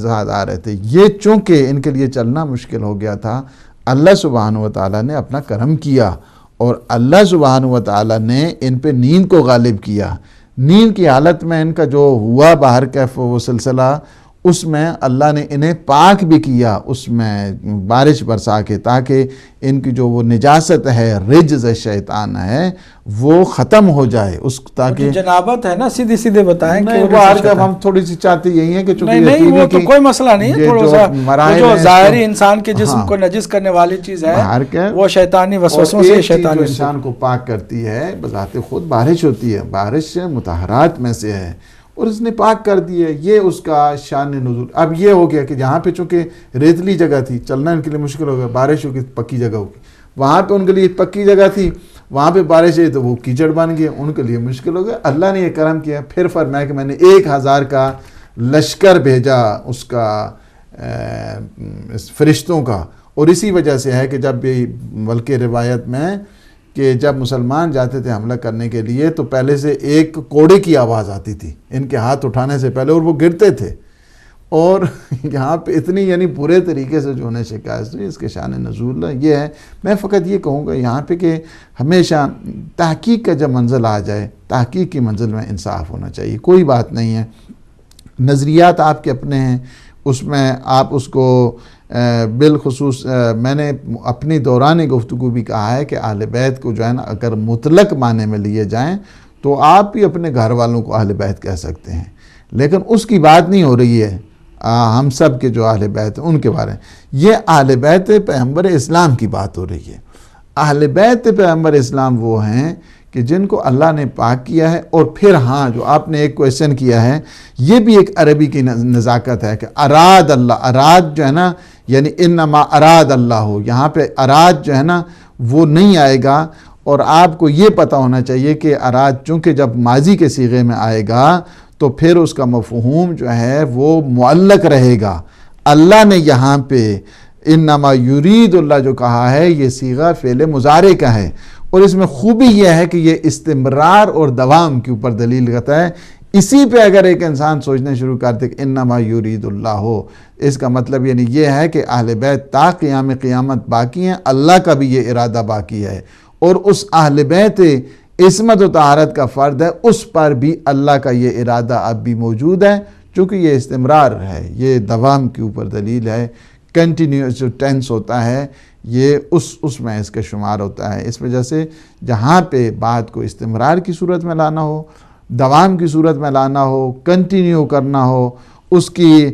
ساتھ آ رہے تھے۔ یہ چونکہ ان کے لیے چلنا مشکل ہو گیا تھا، اللہ سبحانہ و تعالیٰ نے اپنا کرم کیا اور اللہ سبحانہ و تعالیٰ نے ان پہ نیند کو غالب کیا۔ نیند کی حالت میں ان کا جو ہوا باہر کیف وہ سلسلہ، اس میں اللہ نے انہیں پاک بھی کیا، اس میں بارش برسا کے، تاکہ ان کی جو وہ نجاست ہے، رجز شیطان ہے، وہ ختم ہو جائے، اس تاکہ جنابت ہے نا، سیدھے سیدھے بتائیں کہ وہ ہر جب ہم تھوڑی سی چاہتے یہی ہیں کہ چونکہ نہیں وہ تو کوئی مسئلہ نہیں ہے، تھوڑا سا جو ظاہری انسان کے جسم کو نجس کرنے والی چیز ہے وہ شیطانی وسوسوں سے شیطانی انسان کو پاک کرتی ہے بذات خود بارش ہوتی ہے، بارش مطہرات میں سے ہے اور اس نے پاک کر دی ہے، یہ اس کا شان نزول۔ اب یہ ہو گیا کہ جہاں پہ چونکہ ریتلی جگہ تھی، چلنا ان کے لیے مشکل ہو گیا، بارش ہوگی پکی جگہ ہوگی، وہاں پہ ان کے لیے پکی جگہ تھی، وہاں پہ بارش ہے تو وہ کیچڑ بن گئے، ان کے لیے مشکل ہو گیا۔ اللہ نے یہ کرم کیا، پھر فرمایا کہ میں نے 1000 کا لشکر بھیجا اس کا فرشتوں کا، اور اسی وجہ سے ہے کہ جب بھی بلکہ روایت میں کہ جب مسلمان جاتے تھے حملہ کرنے کے لیے تو پہلے سے ایک کوڑے کی آواز آتی تھی ان کے ہاتھ اٹھانے سے پہلے، اور وہ گرتے تھے، اور یہاں پہ اتنی یعنی برے طریقے سے جو انہیں شکایت ہوئی، اس کے شان نزول یہ ہے۔ میں فقط یہ کہوں گا یہاں پہ کہ ہمیشہ تحقیق کا جب منزل آ جائے، تحقیق کی منزل میں انصاف ہونا چاہیے، کوئی بات نہیں ہے، نظریات آپ کے اپنے ہیں، اس میں آپ اس کو بالخصوص میں نے اپنی دوران گفتگو بھی کہا ہے کہ اہل بیت کو جو ہے نا اگر مطلق معنی میں لیے جائیں تو آپ بھی اپنے گھر والوں کو اہل بیت کہہ سکتے ہیں، لیکن اس کی بات نہیں ہو رہی ہے ہم سب کے جو اہل بیت ہیں ان کے بارے میں، یہ اہل بیت پیغمبر اسلام کی بات ہو رہی ہے۔ اہل بیت پیغمبر اسلام وہ ہیں کہ جن کو اللہ نے پاک کیا ہے، اور پھر ہاں جو آپ نے ایک کویشچن کیا ہے یہ بھی ایک عربی کی نزاکت ہے کہ اراد اللہ، اراد جو ہے نا یعنی انما اراد اللہ ہو، یہاں پہ اراد جو ہے نا وہ نہیں آئے گا، اور آپ کو یہ پتہ ہونا چاہیے کہ اراد چونکہ جب ماضی کے صیغے میں آئے گا تو پھر اس کا مفہوم جو ہے وہ معلق رہے گا۔ اللہ نے یہاں پہ انما یرید اللہ جو کہا ہے یہ صیغہ فعل مضارع کا ہے، اور اس میں خوبی یہ ہے کہ یہ استمرار اور دوام کے اوپر دلیل کرتا ہے۔ اسی پہ اگر ایک انسان سوچنا شروع کرتے کہ انما یرید اللہ ہو، اس کا مطلب یعنی یہ ہے کہ اہل بیت تا قیام قیامت باقی ہیں، اللہ کا بھی یہ ارادہ باقی ہے، اور اس اہل بیت عصمت و طہارت کا فرد ہے، اس پر بھی اللہ کا یہ ارادہ اب بھی موجود ہے، چونکہ یہ استمرار ہے، یہ دوام کے اوپر دلیل ہے۔ کنٹینیوس جو ٹینس ہوتا ہے یہ اس میں اس کا شمار ہوتا ہے، اس وجہ سے جہاں پہ بات کو استمرار کی صورت میں لانا ہو، دوام کی صورت میں لانا ہو، کنٹینیو کرنا ہو، اس کی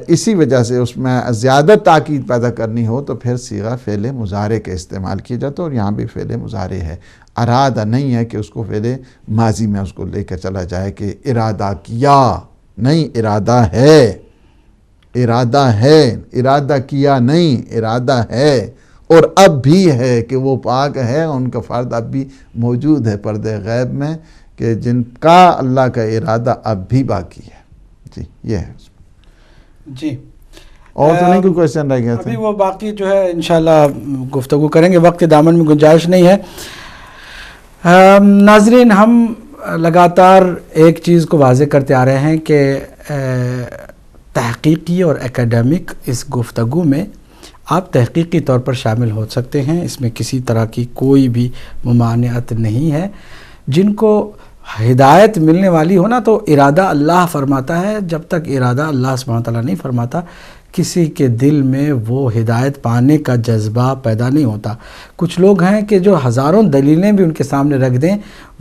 اسی وجہ سے اس میں زیادہ تاکید پیدا کرنی ہو تو پھر صیغہ فعل مضارع کا استعمال کیا جاتا ہے، اور یہاں بھی فعل مضارع ہے، ارادہ نہیں ہے کہ اس کو فعل ماضی میں اس کو لے کر چلا جائے کہ ارادہ کیا، نہیں ارادہ ہے۔ ارادہ ہے، ارادہ کیا نہیں، ارادہ ہے اور اب بھی ہے کہ وہ پاک ہے، ان کا فرد اب بھی موجود ہے پردہ غیب میں، کہ جن کا اللہ کا ارادہ اب بھی باقی ہے. جی یہ ہے. جی اور تو نہیں کوئی کوئسچن رہ گیا تھا؟ ابھی وہ باقی جو ہے انشاءاللہ گفتگو کریں گے، وقت دامن میں گنجائش نہیں ہے. ناظرین، ہم لگاتار ایک چیز کو واضح کرتے آ رہے ہیں کہ تحقیقی اور اکیڈمک اس گفتگو میں آپ تحقیقی طور پر شامل ہو سکتے ہیں، اس میں کسی طرح کی کوئی بھی ممانعت نہیں ہے. جن کو ہدایت ملنے والی ہو نا، تو ارادہ اللہ فرماتا ہے، جب تک ارادہ اللہ سبحانہ تعالیٰ نہیں فرماتا کسی کے دل میں وہ ہدایت پانے کا جذبہ پیدا نہیں ہوتا. کچھ لوگ ہیں کہ جو ہزاروں دلیلیں بھی ان کے سامنے رکھ دیں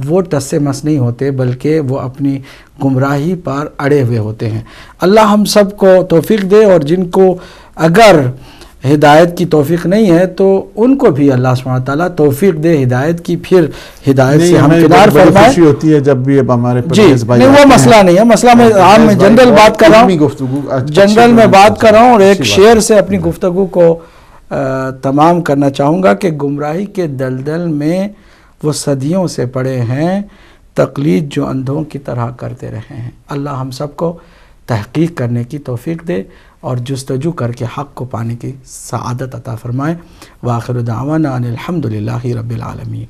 وہ ٹس سے مس نہیں ہوتے، بلکہ وہ اپنی گمراہی پر اڑے ہوئے ہوتے ہیں. اللہ ہم سب کو توفیق دے، اور جن کو اگر ہدایت کی توفیق نہیں ہے تو ان کو بھی اللہ سبحانہ تعالیٰ توفیق دے ہدایت کی، پھر ہدایت سے ہمکنار فرمائے. خوشی ہوتی ہے جب بھی اب ہمارے جی نہیں، وہ مسئلہ نہیں ہے، مسئلہ میں عام میں جنرل بات کر رہا ہوں، جنرل میں بات کر رہا ہوں. اور ایک شعر سے اپنی گفتگو کو تمام کرنا چاہوں گا کہ گمراہی کے دلدل میں وہ صدیوں سے پڑے ہیں، تقلید جو اندھوں کی طرح کرتے رہے ہیں. اللہ ہم سب کو تحقیق کرنے کی توفیق دے اور جستجو کر کے حق کو پانے کی سعادت عطا فرمائے. وآخر دعوانا ان الحمد للہ رب العالمین.